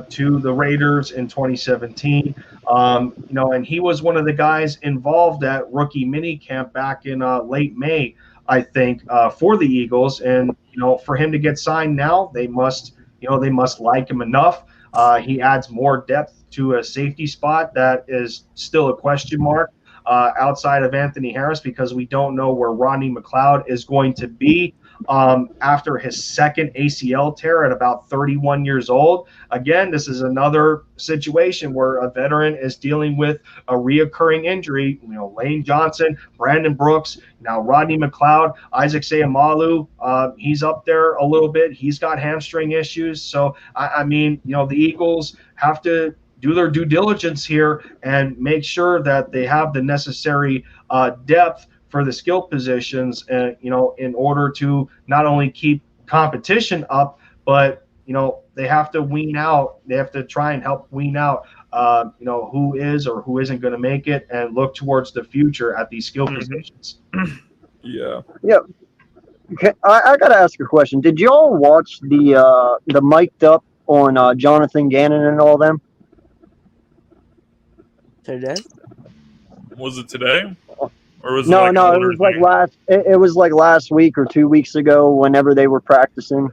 to the Raiders in 2017. And he was one of the guys involved at rookie minicamp back in late May, I think, for the Eagles. And for him to get signed now, they must like him enough. He adds more depth to a safety spot that is still a question mark outside of Anthony Harris, because we don't know where Rodney McLeod is going to be after his second ACL tear at about 31 years old. Again, this is another situation where a veteran is dealing with a reoccurring injury. Lane Johnson, Brandon Brooks, now Rodney McLeod, Isaac Seumalo, he's up there a little bit. He's got hamstring issues. So, I mean, the Eagles have to do their due diligence here and make sure that they have the necessary depth for the skill positions, in order to not only keep competition up, but they have to try and help wean out who is or who isn't going to make it, and look towards the future at these skill positions. Yeah. Okay, I gotta ask a question. Did y'all watch the mic'd up on Jonathan Gannon and all them? Today? Was it today? Or was it it was like last week or 2 weeks ago, whenever they were practicing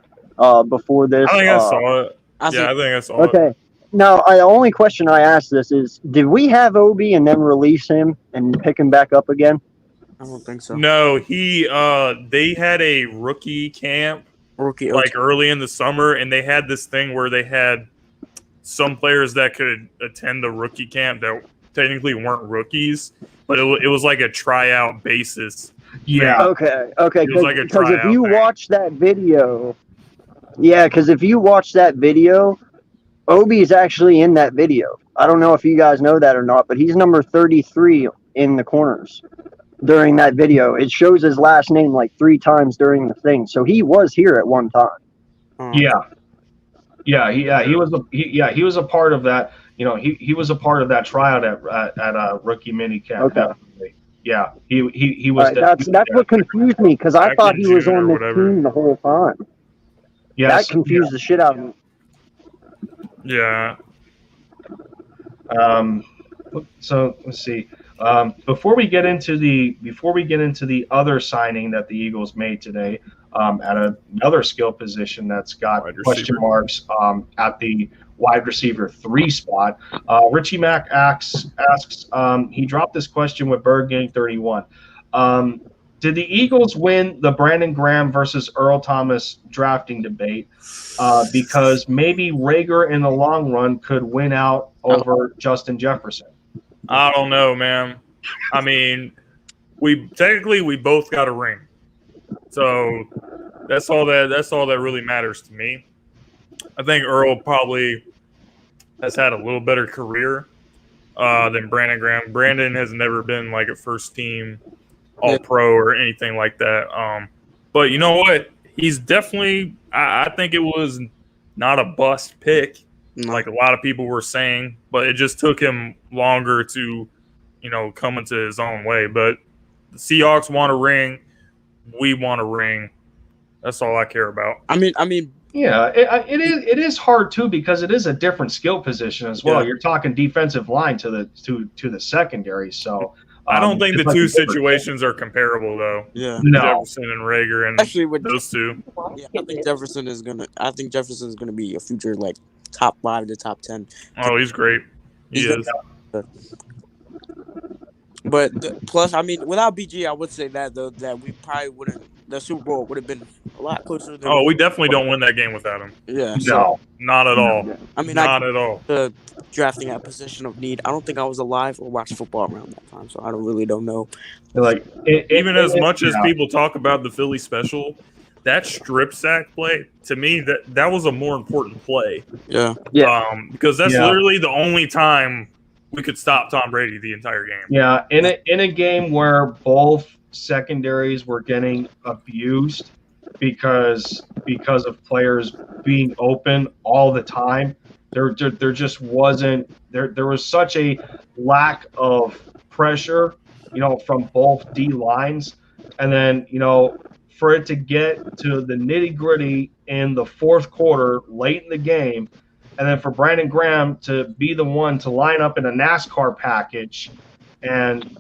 before this. I think I saw it. I think I saw it. Okay. Now, the only question I asked this is, did we have Obi and then release him and pick him back up again? I don't think so. No, they had a rookie camp early in the summer, and they had this thing where they had some players that could attend the rookie camp that technically weren't rookies, but it was like a tryout basis. Yeah. Okay. It was like a tryout. Because if you watch that video, Obi is actually in that video. I don't know if you guys know that or not, but he's number 33 in the corners during that video. It shows his last name like 3 times during the thing, so he was here at one time. He was a part of that. He was a part of that tryout at rookie minicamp. Okay. Definitely. Yeah, he was. That's what confused me, because I thought he was on this team the whole time. Yes, that confused the shit out of me. Yeah. So let's see. Before we get into the other signing that the Eagles made today, at another skill position that's got question marks at the wide receiver 3 spot. Richie Mack asks he dropped this question with Bird Gang 31. Did the Eagles win the Brandon Graham versus Earl Thomas drafting debate because maybe Rager in the long run could win out over Justin Jefferson? I don't know, man. I mean, we both got a ring, so that's all that really matters to me. I think Earl probably has had a little better career than Brandon Graham. Brandon has never been like a first team All-Pro or anything like that. But you know what? He's definitely. I think it was not a bust pick, like a lot of people were saying, but it just took him longer to, come into his own way. But the Seahawks want a ring. We want a ring. That's all I care about. I mean. Yeah, it is hard too because it is a different skill position as well. Yeah. You're talking defensive line to the secondary, so I don't think the two situations are comparable though. Yeah, no. Jefferson and Rager, and actually with those two. Yeah, I think Jefferson is gonna be a future like top 5 to top 10. Oh, he's great. He is. But plus, I mean, without BG, I would say that though that we probably wouldn't. The Super Bowl would have been a lot closer. Oh, we definitely don't win that game without him. Yeah. No. Not at all. I mean, not at all. Drafting at position of need. I don't think I was alive or watched football around that time, so I don't know. Like even as much as people talk about the Philly special, that strip sack play to me that was a more important play. Yeah. Because that's literally the only time we could stop Tom Brady the entire game. Yeah, in a game where both secondaries were getting abused because of players being open all the time. There just wasn't there was such a lack of pressure, from both D lines, and then for it to get to the nitty gritty in the fourth quarter, late in the game, and then for Brandon Graham to be the one to line up in a NASCAR package and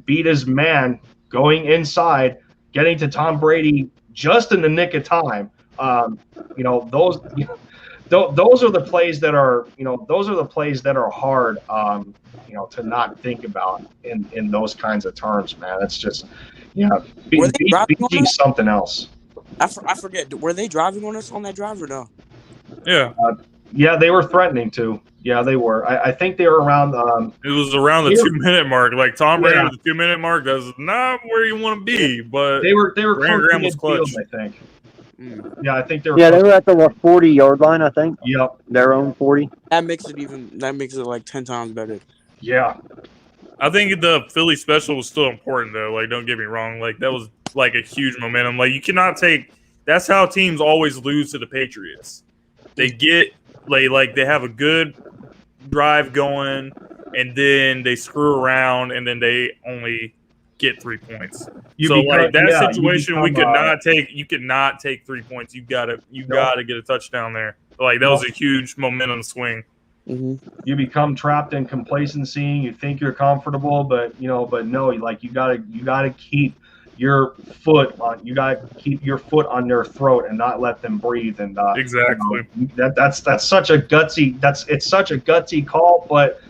beat his man going inside, getting to Tom Brady just in the nick of time. Those are the plays that are hard, to not think about in those kinds of terms, man. It's just, being something else. I forget. Were they driving on us on that drive or no? Yeah. Yeah, they were threatening to. Yeah, they were. I think they were around. It was around the 2-minute mark. Like Tom Brady at the 2-minute mark. That's not where you want to be. But they were. Graham was clutch. Field, I think. Yeah, I think they were. Yeah, they were at the 40-yard line. I think. Yep. Their own 40. That makes it like 10 times better. Yeah. I think the Philly special was still important though. Like, don't get me wrong. Like that was like a huge momentum. Like you cannot take. That's how teams always lose to the Patriots. They get. Like they have a good drive going, and then they screw around, and then they only get 3 points. Situation, we could not take. You could not take 3 points. You gotta get a touchdown there. Like that was a huge momentum swing. Mm-hmm. You become trapped in complacency. You think you're comfortable, but no. Like you gotta keep your foot on their throat and not let them breathe. And exactly that's such a gutsy call, but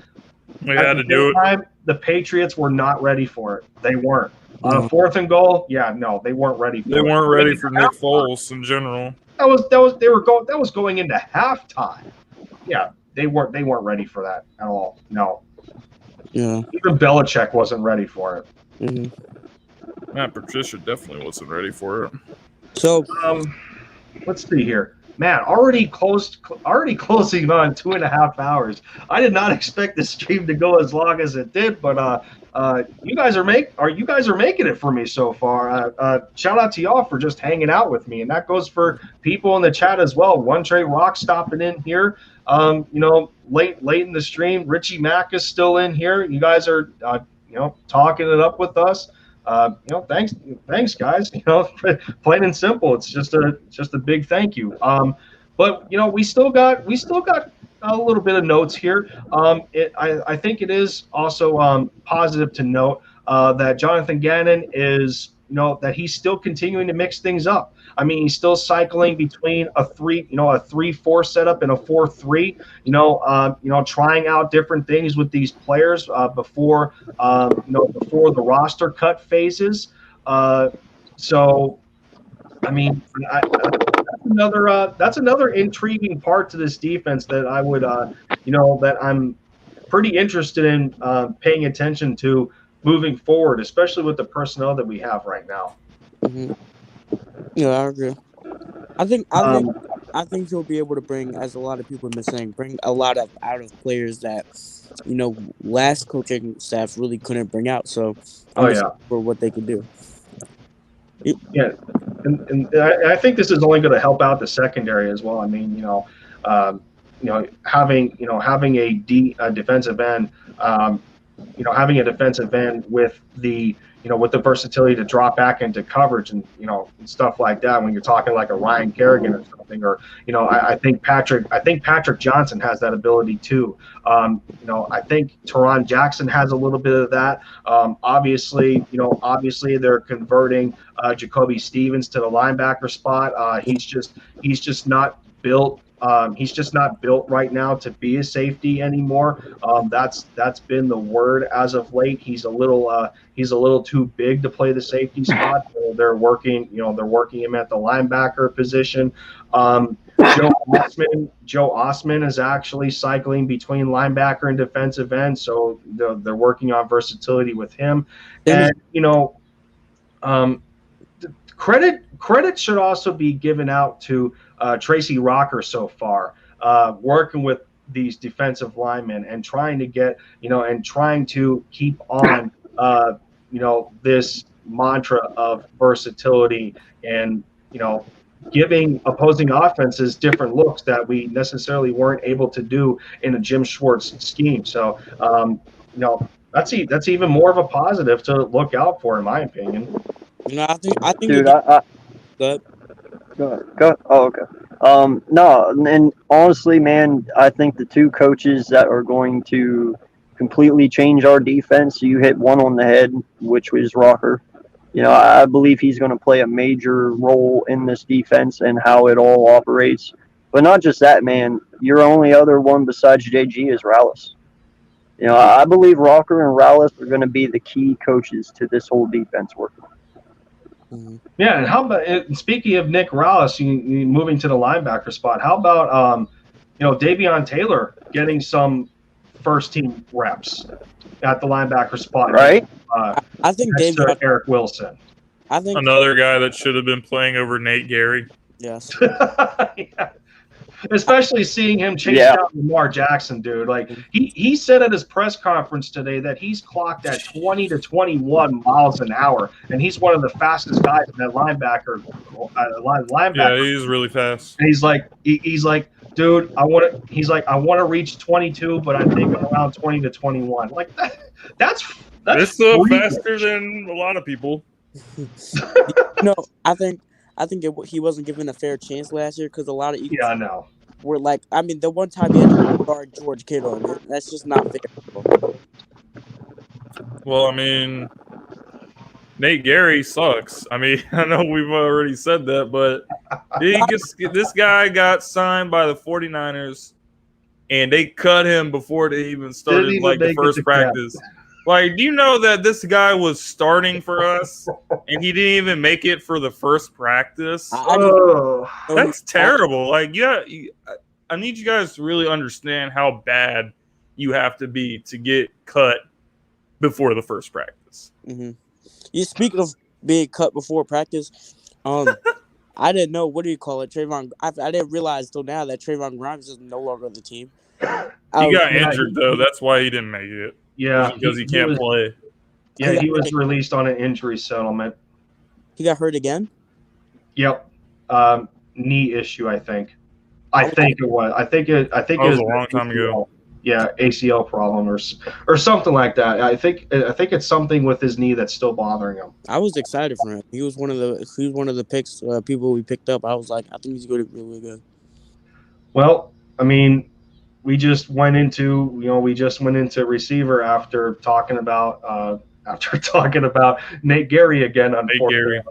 we had to do it. The Patriots were not ready for it. They weren't on a 4th and goal. Yeah, no, they weren't ready for it. They weren't ready for Nick Foles in general. That was going into halftime. Yeah, they weren't ready for that at all. No. Yeah. Even Belichick wasn't ready for it. Mm-hmm. Matt Patricia definitely wasn't ready for it. So, let's see here. Man, already closing on 2.5 hours. I did not expect this stream to go as long as it did, but you guys are making it for me so far. Shout out to y'all for just hanging out with me, and that goes for people in the chat as well. One Trey Rock stopping in here. Late in the stream. Richie Mack is still in here. You guys are talking it up with us. Thanks guys. Plain and simple. It's just a big thank you. But we still got a little bit of notes here. I think it is also positive to note that Jonathan Gannon is that he's still continuing to mix things up. I mean, he's still cycling between a 3-4 setup and a 4-3. Trying out different things with these players before before the roster cut phases. So, I mean, that's another intriguing part to this defense that I would, that I'm pretty interested in paying attention to moving forward, especially with the personnel that we have right now. Mm-hmm. Yeah, I agree. I think he'll be able to bring, as a lot of people have been saying, bring a lot of out of players that, last coaching staff really couldn't bring out. So I'm excited for what they can do. Yeah, and I think this is only going to help out the secondary as well. I mean, having a defensive end, having a defensive end with the with the versatility to drop back into coverage and stuff like that. When you're talking like a Ryan Kerrigan or something, or I think Patrick Johnson has that ability too. I think Teron Jackson has a little bit of that. Obviously they're converting Jacoby Stevens to the linebacker spot. He's just not built. He's just not built right now to be a safety anymore. That's been the word as of late. He's a little too big to play the safety spot. So they're working him at the linebacker position. Joe Osman is actually cycling between linebacker and defensive end, so they're working on versatility with him. And credit should also be given out to Tracy Rocker so far, working with these defensive linemen and trying to get, and trying to keep on, this mantra of versatility and, giving opposing offenses different looks that we necessarily weren't able to do in a Jim Schwartz scheme. So, that's even more of a positive to look out for, in my opinion. I think. Dude, Go ahead. Oh, okay. No, and honestly, man, I think the two coaches that are going to completely change our defense, you hit one on the head, which was Rocker. I believe he's going to play a major role in this defense and how it all operates. But not just that, man. Your only other one besides JG is Rallis. I believe Rocker and Rallis are going to be the key coaches to this whole defense working. Mm-hmm. Yeah, and how about speaking of Nick Rallis, you moving to the linebacker spot? How about Davion Taylor getting some first team reps at the linebacker spot? Right. I think Eric Wilson. I think another guy that should have been playing over Nate Gary. Yes. Yeah. Especially seeing him chase down Lamar Jackson, dude. Like he said at his press conference today that he's clocked at 20 to 21 miles an hour, and he's one of the fastest guys in that linebacker. Yeah, he's really fast. And he's like, dude, I want to reach 22, but I think I'm around 20 to 21. Like that's it's faster than a lot of people. I think he wasn't given a fair chance last year because a lot of Eagles I know. were like, I mean, the one time he had to guard George Kittle, man, that's just not fair. Well, I mean, Nate Gary sucks. I mean, I know we've already said that, but this guy got signed by the 49ers, and they cut him before they even started the first practice. Like, do you know that this guy was starting for us, and he didn't even make it for the first practice? That's terrible. Like, I need you guys to really understand how bad you have to be to get cut before the first practice. Mm-hmm. Speaking of being cut before practice, I didn't know, what do you call it, Trayvon. I didn't realize till now that Trayvon Grimes is no longer on the team. He got injured, though. That's why he didn't make it. Yeah, because he can't play. Yeah, he was released on an injury settlement. He got hurt again? Yep. Knee issue, I think. I think it was. I think it was a long time ago. Yeah, ACL problem or something like that. I think it's something with his knee that's still bothering him. I was excited for him. He was one of the picks, people we picked up. I was like, I think he's going to be really good. Well, I mean, we just went into receiver after talking about Nate Gary again. Nate Gary.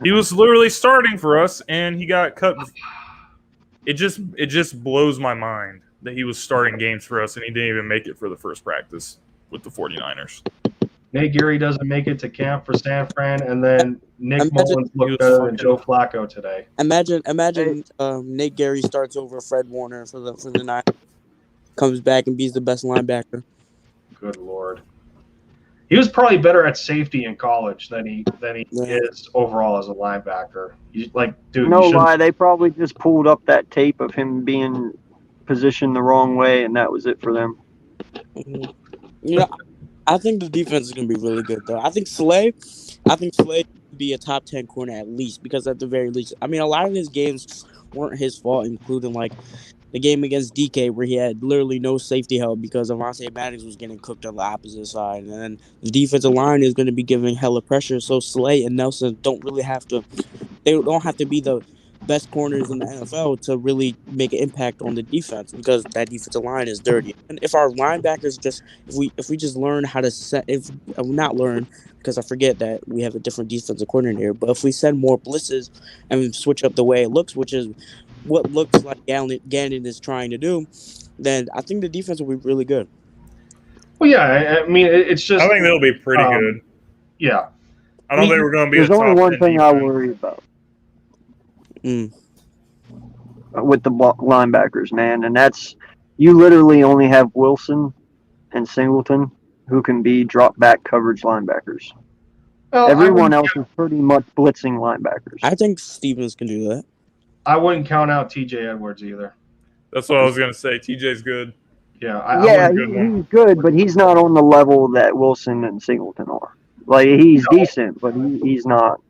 He was literally starting for us, and he got cut. It just blows my mind that he was starting games for us, and he didn't even make it for the first practice with the 49ers. Nate Geary doesn't make it to camp for San Fran, and then Nick Mullins looked better than Joe Flacco today. Imagine Nate Geary starts over Fred Warner for the Niners, comes back and beats the best linebacker. Good Lord. He was probably better at safety in college than he is overall as a linebacker. No lie, they probably just pulled up that tape of him being positioned the wrong way, and that was it for them. I think the defense is going to be really good, though. I think Slay would be a top 10 corner at least, because at the very least, I mean, a lot of his games weren't his fault, including like the game against DK where he had literally no safety help because Avonte Maddox was getting cooked on the opposite side. And then the defensive line is going to be giving hella pressure. So Slay and Nelson don't have to be the best corners in the NFL to really make an impact on the defense, because that defensive line is dirty. And if our linebackers if we just learn how to not learn, because I forget that we have a different defensive coordinator, but if we send more blitzes and switch up the way it looks, which is what looks like Gannon is trying to do, then I think the defense will be really good. Well, yeah, I mean, it's just. I think they'll be pretty good. Yeah. I don't think we're going to be. There's only one thing I worry about with the linebackers, man, and that's you literally only have Wilson and Singleton who can be drop back coverage linebackers. Well, everyone else is pretty much blitzing linebackers. I think Stevens can do that. I wouldn't count out T.J. Edwards either. That's what I was going to say. T.J.'s good. Yeah, he's good, but he's not on the level that Wilson and Singleton are. Like, he's decent, but he's not.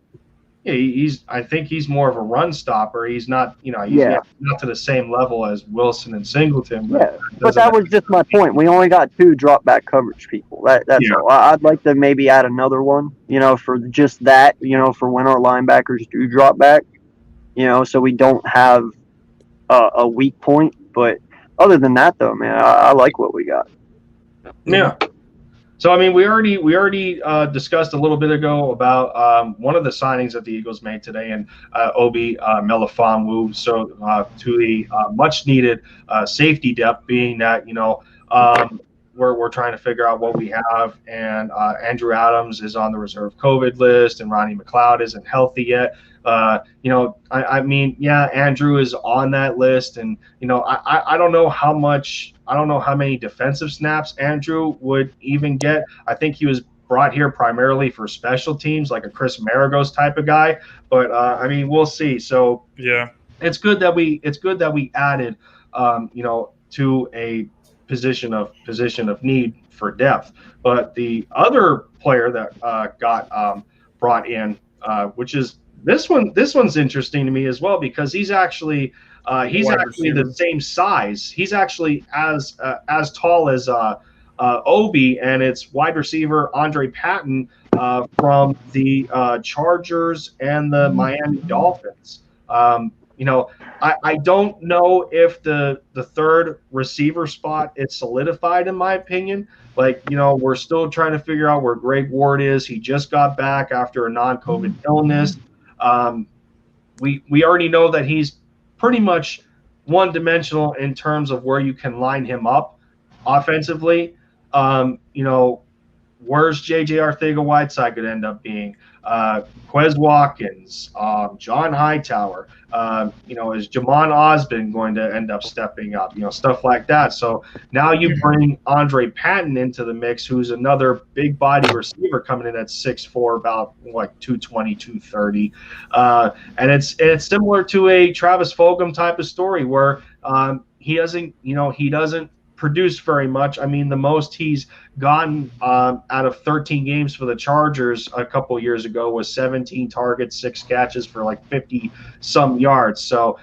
Yeah, I think he's more of a run stopper. He's not, he's not to the same level as Wilson and Singleton. But that was just my point. We only got 2 drop back coverage people. That's all. I'd like to maybe add another one, for just that, for when our linebackers do drop back, so we don't have a weak point. But other than that, though, man, I like what we got. Yeah. So, I mean, we already discussed a little bit ago about one of the signings that the Eagles made today, and Obi Melifonwu. So, to the much-needed safety depth, being that, we're trying to figure out what we have, and Andrew Adams is on the reserve COVID list, and Ronnie McLeod isn't healthy yet. I mean, Andrew is on that list, and I don't know how many defensive snaps Andrew would even get. I think he was brought here primarily for special teams, like a Chris Maragos type of guy. But I mean, we'll see. So yeah, it's good that we added, to a position of need for depth. But the other player that got brought in, which is this one's interesting to me as well, because he's actually the same size. He's actually as tall as Obi, and it's wide receiver Andre Patton from the Chargers and the Miami Dolphins. I don't know if the third receiver spot is solidified, in my opinion. We're still trying to figure out where Greg Ward is. He just got back after a non-COVID illness. We already know that he's pretty much one-dimensional in terms of where you can line him up offensively. Where's J.J. Arcega-Whiteside going to end up being? Quez Watkins, John Hightower, is Jamon Osborne going to end up stepping up? Stuff like that. So now you bring Andre Patton into the mix, who's another big body receiver coming in at 6'4", about 220, 230. And it's similar to a Travis Fulgham type of story where he doesn't produce very much. I mean, the most he's gotten out of 13 games for the Chargers a couple years ago was 17 targets, 6 catches for 50-some yards. So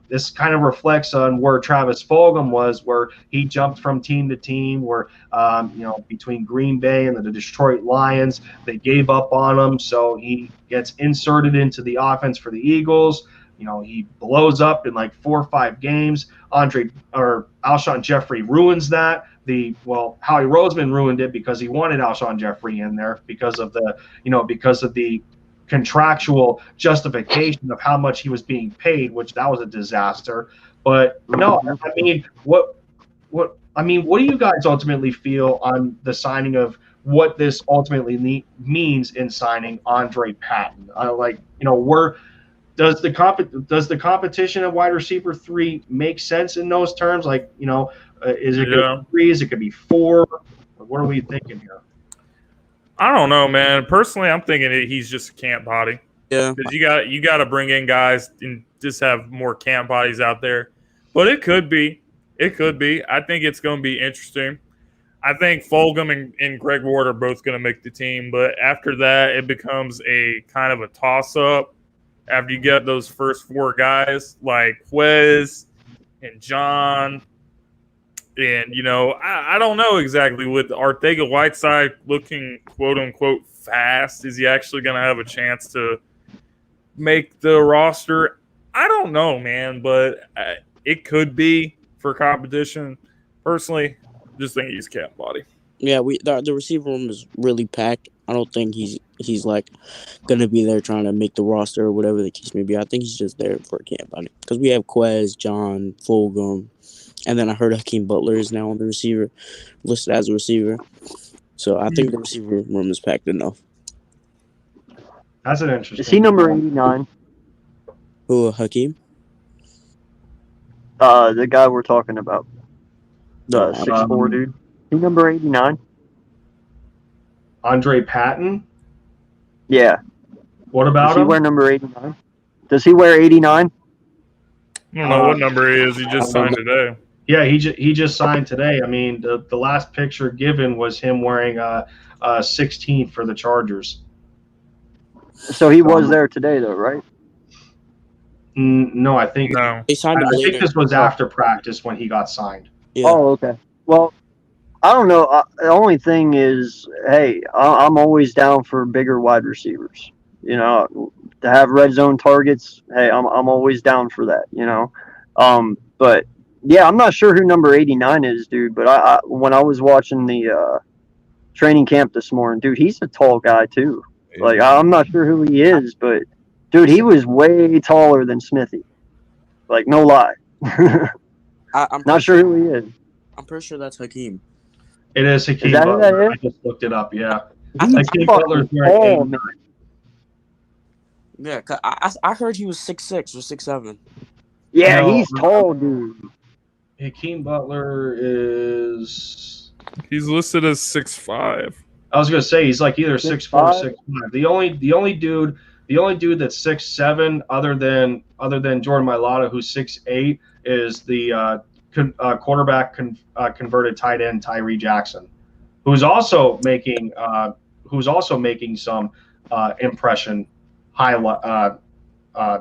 this kind of reflects on where Travis Fulgham was, where he jumped from team to team, where, between Green Bay and the Detroit Lions, they gave up on him. So he gets inserted into the offense for the Eagles. He blows up in 4 or 5 games. Alshon Jeffrey ruins that. Howie Roseman ruined it because he wanted Alshon Jeffrey in there because of the contractual justification of how much he was being paid, which that was a disaster. But no, I mean, what do you guys ultimately feel on the signing of what this ultimately means in signing Andre Patton? Does the competition at wide receiver 3 make sense in those terms? Is it going to be 3? Is it going to be 4? What are we thinking here? I don't know, man. Personally, I'm thinking he's just a camp body. Yeah, because you got to bring in guys and just have more camp bodies out there. But it could be. I think it's going to be interesting. I think Fulgham and Greg Ward are both going to make the team, but after that, it becomes a kind of a toss-up. After you get those first 4 guys like Quez and John. And, I don't know exactly with Arcega-Whiteside looking, quote-unquote, fast. Is he actually going to have a chance to make the roster? I don't know, man, but it could be for competition. Personally, just think he's camp body. Yeah, the receiver room is really packed. I don't think he's like gonna be there trying to make the roster or whatever the case may be. I think he's just there for a camp body because we have Quez, John, Fulgham, and then I heard Hakeem Butler is now on the receiver listed as a receiver. So I think the receiver room is packed enough. That's an interesting. Is he number 89? Who, Hakeem? The guy we're talking about. The 6'4" dude. Is he number 89? Andre Patton? Yeah. What about Does he him? wear number 89? Does he wear 89? I don't know what number he is. He just signed today. Yeah, he just signed today. I mean, the last picture given was him wearing 16 for the Chargers. So he was there today, though, right? No, I think No. They signed him I later. think this was after practice when he got signed. Yeah. Oh, okay. Well, I don't know. The only thing is, hey, I'm always down for bigger wide receivers. To have red zone targets. Hey, I'm always down for that. But yeah, I'm not sure who number 89 is, dude. But when I was watching the training camp this morning, dude, he's a tall guy too. Like I'm not sure who he is, but dude, he was way taller than Smithy. Like no lie. I'm not sure who he is. I'm pretty sure that's Hakeem. It is Hakeem Is that who Butler. that is? I just looked it up. Yeah, He's Hakeem fucking Butler's wearing tall, 89. man. Yeah, 'cause I heard he was 6'6" or 6'7". Yeah, No, he's tall, dude. Hakeem Butler is. He's listed as 6'5". I was gonna say he's like either 6'4" or 6'5". 6'5". The only dude that's 6'7", other than Jordan Mailata, who's 6'8", is the quarterback converted tight end Tyree Jackson, who's also making some impression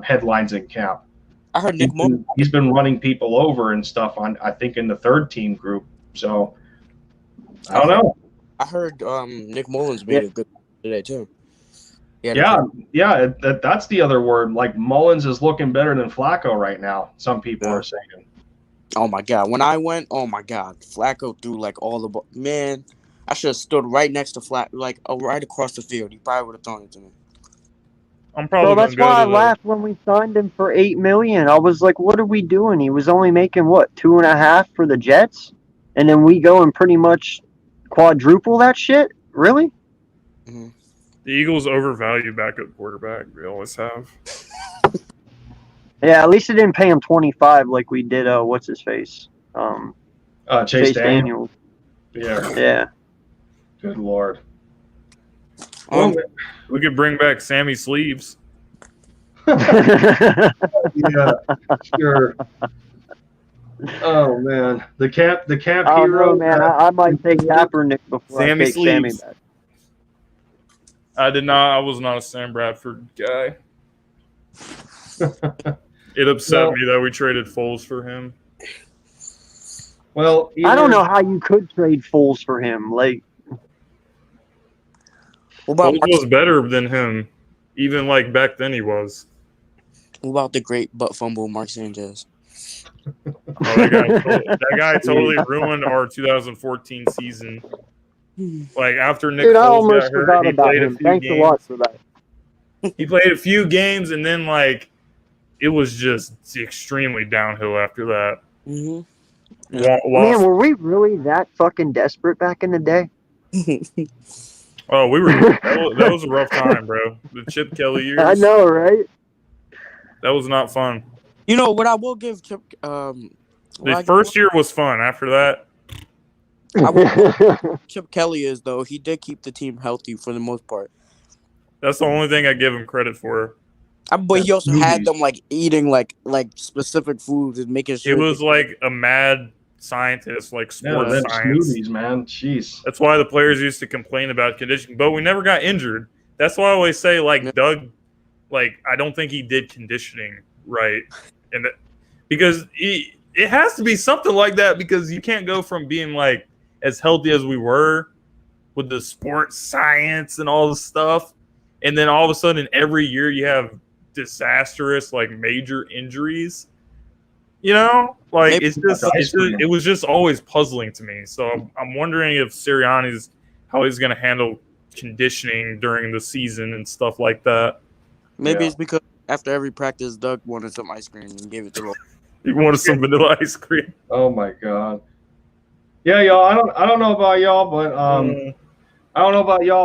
headlines in camp. I heard Nick Mullins. He's been running people over and stuff I think in the third team group. So I don't know. I heard Nick Mullins made a good today too. Yeah, that's the other word. Like Mullins is looking better than Flacco right now. Some people are saying. Oh my god! When I went, oh my god, Flacco threw like all the man. I should have stood right next to right across the field. He probably would have thrown it to me. I'm probably. Well, that's why I laughed when we signed him for $8 million. I was like, "What are we doing?" He was only making what, 2.5 for the Jets, and then we go and pretty much quadruple that shit. Really? Mm-hmm. The Eagles overvalue backup quarterback. They always have. Yeah, at least it didn't pay him 25 like we did. What's his face? Chase Daniels. Yeah. Yeah. Good Lord. We could bring back Sammy Sleeves. Yeah, sure. Oh man, the camp hero. No, man, I might take Kaepernick before Sammy I take Sleeves. Sammy back. I did not. I was not a Sam Bradford guy. It upset me that we traded Foles for him. Well, I don't know how you could trade Foles for him. Like, Foles was better than him, even like back then he was. What about the great butt fumble Mark Sanchez? Oh, that guy totally ruined our 2014 season. Like after Nick dude, I Foles almost got hurt, forgot he about played him. a few Thanks games. a lot for that. He played a few games, and then like it was just extremely downhill after that. Mm-hmm. Man, were we really that fucking desperate back in the day? Oh, we were. That was a rough time, bro. The Chip Kelly years. I know, right? That was not fun. You know what I will give Chip. The first year was fun. After that, Chip Kelly is though he did keep the team healthy for the most part. that's the only thing I give him credit for. But he also had them like eating like specific foods and making sure. He was like a mad scientist, like sports science. Smoothies, man. Jeez. That's why the players used to complain about conditioning, but we never got injured. That's why I always say, like Doug, like I don't think he did conditioning right, and because it has to be something like that because you can't go from being like as healthy as we were with the sports science and all the stuff, and then all of a sudden every year you have disastrous like major injuries. You know, like it was just always puzzling to me. So I'm wondering if Sirianni's how he's going to handle conditioning during the season and stuff like that. Maybe it's because after every practice, Doug wanted some ice cream and gave it to him. He wanted some vanilla ice cream. Oh my god. Yeah, y'all. I don't know about y'all,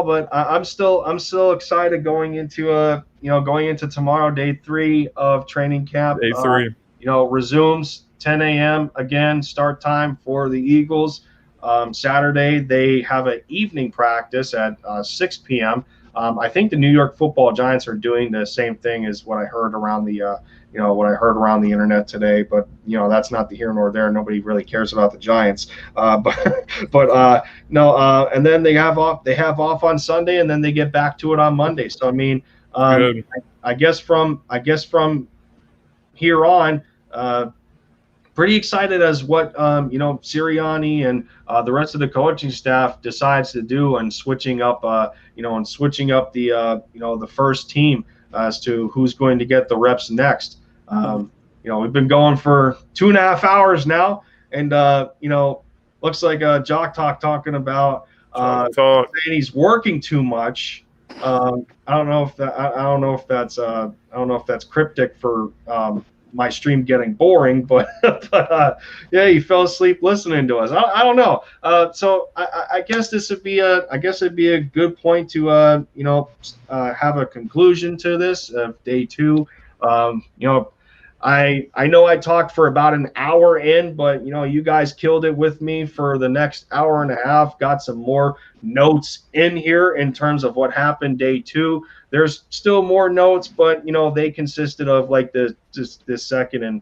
but I'm still excited going into tomorrow, day 3 of training camp. Day 3. Resumes 10 a.m. again, start time for the Eagles. Saturday, they have an evening practice at 6 p.m. I think the New York Football Giants are doing the same thing as what I heard around the internet today. But that's not the here nor there. Nobody really cares about the Giants. And then they have off on Sunday, and then they get back to it on Monday. So I mean, I guess from here on. Pretty excited as what Sirianni and the rest of the coaching staff decides to do and switching up the first team as to who's going to get the reps next. We've been going for 2.5 hours now, and looks like Jock Talk talking about saying he's working too much. I don't know if that's cryptic for my stream getting boring, but yeah, he fell asleep listening to us. I don't know. So I guess it'd be a good point to have a conclusion to this day 2. I know I talked for about an hour in, but you guys killed it with me for the next hour and a half. Got some more notes in here in terms of what happened day 2. There's still more notes, but they consisted of like this second and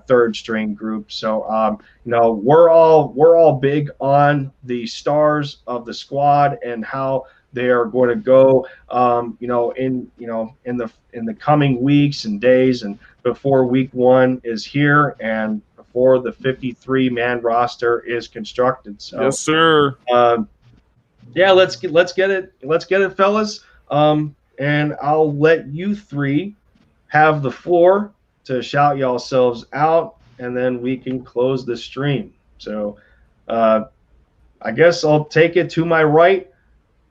third string group. So we're all big on the stars of the squad and how they are going to go in the coming weeks and days, and before week 1 is here and before the 53-man roster is constructed. So yes, sir. Yeah, let's get it, fellas. And I'll let you 3 have the floor to shout yourselves out, and then we can close the stream. So I guess I'll take it to my right.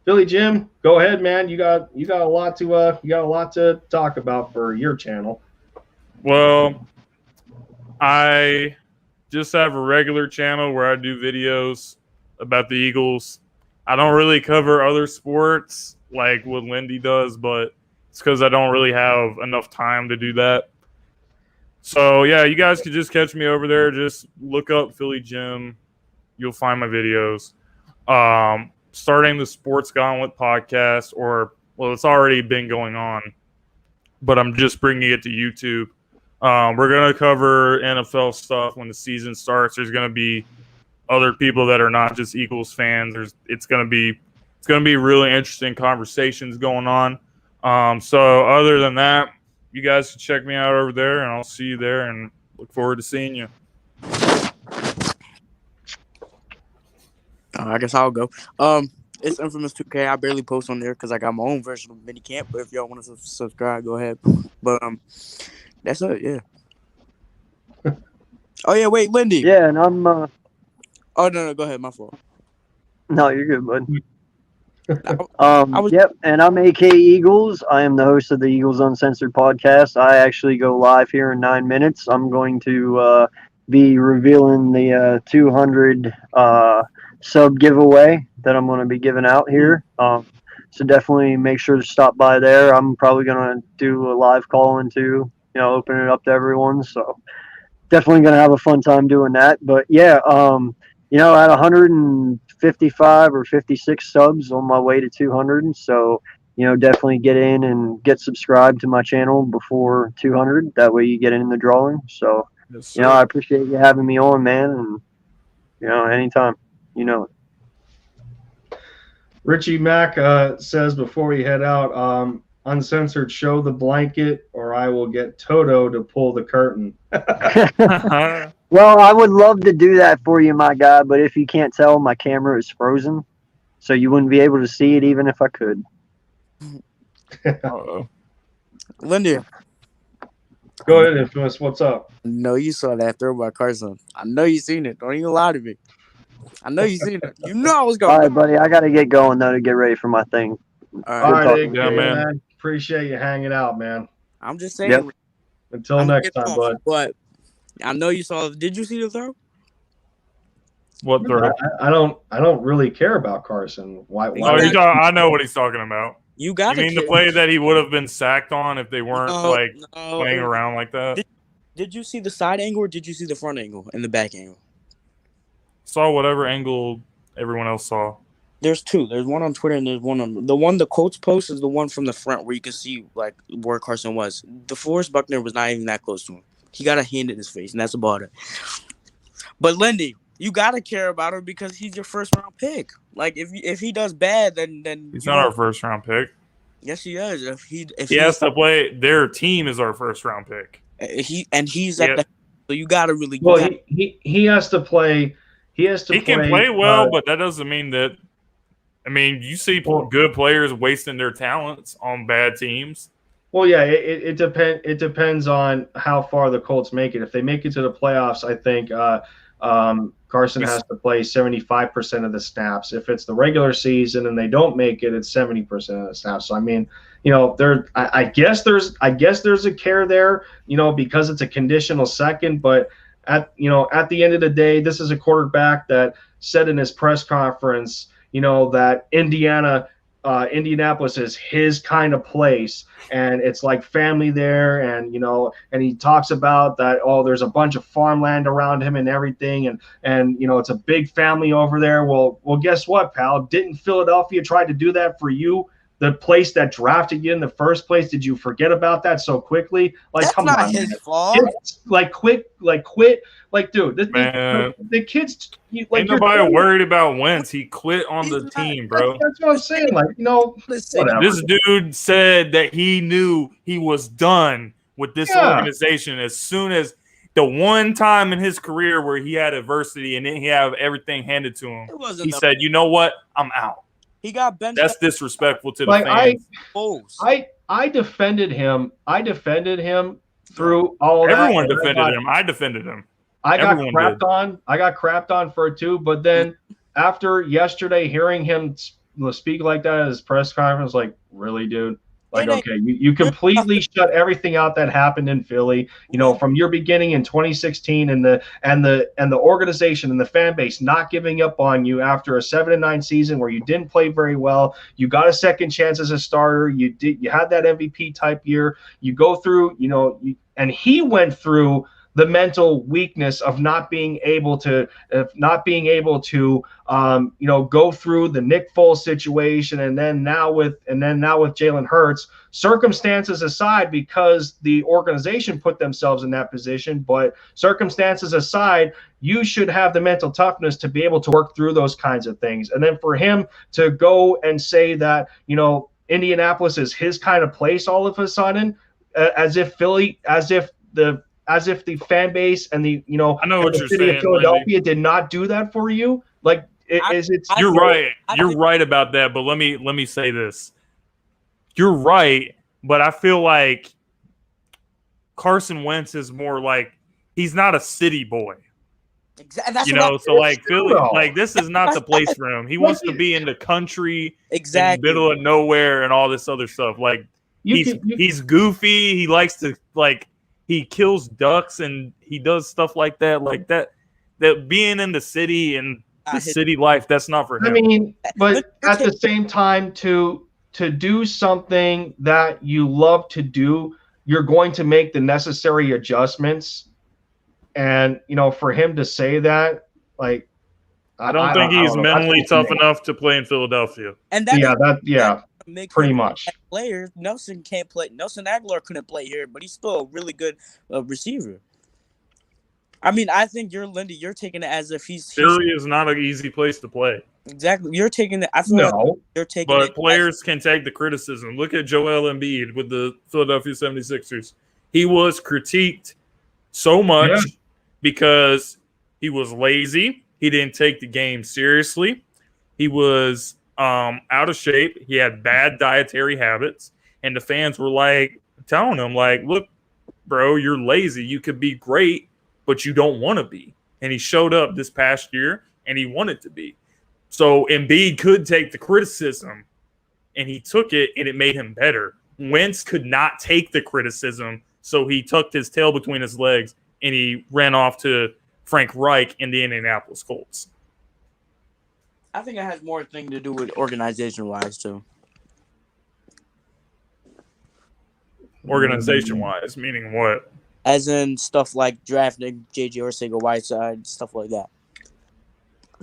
Billy Jim, go ahead, man. You got a lot to talk about for your channel. Well, I just have a regular channel where I do videos about the Eagles. I don't really cover other sports like what Lindy does, but it's because I don't really have enough time to do that. So, yeah, you guys could just catch me over there. Just look up Philly Jim. You'll find my videos. Starting the Sports Gauntlet podcast, it's already been going on, but I'm just bringing it to YouTube. We're going to cover NFL stuff when the season starts. There's going to be other people that are not just Eagles fans. It's going to be really interesting conversations going on. So other than that, you guys can check me out over there, and I'll see you there, and look forward to seeing you. I guess I'll go. It's Infamous 2K. I barely post on there because I got my own version of Minicamp. But if y'all want to subscribe, go ahead. But that's it. Yeah. Oh yeah, wait, Lindy. Yeah, and I'm. Oh no, go ahead. My fault. No, you're good, bud. Yep, and I'm AK Eagles. I am the host of the Eagles Uncensored podcast. I actually go live here in 9 minutes. I'm going to be revealing the 200 sub giveaway that I'm going to be giving out here. So definitely make sure to stop by there. I'm probably going to do a live call in too, open it up to everyone. So definitely going to have a fun time doing that. But yeah, at 155 or 56 subs on my way to 200. So, definitely get in and get subscribed to my channel before 200. That way you get in the drawing. So, Yes, I appreciate you having me on, man. And, anytime, Richie Mack says before we head out, Uncensored, show the blanket or I will get Toto to pull the curtain. Well, I would love to do that for you, my guy, but if you can't tell, my camera is frozen, so you wouldn't be able to see it even if I could. Lindy. Go ahead, Infamous. What's up? I know you saw that throw by Carson. I know you seen it. Don't even lie to me. I know you seen it. You know I was going. All right, buddy. I got to get going, though, to get ready for my thing. All right, yeah, man. Appreciate you hanging out, man. I'm just saying. Yep. Until next time, bud. But I know you saw. Did you see the throw? What throw? I don't really care about Carson. Why? I know what he's talking about. You got. You mean the play that he would have been sacked on if they weren't playing around like that? Did you see the side angle or did you see the front angle and the back angle? Saw whatever angle everyone else saw. There's two. There's one on Twitter and there's one on the one the Colts post is the one from the front where you can see like where Carson was. DeForest Buckner was not even that close to him. He got a hand in his face, and that's about it. But Lindy, you gotta care about him because he's your first round pick. Like if he does bad, then he's not our first round pick. Yes, he is. If he has to play, their team is our first round pick. He's at the so you gotta really. Well, he has to play. He can play well, but that doesn't mean that. I mean, you see good players wasting their talents on bad teams. Well, yeah, it depends on how far the Colts make it. If they make it to the playoffs, I think Carson has to play 75% of the snaps. If it's the regular season and they don't make it, it's 70% of the snaps. So I mean, I guess there's a care there, because it's a conditional second. But at the end of the day, this is a quarterback that said in his press conference, that Indianapolis is his kind of place, and it's like family there, and and he talks about that. Oh, there's a bunch of farmland around him and everything, and it's a big family over there. Well, guess what, pal? Didn't Philadelphia try to do that for you? The place that drafted you in the first place. Did you forget about that so quickly? Like, that's come not on, his man. fault. Quit. Like, dude, the kids. Ain't nobody worried about Wentz. He quit on the team, bro. That's what I'm saying. Like, whatever. This dude said that he knew he was done with this organization as soon as the one time in his career where he had adversity and then he had everything handed to him. He said, "You know what? I'm out." He got benched. That's disrespectful to the fans. I defended him. Through all that. Everyone defended him. I defended him. I got crapped on for it too. But then after yesterday, hearing him speak like that at his press conference, like, really, dude? Like, okay, you completely shut everything out that happened in Philly. From your beginning in 2016, and the organization and the fan base not giving up on you after a 7-9 season where you didn't play very well. You got a second chance as a starter. You had that MVP type year. You go through, and he went through the mental weakness of not being able to go through the Nick Foles situation, and then now with Jalen Hurts, circumstances aside, because the organization put themselves in that position, but circumstances aside, you should have the mental toughness to be able to work through those kinds of things. And then for him to go and say that, Indianapolis is his kind of place all of a sudden, as if the fan base and the I know what the you're city saying, of Philadelphia did not do that for you. Like, you're right. You're right about that. But let me say this. You're right, but I feel like Carson Wentz is more like he's not a city boy. That's You what know, so like Philly, No. like this is not the place for him. He wants to be in the country, in the exactly. middle of nowhere, and all this other stuff. Like he's goofy. He likes to he kills ducks and he does stuff like that. Like that being in the city and the city life, that's not for him. I mean, but at the same time, to do something that you love to do, you're going to make the necessary adjustments. And for him to say that, like, I don't think he's know. mentally tough enough to play in Philadelphia. And that pretty much. Player Nelson can't play. Nelson Aguilar couldn't play here, but he's still a really good receiver. I mean, I think you're taking it as if Philly is not an easy place to play. Exactly, you're taking it. I feel like you're taking but players can take the criticism. Look at Joel Embiid with the Philadelphia 76ers. He was critiqued so much because he was lazy. He didn't take the game seriously. He was out of shape. He had bad dietary habits. And the fans were like telling him, like, look, bro, you're lazy. You could be great, but you don't want to be. And he showed up this past year and he wanted to be. So Embiid could take the criticism and he took it and it made him better. Wentz could not take the criticism. So he tucked his tail between his legs and he ran off to Frank Reich in the Indianapolis Colts. I think it has more thing to do with organization-wise, too. Organization-wise, meaning what? As in stuff like drafting J.J. Arcega-Whiteside, stuff like that.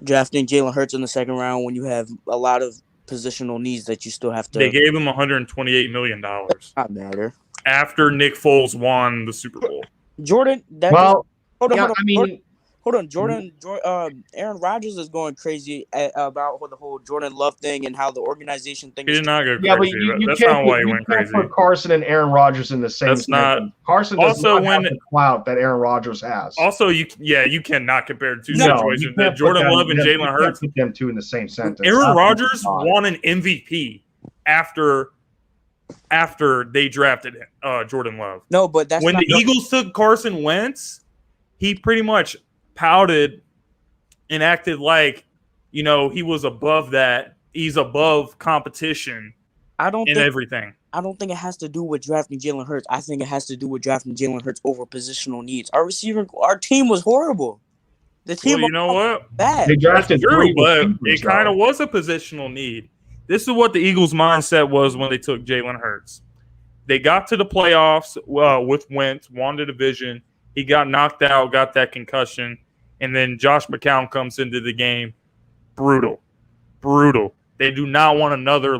Drafting Jalen Hurts in the second round when you have a lot of positional needs that you still have to... They gave him $128 million. Not matter. After Nick Foles won the Super Bowl. Jordan... Aaron Rodgers is going crazy about the whole Jordan Love thing and how the organization thinks. He did not go crazy. But that's not why he went crazy. Put Carson and Aaron Rodgers in the same. That's not. Carson does not have the clout that Aaron Rodgers has. Also, you cannot compare the two situations. Jordan Love and Jalen Hurts. Put them two in the same sentence. Aaron Rodgers won an MVP after they drafted Jordan Love. No, but that's when the Eagles took Carson Wentz, he pretty much pouted and acted like, he was above that. He's above competition. Everything. I don't think it has to do with drafting Jalen Hurts. I think it has to do with drafting Jalen Hurts over positional needs. Our team was horrible. The team, you know what? Bad. They drafted three, but it kind of was a positional need. This is what the Eagles' mindset was when they took Jalen Hurts. They got to the playoffs with Wentz, won the division. He got knocked out, got that concussion, and then Josh McCown comes into the game. Brutal. They do not want another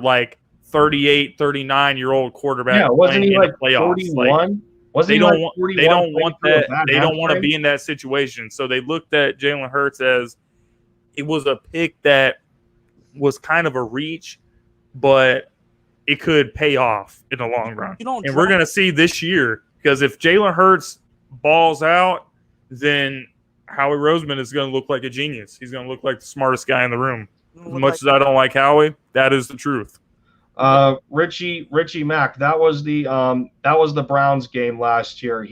38, 39-year-old quarterback wasn't he in like the playoffs. 41? They don't want that. They don't want to be in that situation. So they looked at Jalen Hurts as it was a pick that was kind of a reach, but it could pay off in the long run. And we're going to see this year, because if Jalen Hurts balls out, then Howie Roseman is going to look like a genius. He's going to look like the smartest guy in the room. As much as I don't like Howie, that is the truth. Richie Mack, that was the Browns game last year.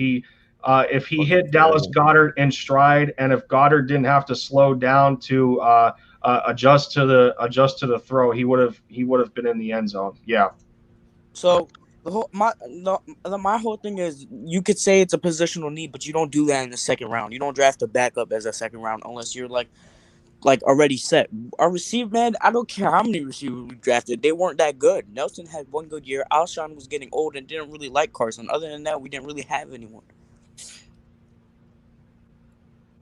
If he hit Dallas Goedert in stride, and if Goddard didn't have to slow down to adjust to the throw, he would have been in the end zone. Yeah. So my whole thing is, you could say it's a positional need, but you don't do that in the second round. You don't draft a backup as a second round unless you're like already set. Our receiver, man, I don't care how many receivers we drafted, they weren't that good. Nelson had one good year. Alshon was getting old and didn't really like Carson. Other than that, we didn't really have anyone.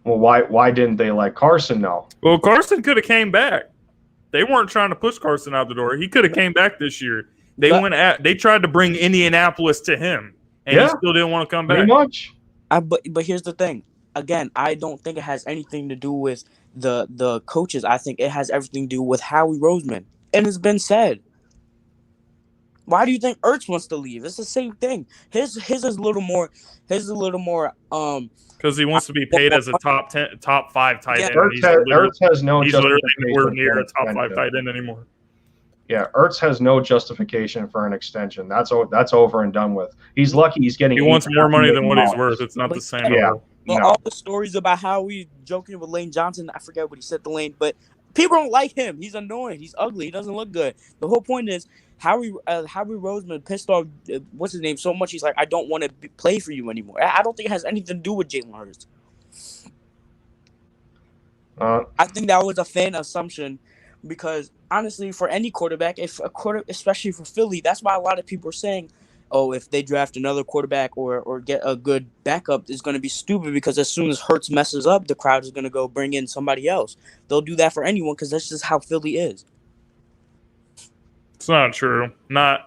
Well, why didn't they like Carson now? Well, Carson could have came back. They weren't trying to push Carson out the door. He could have came back this year. They tried to bring Indianapolis to him, and he still didn't want to come back. Pretty much. But here's the thing. Again, I don't think it has anything to do with the coaches. I think it has everything to do with Howie Roseman. And it's been said. Why do you think Ertz wants to leave? It's the same thing. His is a little more because he wants to be paid as a top 5 tight end. Ertz has no he's justification. Literally nowhere near a top 5 tight end anymore. Yeah, Ertz has no justification for an extension. That's over and done with. He's lucky he's getting. He wants more money than what he's worth. It's not the same. Yeah, But all the stories about how we joking with Lane Johnson, I forget what he said to Lane, but people don't like him. He's annoying. He's ugly. He doesn't look good. The whole point is Howie Roseman pissed off what's his name so much. He's like, I don't want to play for you anymore. I don't think it has anything to do with Jalen Hurts. I think that was a fan assumption because honestly, for any quarterback, especially for Philly, that's why a lot of people are saying, oh, if they draft another quarterback or get a good backup, it's going to be stupid because as soon as Hurts messes up, the crowd is going to go bring in somebody else. They'll do that for anyone because that's just how Philly is. It's not true. I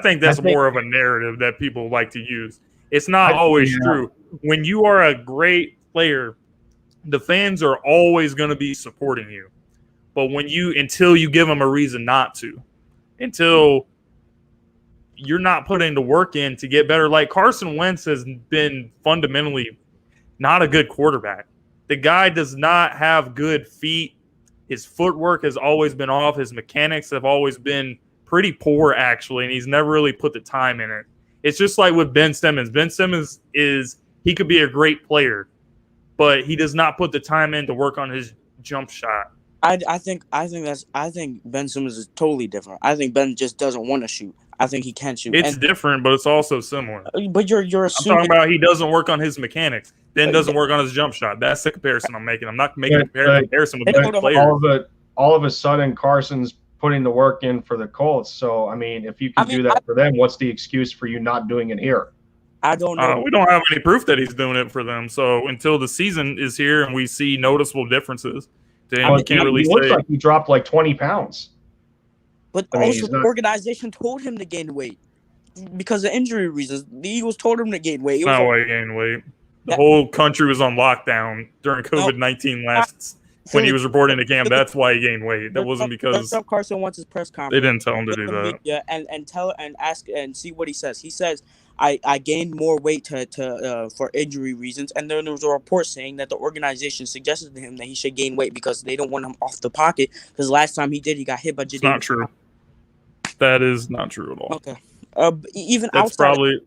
think that's more of a narrative that people like to use. It's not always true. When you are a great player, the fans are always going to be supporting you. But until you give them a reason not to, until you're not putting the work in to get better. Like Carson Wentz has been fundamentally not a good quarterback. The guy does not have good feet. His footwork has always been off. His mechanics have always been pretty poor, actually, and he's never really put the time in it. It's just like with Ben Simmons. Ben Simmons he could be a great player, but he does not put the time in to work on his jump shot. I think Ben Simmons is totally different. I think Ben just doesn't want to shoot. I think he can shoot. It's different, but it's also similar. But you're assuming. I'm talking about he doesn't work on his mechanics. Ben doesn't work on his jump shot. That's the comparison I'm making. I'm not making a comparison with both players. All of a sudden, Carson's putting the work in for the Colts. So, I mean, if you can do that for them, what's the excuse for you not doing it here? I don't know. We don't have any proof that he's doing it for them. So until the season is here and we see noticeable differences, then we can't really say. It looks like he dropped like 20 pounds. But also, the organization told him to gain weight because of injury reasons. The Eagles told him to gain weight. Not why he gained weight. The whole country was on lockdown during COVID-19 when he was reporting to camp. That's why he gained weight. That wasn't because Carson wants his press conference. They didn't tell him to do that. Yeah, and tell and ask and see what he says. He says, I gained more weight for injury reasons, and then there was a report saying that the organization suggested to him that he should gain weight because they don't want him off the pocket. Because last time he did, he got hit by Jadeveon. It's not true. That is not true at all. Okay. Even that's outside, probably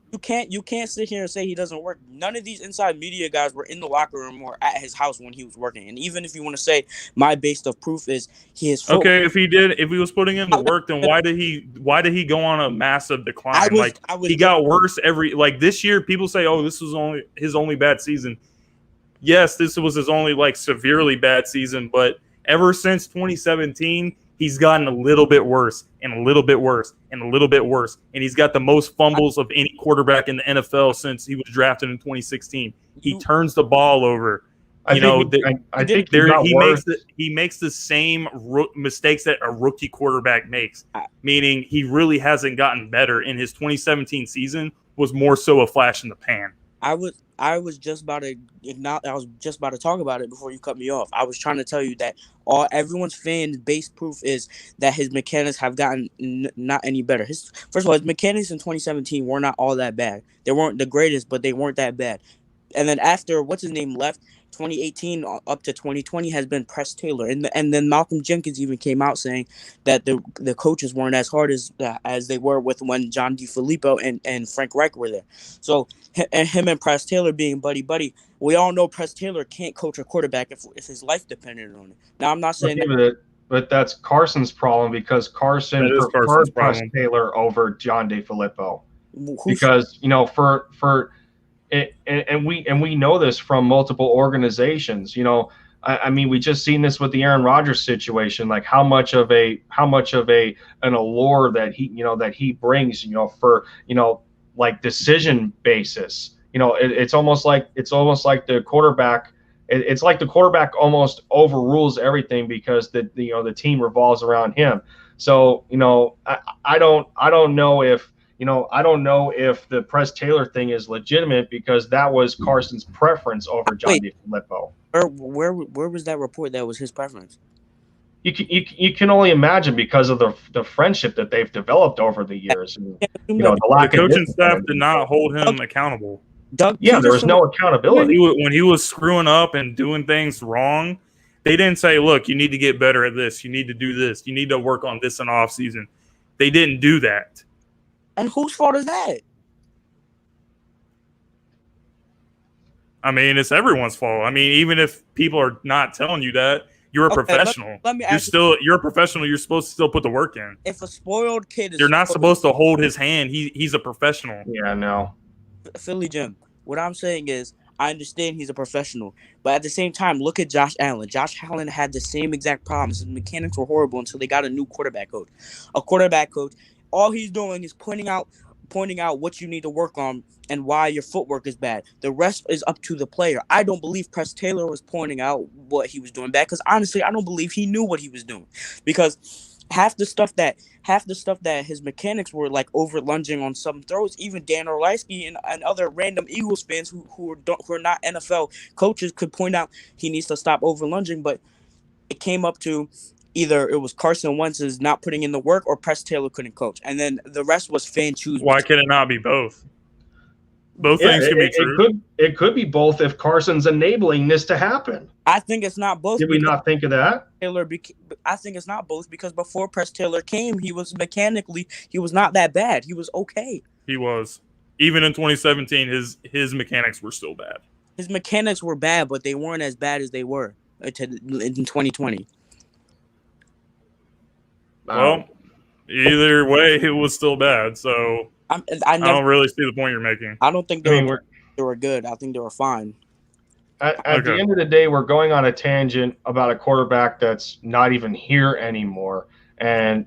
you can't sit here and say he doesn't work. None of these inside media guys were in the locker room or at his house when he was working. And even if you want to say my base of proof is he is okay. If he was putting in the work, then why did he go on a massive decline? He got worse this year. People say, oh, this was his only bad season. Yes, this was his only severely bad season, but ever since 2017. He's gotten a little bit worse and a little bit worse and a little bit worse. And he's got the most fumbles of any quarterback in the NFL since he was drafted in 2016. He turns the ball over. He makes the same mistakes that a rookie quarterback makes, meaning he really hasn't gotten better. In his 2017 season was more so a flash in the pan. I was just about to talk about it before you cut me off. I was trying to tell you that everyone's fan base proof is that his mechanics have gotten not any better. First of all, his mechanics in 2017 were not all that bad. They weren't the greatest, but they weren't that bad. And then after what's his name left, 2018 up to 2020 has been Press Taylor, and then Malcolm Jenkins even came out saying that the coaches weren't as hard as they were with when John DeFilippo and Frank Reich were there. So him and Press Taylor being buddy, we all know Press Taylor can't coach a quarterback if his life depended on it. Now I'm not saying but that's Carson's problem because Carson preferred Press Taylor over John DeFilippo because for. And we know this from multiple organizations. I mean, we just seen this with the Aaron Rodgers situation. Like how much of an allure that he brings. For decision basis. It's almost like the quarterback. It's like the quarterback almost overrules everything because the team revolves around him. So I don't know if. I don't know if the Press Taylor thing is legitimate because that was Carson's preference over John DeFilippo. Where was that report that was his preference? You can only imagine because of the friendship that they've developed over the years. And, the coaching staff did not hold him accountable. Doug, there was no accountability. When he was screwing up and doing things wrong, they didn't say, look, you need to get better at this. You need to do this. You need to work on this in off season. They didn't do that. And whose fault is that? I mean, it's everyone's fault. I mean, even if people are not telling you that, you're a professional. Let me ask You're a professional. You're supposed to still put the work in. if a spoiled kid is You're not supposed to hold his hand. He's a professional. Yeah, no. Philly Jim, what I'm saying is I understand he's a professional, but at the same time, look at Josh Allen. Josh Allen had the same exact problems. His mechanics were horrible until they got a new quarterback coach. A quarterback coach, all he's doing is pointing out what you need to work on and why your footwork is bad. The rest is up to the player. I don't believe Press Taylor was pointing out what he was doing bad because honestly, I don't believe he knew what he was doing because half the stuff that his mechanics were like over lunging on some throws, even Dan Orlovsky and other random Eagles fans who are not NFL coaches could point out he needs to stop over lunging, but it came up to either it was Carson Wentz is not putting in the work or Press Taylor couldn't coach. And then the rest was fan choose. Why can it not be both? Both things can be true. It could be both if Carson's enabling this to happen. I think it's not both. Did we not think of that? I think it's not both because before Press Taylor came, he was not that bad. He was okay. He was. Even in 2017, his mechanics were still bad. His mechanics were bad, but they weren't as bad as they were in 2020. Well, either way, it was still bad. So I don't really see the point you're making. I don't think they were good. I think they were fine. At the end of the day, we're going on a tangent about a quarterback that's not even here anymore. And,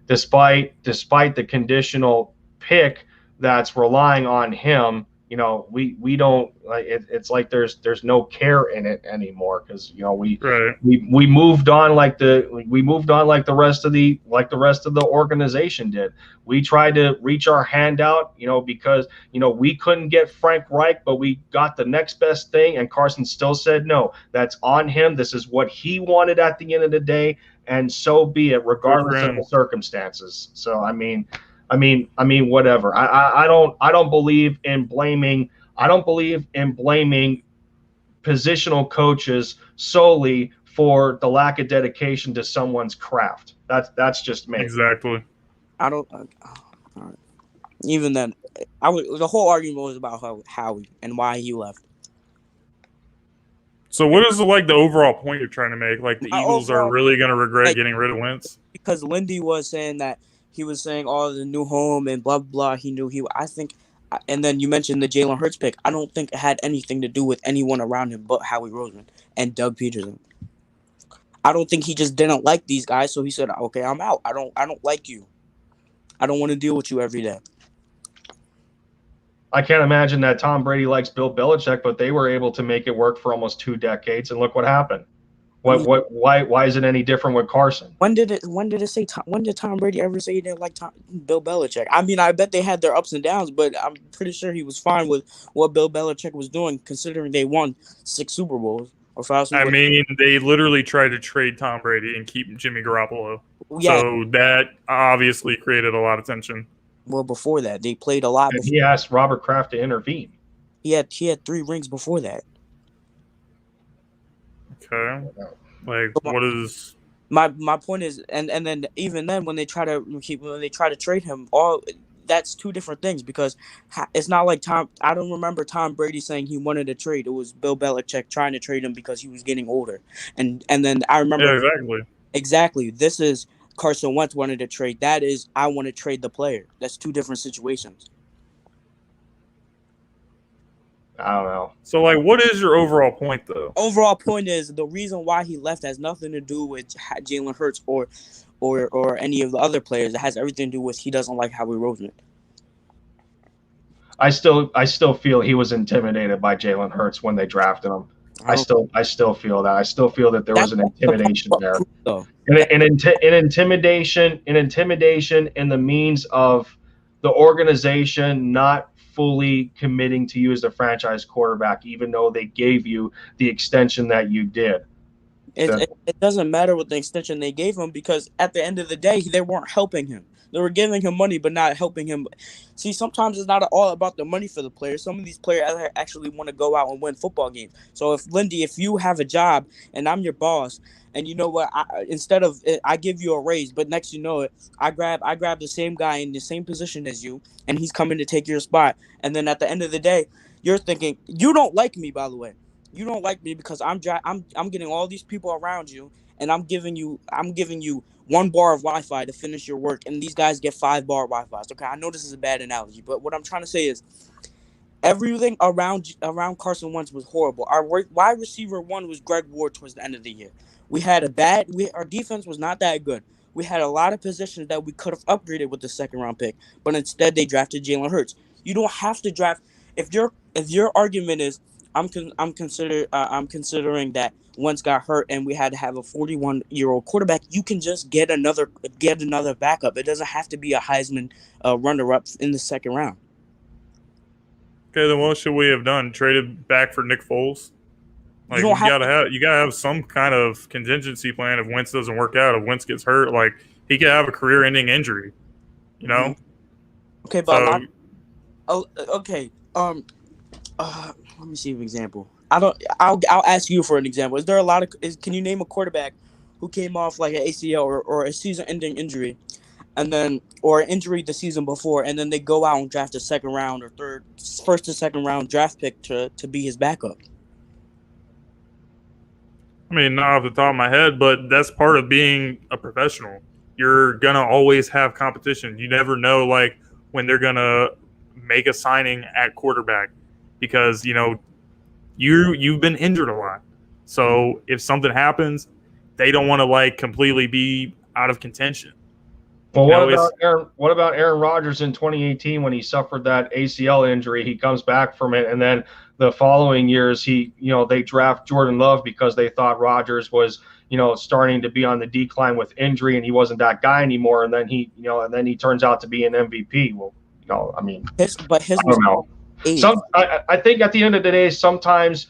despite the conditional pick that's relying on him, we don't like it. It's like there's no care in it anymore because we moved on like the rest of the organization did. We tried to reach our hand out, because we couldn't get Frank Reich, but we got the next best thing, and Carson still said no. That's on him. This is what he wanted at the end of the day, and so be it, regardless of the circumstances. So I mean, whatever. I don't believe in blaming. I don't believe in blaming positional coaches solely for the lack of dedication to someone's craft. That's just me. Exactly. I don't. Even then, the whole argument was about Howie and why he left. So what is the overall point you're trying to make? Like the Eagles are really going to regret getting rid of Wentz? Because Lindy was saying that. He was saying the new home and blah, blah. He knew I think, and then you mentioned the Jalen Hurts pick. I don't think it had anything to do with anyone around him but Howie Roseman and Doug Peterson. I don't think he just didn't like these guys, so he said, okay, I'm out. I don't like you. I don't want to deal with you every day. I can't imagine that Tom Brady likes Bill Belichick, but they were able to make it work for almost 2 decades, and look what happened. Why is it any different with Carson? When did Tom Brady ever say he didn't like Bill Belichick? I mean, I bet they had their ups and downs, but I'm pretty sure he was fine with what Bill Belichick was doing, considering they won 6 Super Bowls or 5 Super Bowls. I mean, they literally tried to trade Tom Brady and keep Jimmy Garoppolo. Yeah. So that obviously created a lot of tension. Well, before that, they played a lot. And he asked Robert Kraft to intervene. He had 3 rings before that. Okay. What is my point is, and then even then when they try to trade him, that's 2 different things because it's not like I don't remember Tom Brady saying he wanted to trade. It was Bill Belichick trying to trade him because he was getting older, and then I remember exactly. This is Carson Wentz wanted to trade. That is I want to trade the player. That's 2 different situations. I don't know. So, what is your overall point, though? Overall point is the reason why he left has nothing to do with Jalen Hurts or any of the other players. It has everything to do with he doesn't like Howie Roseman. I still feel he was intimidated by Jalen Hurts when they drafted him. I still feel that. I still feel that there was an intimidation there. An intimidation in the means of the organization not fully committing to you as the franchise quarterback, even though they gave you the extension that you did. It doesn't matter what the extension they gave him because at the end of the day, they weren't helping him. They were giving him money, but not helping him. See, sometimes it's not all about the money for the players. Some of these players actually want to go out and win football games. So if you have a job and I'm your boss, and you know what, instead of I give you a raise, but next you know it, I grab the same guy in the same position as you, and he's coming to take your spot. And then at the end of the day, you're thinking you don't like me. By the way, you don't like me because I'm getting all these people around you, and I'm giving you 1 bar of Wi-Fi to finish your work, and these guys get 5 bar Wi-Fi's. Okay, I know this is a bad analogy, but what I'm trying to say is everything around Carson Wentz was horrible. Our wide receiver one was Greg Ward towards the end of the year. Our defense was not that good. We had a lot of positions that we could have upgraded with the second round pick, but instead they drafted Jalen Hurts. You don't have to draft if your argument is I'm considering that Wentz got hurt and we had to have a 41-year-old quarterback. You can just get another backup. It doesn't have to be a Heisman runner-up in the second round. Okay, then what should we have done? Traded back for Nick Foles? Like you gotta have some kind of contingency plan if Wentz doesn't work out. If Wentz gets hurt, like he could have a career-ending injury. You know. Okay, but okay. Let me see an example. I'll ask you for an example. Is there a lot of? Can you name a quarterback who came off like an ACL or a season-ending injury, and then or an injury the season before, and then they go out and draft a second round or first to second round draft pick to be his backup? I mean, not off the top of my head, but that's part of being a professional. You're gonna always have competition. You never know, like when they're gonna make a signing at quarterback, because you've been injured a lot. So if something happens, they don't want to like completely be out of contention. Well, what about Aaron Rodgers in 2018 when he suffered that ACL injury? He comes back from it, and then the following years, they draft Jordan Love because they thought Rodgers was, starting to be on the decline with injury, and he wasn't that guy anymore. And then he turns out to be an MVP. Well, I mean, I don't know. I think at the end of the day, sometimes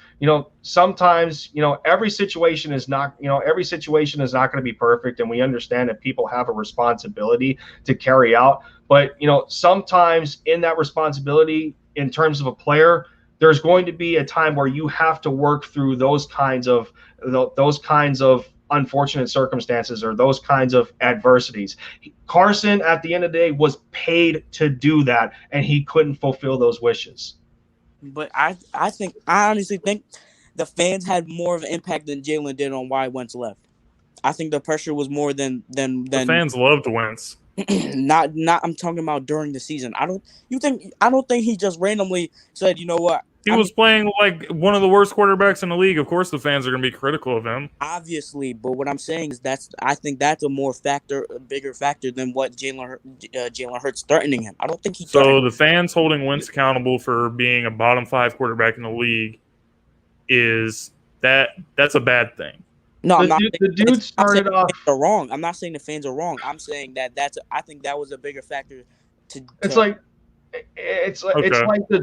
every situation is not going to be perfect, and we understand that people have a responsibility to carry out. But sometimes in that responsibility, in terms of a player, there's going to be a time where you have to work through those kinds of unfortunate circumstances or those kinds of adversities. Carson, at the end of the day, was paid to do that, and he couldn't fulfill those wishes. But I honestly think the fans had more of an impact than Jalen did on why Wentz left. I think the pressure was more than the fans loved Wentz. Not I'm talking about during the season. I don't think he just randomly said, you know what? He was playing like one of the worst quarterbacks in the league. Of course, the fans are going to be critical of him. Obviously, but what I'm saying is I think that's a bigger factor than what Jalen Hurts threatening him. I don't think he. So the fans holding Wentz accountable for being a bottom 5 quarterback in the league that's a bad thing. No, I'm not. The dude started off. They're wrong. I'm not saying the fans are wrong. I'm saying I think that was a bigger factor. It's like the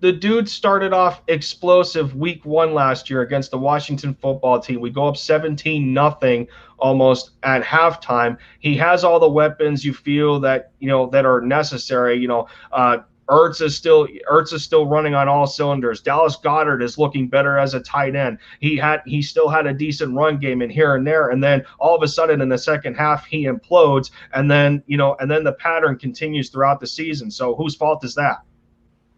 dude started off explosive week 1 last year against the Washington football team. We go up 17-0 almost at halftime. He has all the weapons you feel that that are necessary. Ertz is still running on all cylinders. Dallas Goedert is looking better as a tight end. He still had a decent run game in here and there, and then all of a sudden in the second half he implodes, and then the pattern continues throughout the season. So whose fault is that?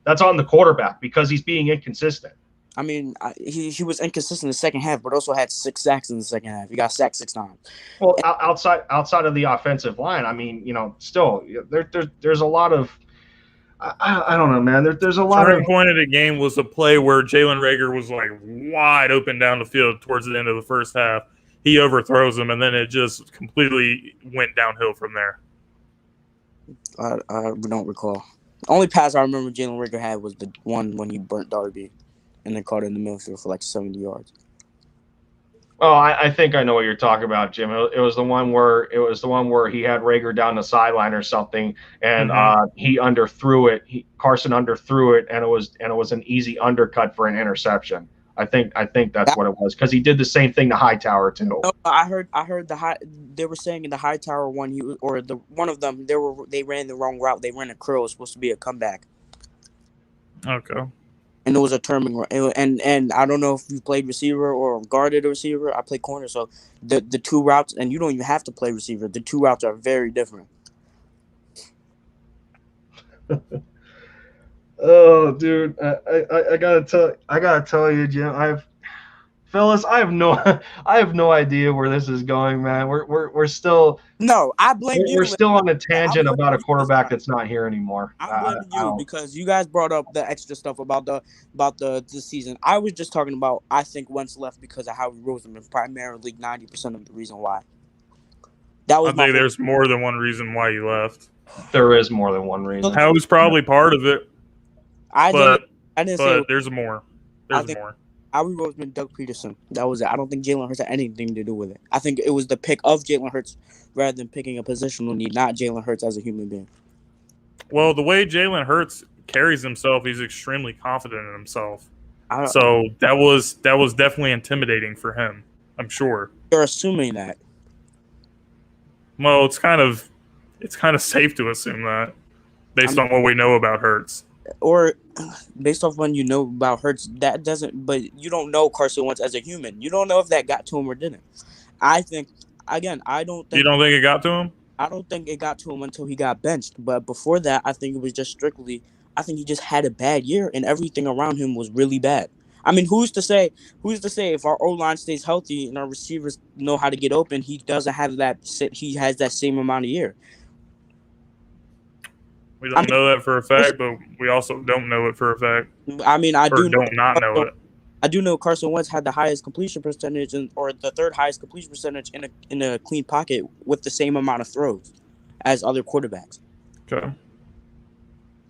That's on the quarterback because he's being inconsistent. I mean, he was inconsistent in the second half, but also had 6 sacks in the second half. He got sacked 6 times. Well, outside of the offensive line, I mean, still there's a lot of. I don't know, man. There's a lot of point of the game was a play where Jalen Reagor was like wide open down the field towards the end of the first half. He overthrows him, and then it just completely went downhill from there. I don't recall. The only pass I remember Jalen Reagor had was the one when he burnt Darby and then caught it in the middle field for like 70 yards. Oh, I think I know what you're talking about, Jim. It was the one where he had Reagor down the sideline or something, and he underthrew it. Carson underthrew it, and it was an easy undercut for an interception. I think that's what it was, because he did the same thing to Hightower too. No, I heard they were saying in the Hightower one one of them they ran the wrong route. They ran a curl. It was supposed to be a comeback. Okay. And it was a turning, and I don't know if you played receiver or guarded a receiver. I played corner, so the 2 routes, and you don't even have to play receiver. The 2 routes are very different. Oh, dude, I gotta tell you, Jim. Fellas, I have no idea where this is going, man. We're still No, I blame we're you. still on a I'm tangent blaming about a you this quarterback time. that's not here anymore. I'm blaming I you don't. because you guys brought up the extra stuff about the season. I was just talking about I think Wentz left because of Howie Roseman, primarily 90% of the reason why. That I was my think whole. there's more than one reason why you left. There is more than one reason. Howie's probably part of it, I but didn't say. there's more. I There's think more. Howie Roseman, Doug Peterson. That was it. I don't think Jalen Hurts had anything to do with it. I think it was the pick of Jalen Hurts rather than picking a positional need, not Jalen Hurts as a human being. Well, the way Jalen Hurts carries himself, he's extremely confident in himself. I, So that was definitely intimidating for him, I'm sure. You're assuming that. Well, it's kind of safe to assume that based on what we know about Hurts. Or based off when you know about Hurts, that doesn't. But you don't know Carson Wentz as a human. You don't know if that got to him or didn't. I think again, I don't think. You don't think it got to him? I don't think it got to him until he got benched. But before that, I think it was just strictly. I think he just had a bad year, and everything around him was really bad. I mean, who's to say? Who's to say if our O line stays healthy and our receivers know how to get open, he doesn't have that. He has that same amount of year. We don't know that for a fact, but we also don't know it for a fact. I mean, I do don't not know it. I do know Carson Wentz had the highest completion percentage, or the third highest completion percentage in a clean pocket with the same amount of throws as other quarterbacks. Okay.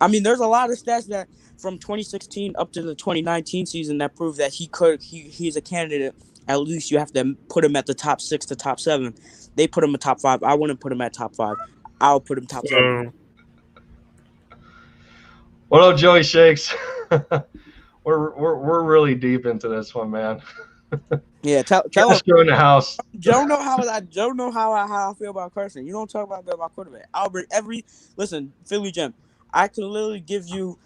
I mean, there's a lot of stats that from 2016 up to the 2019 season that prove that he's a candidate. At least you have to put him at the top 6 to top 7. They put him at top 5. I wouldn't put him at top 5. I'll put him top 7. What up, Joey Shakes? we're really deep into this one, man. Yeah, tell Castro in the house. Joe know how I feel about Carson. You don't talk about that about quarterback. I'll bring listen, Philly Gem. I can literally give you.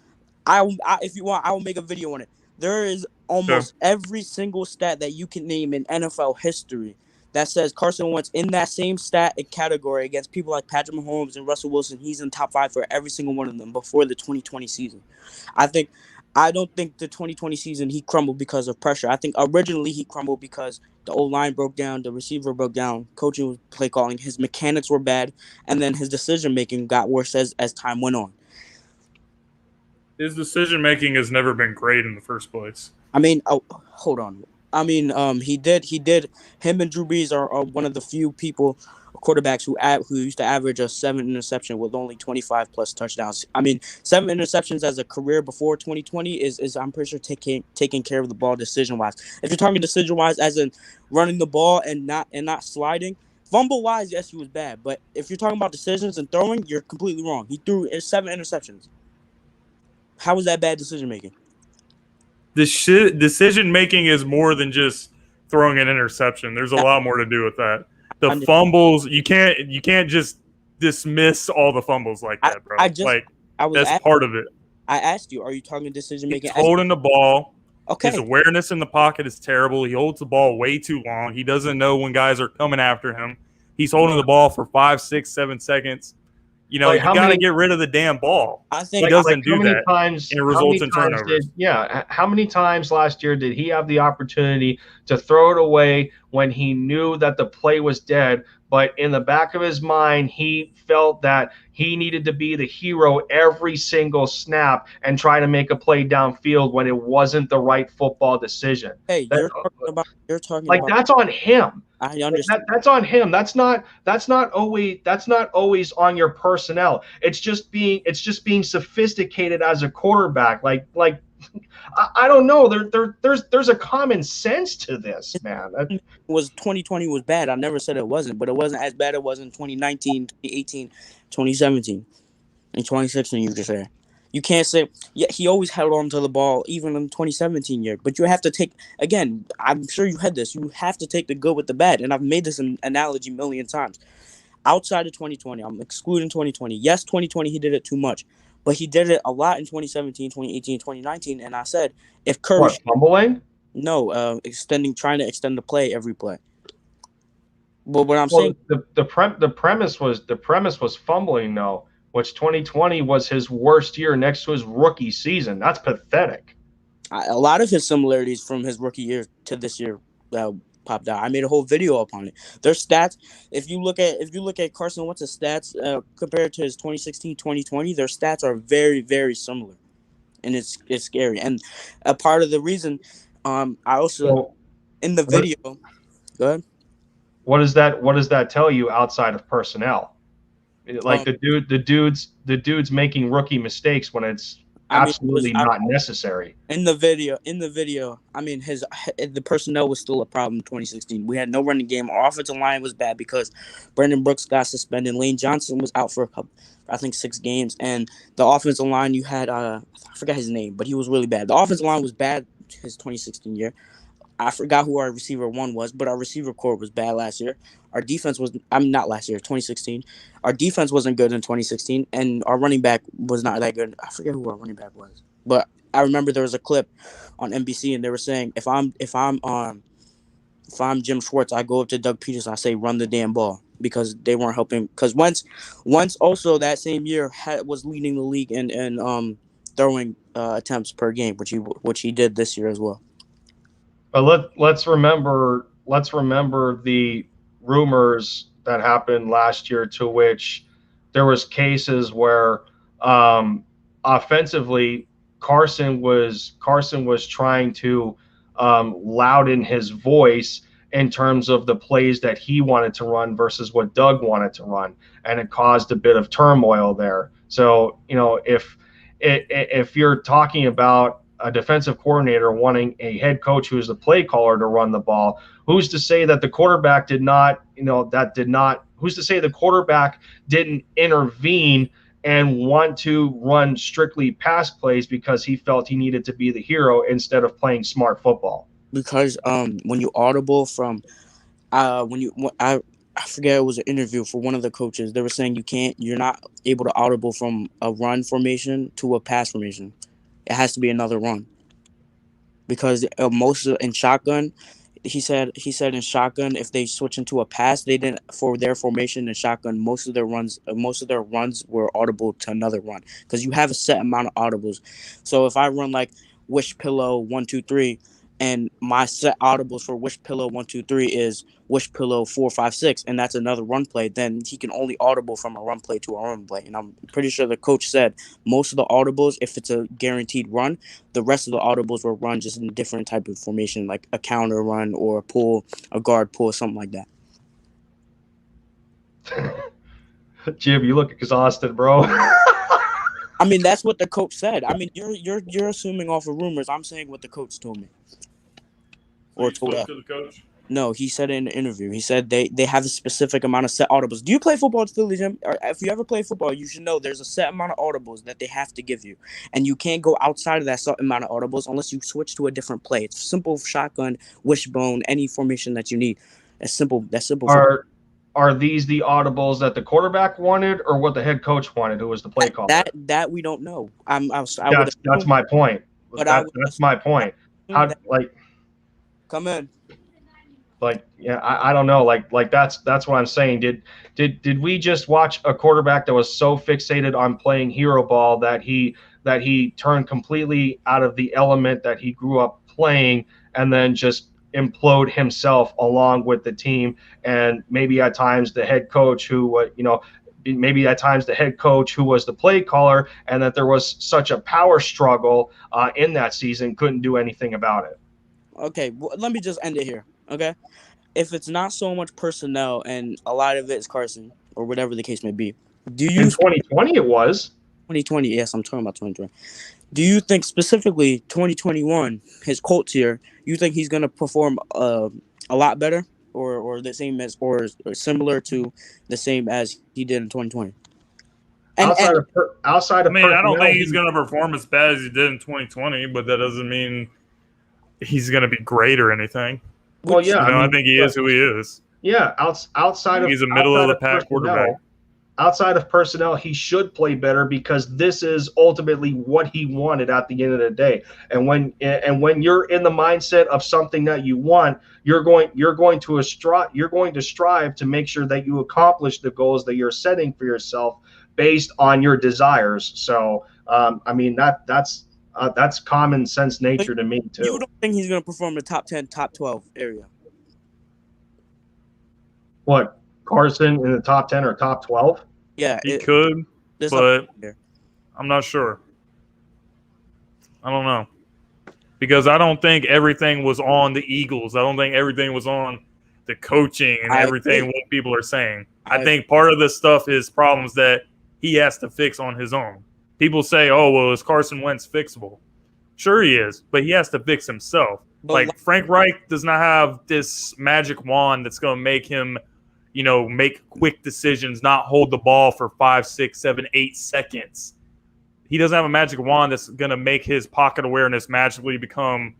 If you want, I will make a video on it. There is almost every single stat that you can name in NFL history that says Carson Wentz in that same stat category against people like Patrick Mahomes and Russell Wilson. He's in top 5 for every single one of them before the 2020 season. I don't think the 2020 season he crumbled because of pressure. I think originally he crumbled because the O-line broke down, the receiver broke down, coaching was play calling, his mechanics were bad, and then his decision-making got worse as time went on. His decision-making has never been great in the first place. I mean, hold on. I mean, he did. Him and Drew Brees are one of the few quarterbacks who used to average a 7 interception with only 25 plus touchdowns. I mean, 7 interceptions as a career before 2020 is I'm pretty sure taking care of the ball decision wise. If you're talking decision wise, as in running the ball and not sliding, fumble wise, yes, he was bad. But if you're talking about decisions and throwing, you're completely wrong. He threw 7 interceptions. How was that bad decision making? Decision making is more than just throwing an interception. There's a lot more to do with that. The fumbles, you can't just dismiss all the fumbles like that, bro. That's part of it. I asked you, are you talking decision making? He's holding the ball. Okay. His awareness in the pocket is terrible. He holds the ball way too long. He doesn't know when guys are coming after him. He's holding the ball for 5, 6, 7 seconds. You know, you got to get rid of the damn ball. I think he doesn't do that. And it results in turnovers. How many times last year did he have the opportunity to throw it away when he knew that the play was dead? But in the back of his mind, he felt that he needed to be the hero every single snap and try to make a play downfield when it wasn't the right football decision. Hey, you're talking about that's on him. I understand. That's on him. That's not always on your personnel. It's just being sophisticated as a quarterback. Like I don't know. There's a common sense to this, man. 2020 was bad. I never said it wasn't, but it wasn't as bad as it was in 2019, 2018, 2017, and 2016. You just said. You can't say, yeah, he always held on to the ball, even in the 2017 year. But you have to take, again, I'm sure you had this, you have to take the good with the bad. And I've made this analogy a million times. Outside of 2020, I'm excluding 2020. Yes, 2020, he did it too much. But he did it a lot in 2017, 2018, 2019. And I said, if Curry... What, fumbling? No, trying to extend the play every play. But what I'm saying... The premise was fumbling, though. which 2020 was his worst year next to his rookie season. That's pathetic. A lot of his similarities from his rookie year to this year popped out. I made a whole video up on it. Their stats, if you look at Carson Wentz's stats compared to his 2016-2020, their stats are very, very similar, and it's scary. And a part of the reason, I also in the video. Go ahead. What does that tell you outside of personnel? Like the dude's making rookie mistakes when it's absolutely not necessary. In the video, I mean, the personnel was still a problem in 2016. We had no running game. Our offensive line was bad because Brandon Brooks got suspended. Lane Johnson was out for 6 games. And the offensive line, you had, I forgot his name, but he was really bad. The offensive line was bad his 2016 year. I forgot who our receiver one was, but our receiver core was bad last year. Our defense was, not last year, 2016. Our defense wasn't good in 2016, and our running back was not that good. I forget who our running back was, but I remember there was a clip on NBC, and they were saying, if I'm Jim Schwartz, I go up to Doug Peters, I say, run the damn ball, because they weren't helping. Because Wentz also that same year was leading the league in throwing attempts per game, which he did this year as well. But let's remember the rumors that happened last year, to which there was cases where offensively Carson was trying to louden his voice in terms of the plays that he wanted to run versus what Doug wanted to run, and it caused a bit of turmoil there. So, if you're talking about a defensive coordinator wanting a head coach who is the play caller to run the ball, who's to say that the quarterback who's to say the quarterback didn't intervene and want to run strictly pass plays because he felt he needed to be the hero instead of playing smart football? Because when you audible from I forget, it was an interview for one of the coaches. They were saying you're not able to audible from a run formation to a pass formation. It has to be another run, because in shotgun, he said in shotgun, if they switch into a pass, they didn't, for their formation in shotgun, most of their runs were audible to another run, because you have a set amount of audibles. So if I run like wish pillow 1 2 3, and my set audibles for wish pillow 1 2 3 is wish pillow 4 5 6, and that's another run play, then he can only audible from a run play to a run play. And I'm pretty sure the coach said most of the audibles, if it's a guaranteed run, the rest of the audibles will run just in a different type of formation, like a counter run or a pull, a guard pull, something like that. Jim, you look exhausted, bro. I mean, that's what the coach said. I mean, you're assuming off of rumors. I'm saying what the coach told me. Or told us. To the coach? No, he said in an interview. He said they have a specific amount of set audibles. Do you play football at Philly, Jim? Or if you ever play football, you should know there's a set amount of audibles that they have to give you, and you can't go outside of that certain amount of audibles unless you switch to a different play. It's simple shotgun, wishbone, any formation that you need. That's simple. Are these the audibles that the quarterback wanted, or what the head coach wanted, who was the play caller? That we don't know. That's my point. But that's my point. Come in. I don't know. That's what I'm saying. Did we just watch a quarterback that was so fixated on playing hero ball that he turned completely out of the element that he grew up playing, and then just implode himself along with the team? And maybe at times the head coach who was the play caller, and that there was such a power struggle in that season, couldn't do anything about it. Okay, well, let me just end it here, okay? If it's not so much personnel and a lot of it is Carson, or whatever the case may be, in 2020 it was. 2020, yes, I'm talking about 2020. Do you think specifically 2021, his Colts here, you think he's going to perform a lot better or the same as, or similar to the same as he did in 2020? Outside of I mean, I don't think he's going to perform as bad as he did in 2020, but that doesn't mean he's going to be great or anything. Well, yeah, I think he is who he is. Yeah, outside of, he's a middle of the pack quarterback. Outside of personnel, he should play better, because this is ultimately what he wanted at the end of the day. And when you're in the mindset of something that you want, you're going to strive to make sure that you accomplish the goals that you're setting for yourself, based on your desires. So, I mean, that's common sense nature to me too. You don't think he's going to perform in the top 10, top 12 area? What, Carson in the top 10 or top 12? Yeah, He could, but here. I'm not sure. I don't know. Because I don't think everything was on the Eagles. I don't think everything was on the coaching and everything what people are saying. I think part of this stuff is problems that he has to fix on his own. People say, oh, well, is Carson Wentz fixable? Sure he is, but he has to fix himself. Like Frank Reich does not have this magic wand that's going to make him, make quick decisions, not hold the ball for 5, 6, 7, 8 seconds. He doesn't have a magic wand that's going to make his pocket awareness magically become,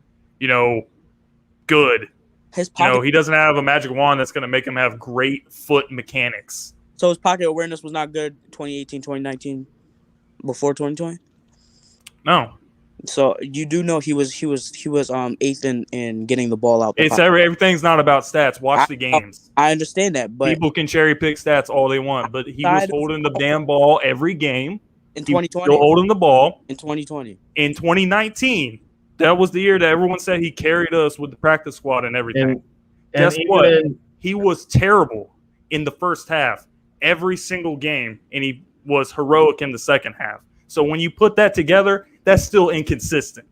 good. He doesn't have a magic wand that's going to make him have great foot mechanics. So his pocket awareness was not good 2018, 2019, before 2020? No. So you do know he was eighth in getting the ball out. Everything's not about stats. Watch the games. I understand that, but people can cherry pick stats all they want, but he was holding the damn ball every game. In 2020, still holding the ball. In 2020, in 2019, that was the year that everyone said he carried us with the practice squad and everything. And guess what? He was terrible in the first half every single game, and he was heroic in the second half. So when you put that together, that's still inconsistent.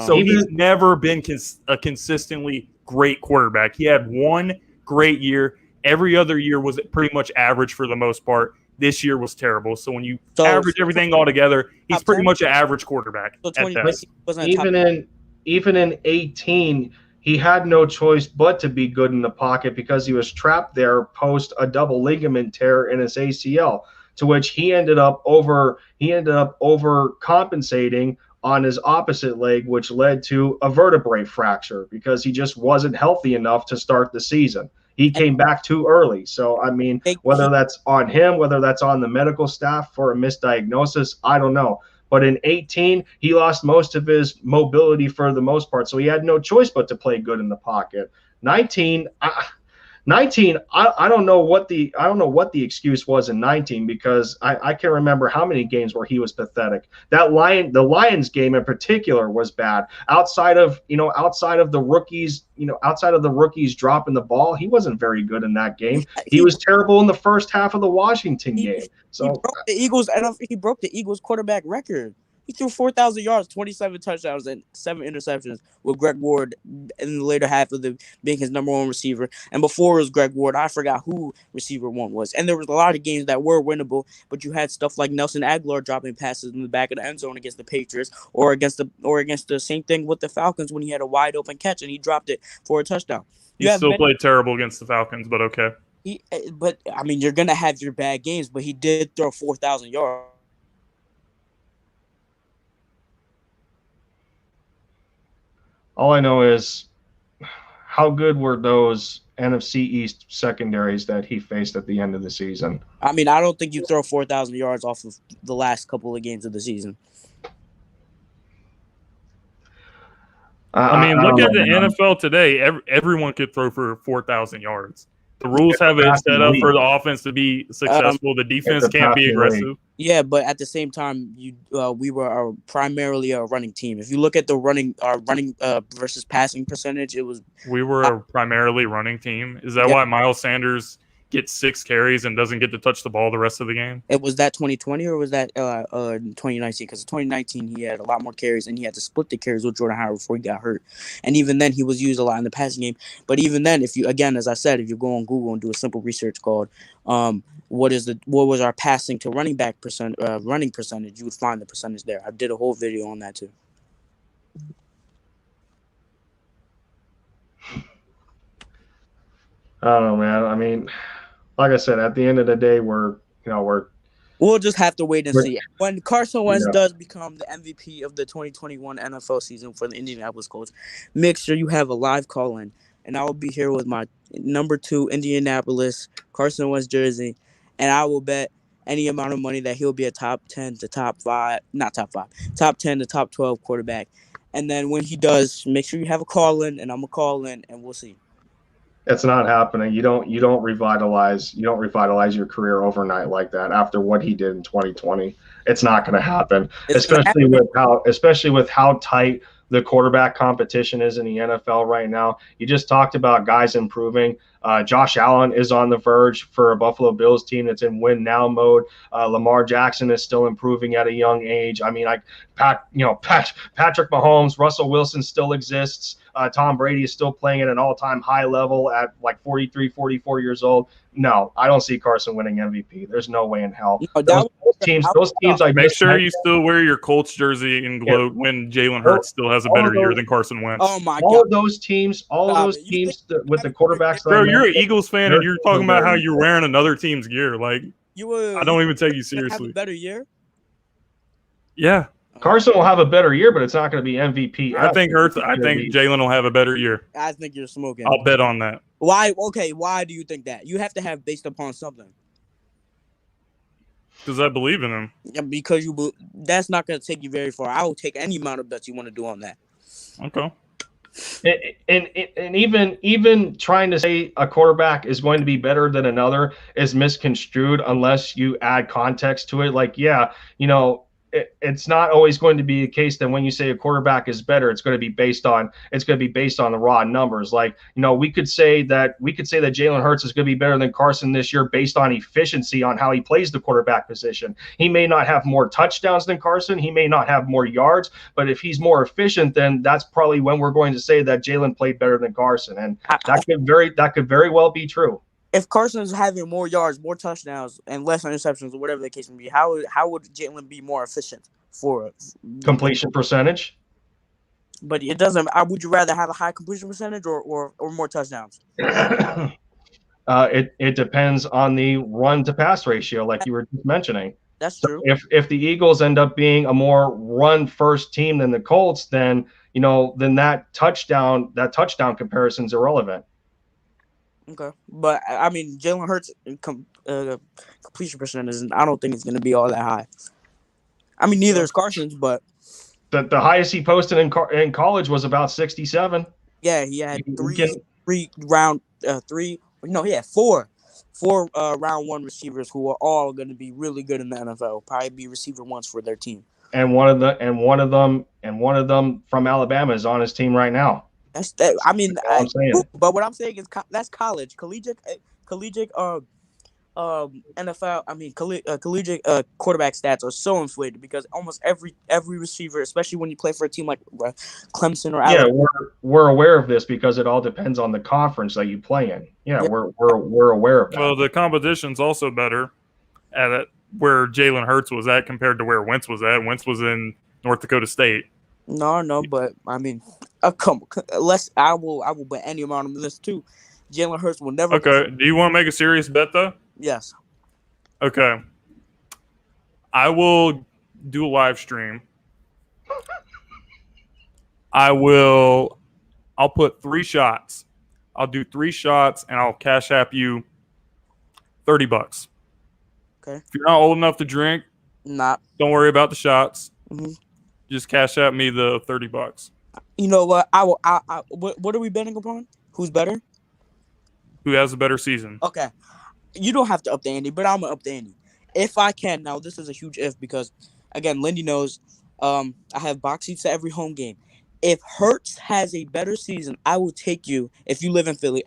So he's never been a consistently great quarterback. He had one great year. Every other year was pretty much average for the most part. This year was terrible. So when you average everything all together, he's pretty much an average quarterback. So even in 18, he had no choice but to be good in the pocket because he was trapped there post a double ligament tear in his ACL, to which he ended up overcompensating on his opposite leg, which led to a vertebrae fracture because he just wasn't healthy enough to start the season. He came back too early. So, I mean, whether that's on him, whether that's on the medical staff for a misdiagnosis, I don't know. But in 18, he lost most of his mobility for the most part. So he had no choice but to play good in the pocket. 19, I don't know what the excuse was in 19 because I can't remember how many games where he was pathetic. The Lions game in particular was bad. Outside of the rookies dropping the ball, he wasn't very good in that game. He was terrible in the first half of the Washington game. So he broke the Eagles quarterback record. He threw 4,000 yards, 27 touchdowns, and 7 interceptions with Greg Ward in the later half of being his number one receiver. And before it was Greg Ward, I forgot who receiver one was. And there was a lot of games that were winnable, but you had stuff like Nelson Aguilar dropping passes in the back of the end zone against the Patriots, or against the same thing with the Falcons when he had a wide open catch and he dropped it for a touchdown. He still played terrible against the Falcons, but okay. But I mean, you're gonna have your bad games, but he did throw 4,000 yards. All I know is how good were those NFC East secondaries that he faced at the end of the season? I mean, I don't think you throw 4,000 yards off of the last couple of games of the season. I mean, look at the NFL today. Everyone could throw for 4,000 yards. The rules have it set up for the offense to be successful. The defense can't be aggressive. Yeah, but at the same time, we were primarily a running team. If you look at the running versus passing percentage, we were a primarily running team. Is that why Miles Sanders gets 6 carries and doesn't get to touch the ball the rest of the game? It was that 2020 or was that 2019? Because in 2019 he had a lot more carries and he had to split the carries with Jordan Howard before he got hurt. And even then he was used a lot in the passing game. But even then, if you go on Google and do a simple research called what was our passing to running back running percentage, you would find the percentage there. I did a whole video on that too. I don't know, man. I mean, like I said, at the end of the day, we'll just have to wait and see. When Carson Wentz does become the MVP of the 2021 NFL season for the Indianapolis Colts, make sure you have a live call-in, and I will be here with my number 2 Indianapolis Carson Wentz jersey, and I will bet any amount of money that he'll be a top 10 to top 10 to top 12 quarterback. And then when he does, make sure you have a call-in, and I'm going to call in, and we'll see. It's not happening. You don't revitalize your career overnight like that after what he did in 2020. It's not going to happen, especially with how tight the quarterback competition is in the NFL right now. You just talked about guys improving. Josh Allen is on the verge for a Buffalo Bills team that's in win now mode. Lamar Jackson is still improving at a young age. I mean, Patrick Mahomes, Russell Wilson still exists. Tom Brady is still playing at an all-time high level at like 43, 44 years old. No, I don't see Carson winning MVP. There's no way in hell. Those teams. I make sure you still wear your Colts jersey and gloat when Jalen Hurts still has a better year than Carson Wentz. Oh my God! All of those teams with the quarterbacks. Bro, you're an Eagles fan and you're talking about how you're wearing another team's gear. Like I don't even take you seriously. Have a better year. Yeah. Carson will have a better year, but it's not going to be MVP. I think Jalen will have a better year. I think you're smoking. I'll bet on that. Why? Okay, why do you think that? You have to have based upon something. Because I believe in him. Yeah, because that's not going to take you very far. I will take any amount of bets you want to do on that. Okay. And even trying to say a quarterback is going to be better than another is misconstrued unless you add context to it. Like, yeah, it's not always going to be a case that when you say a quarterback is better, it's going to be based on the raw numbers. Like, we could say that Jalen Hurts is going to be better than Carson this year based on efficiency on how he plays the quarterback position. He may not have more touchdowns than Carson. He may not have more yards, but if he's more efficient, then that's probably when we're going to say that Jalen played better than Carson. And that could very well be true. If Carson's having more yards, more touchdowns, and less interceptions, or whatever the case may be, how would Jalen be more efficient for completion percentage? But it doesn't. Would you rather have a high completion percentage or more touchdowns? It depends on the run to pass ratio, like you were just mentioning. That's true. So if the Eagles end up being a more run first team than the Colts, then that touchdown comparison is irrelevant. Okay, but I mean, Jalen Hurts' completion percentage, I don't think it's going to be all that high. I mean, neither is Carson's, but the highest he posted in college was about 67. Yeah, he had four round one receivers who are all going to be really good in the NFL. Probably be receiver ones for their team. And one of them from Alabama is on his team right now. But what I'm saying is that's college, collegiate NFL. I mean, collegiate quarterback stats are so inflated because almost every receiver, especially when you play for a team like Clemson or Alabama. Yeah, we're aware of this because it all depends on the conference that you play in. Yeah, yep. We're aware of that. Well, the competition's also better at where Jalen Hurts was at compared to where Wentz was at. Wentz was in North Dakota State. No, but I mean, I will bet any amount on this too. Jalen Hurts will never. Okay, do you want to make a serious bet though? Yes. Okay. I will do a live stream. I'll put 3 shots. I'll do 3 shots and I'll cash app you $30. Okay. If you're not old enough to drink, don't worry about the shots. Mm-hmm. Just cash out me the $30. You know what? What are we betting upon? Who's better? Who has a better season? Okay. You don't have to up the ante, but I'm gonna up the ante. If I can, now this is a huge if because, again, Lindy knows I have box seats to every home game. If Hurts has a better season, I will take you. If you live in Philly,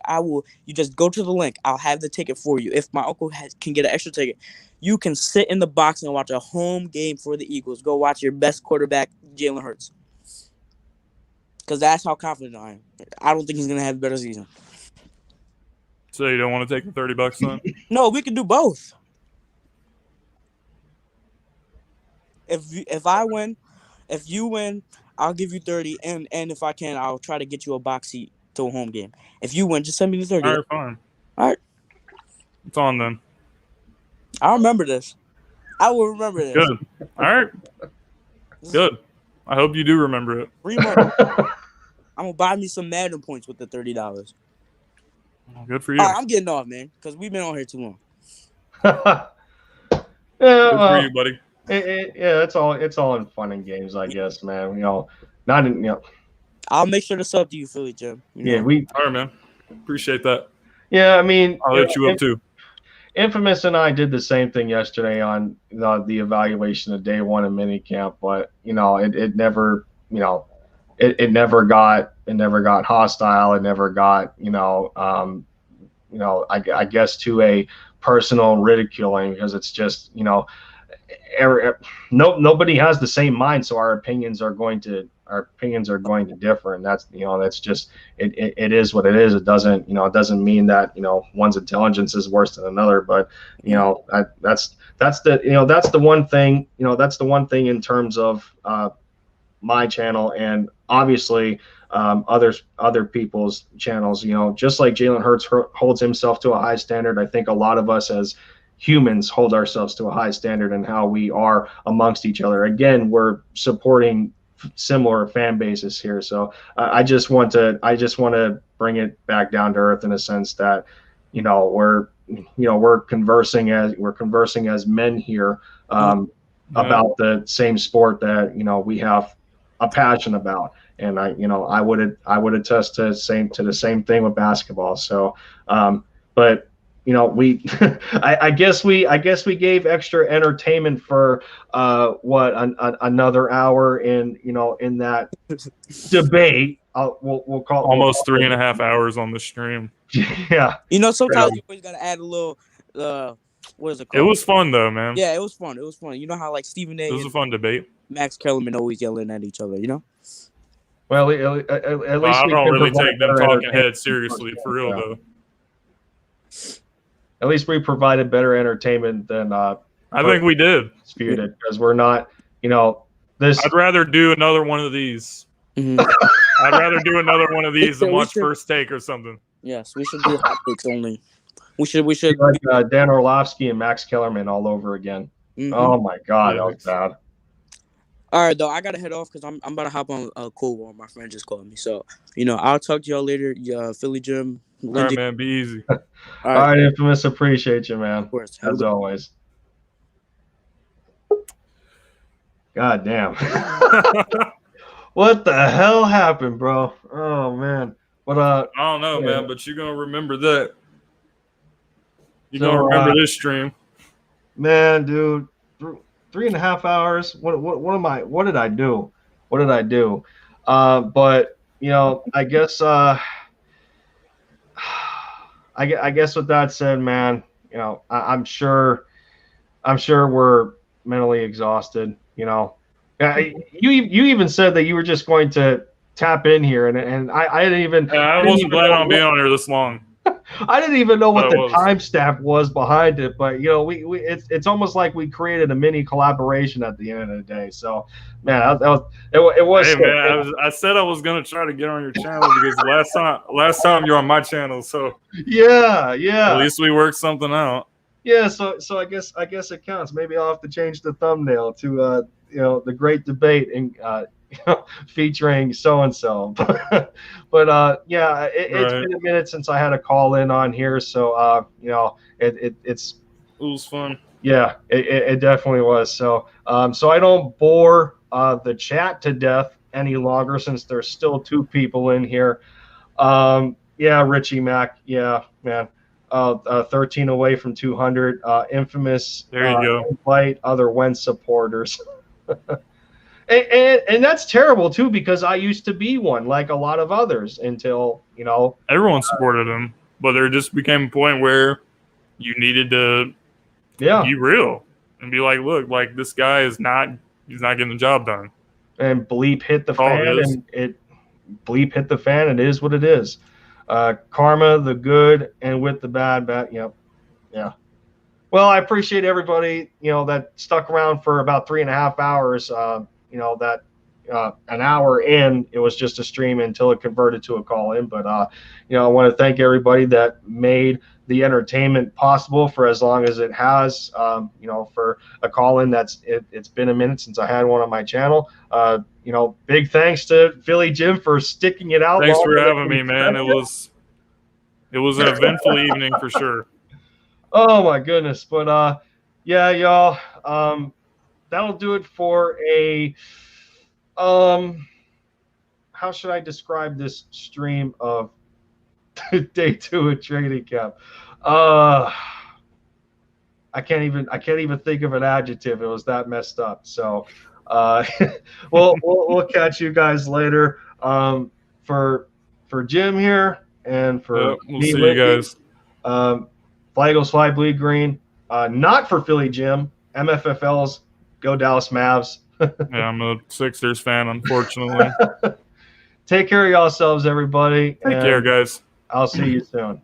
you just go to the link. I'll have the ticket for you. If my uncle can get an extra ticket, you can sit in the box and watch a home game for the Eagles. Go watch your best quarterback, Jalen Hurts. Because that's how confident I am. I don't think he's going to have a better season. So you don't want to take the $30 then? No, we can do both. If I win, if you win, I'll give you 30, and if I can, I'll try to get you a box seat to a home game. If you win, just send me the 30. All right, fine. All right. It's on then. I'll remember this. I will remember this. Good. All right. Good. I hope you do remember it. 3 months. I'm going to buy me some Madden points with the $30. Good for you. All right, I'm getting off, man, because we've been on here too long. Good for you, buddy. It's all in fun and games, I guess, man. I'll make sure to sub to you, Philly Jim. Yeah, all right, man. Appreciate that. Yeah, I mean, I'll hit you up too. Infamous and I did the same thing yesterday on the evaluation of day one of minicamp, but it never, it never got hostile. It never got, I guess to a personal ridiculing, because it's just, nobody has the same mind, so our opinions are going to differ, and that's just it is what it is. It doesn't mean that one's intelligence is worse than another, but that's the one thing in terms of my channel, and obviously other people's channels. Just like Jalen Hurts holds himself to a high standard, I think a lot of us as humans hold ourselves to a high standard in how we are amongst each other. Again, we're supporting similar fan bases here, so I just want to bring it back down to earth in a sense that we're conversing as men here about the same sport that we have a passion about. And I would attest to the same thing with basketball. So but we I guess we gave extra entertainment for another hour in that debate. We'll call almost 3.5 hours on the stream. Yeah. Sometimes you always gotta add a little what is it called? It was fun though, man. Yeah, it was fun. You know how like Stephen A. It was a fun debate. Max Kellerman always yelling at each other, Well, at least I don't really take them talking heads seriously, for real though. At least we provided better entertainment than I think we did. Disputed, because we're not, this. I'd rather do another one of these. Mm-hmm. I'd rather do another one of these than watch First Take or something. Yes, we should do hot takes only. We should like Dan Orlovsky and Max Kellerman all over again. Mm-hmm. Oh my God, that was bad. All right, though, I gotta head off because I'm about to hop on a call while my friend just called me. So, I'll talk to y'all later. Philly Jim. All right, man. Be easy. All right, Infamous. Appreciate you, man. Of course. As always. God damn. What the hell happened, bro? Oh man. But I don't know, man. But you're gonna remember that. You're gonna remember this stream. Man, dude. 3.5 hours. What did I do? But I guess I guess with that said, man, I'm sure we're mentally exhausted. You even said that you were just going to tap in here, and I didn't even. I wasn't planning on being on here this long. I didn't even know what the timestamp was behind it, but it's almost like we created a mini collaboration at the end of the day. So, man, it was. Hey, man, I said I was gonna try to get on your channel because last time you're on my channel, so yeah. At least we worked something out. Yeah, so I guess it counts. Maybe I'll have to change the thumbnail to the great debate and featuring so and so. But yeah, it's been a minute since I had a call in on here, so it was fun. Yeah, it definitely was. So so I don't bore the chat to death any longer since there's still 2 people in here. Yeah, Richie Mack. Yeah, man. 13 away from 200. Infamous. There you go. Invite other Wentz supporters. And that's terrible too, because I used to be one, like a lot of others, until everyone supported him, but there just became a point where you needed to be real and be like, look, like this guy he's not getting the job done. And bleep hit the fan, and it is what it is. Karma, the good, and with the bad. Yep. Yeah. Well, I appreciate everybody, that stuck around for about 3.5 hours. That an hour in, it was just a stream until it converted to a call in. But, I want to thank everybody that made the entertainment possible for as long as it has, for a call in. It's been a minute since I had one on my channel. Big thanks to Philly Jim for sticking it out. Thanks for having me, man. It was an eventful evening for sure. Oh my goodness. But yeah, y'all, that'll do it for a how should I describe this stream of day 2 of training camp. I can't even think of an adjective. It was that messed up. So, we'll catch you guys later. For Jim here and for we'll me, see Lindy, you guys. Fly Eagles Fly, Bleed Green. Not for Philly Jim. MFFL's Go Dallas Mavs. Yeah, I'm a Sixers fan, unfortunately. Take care of yourselves, everybody. Take care, guys. I'll see you soon.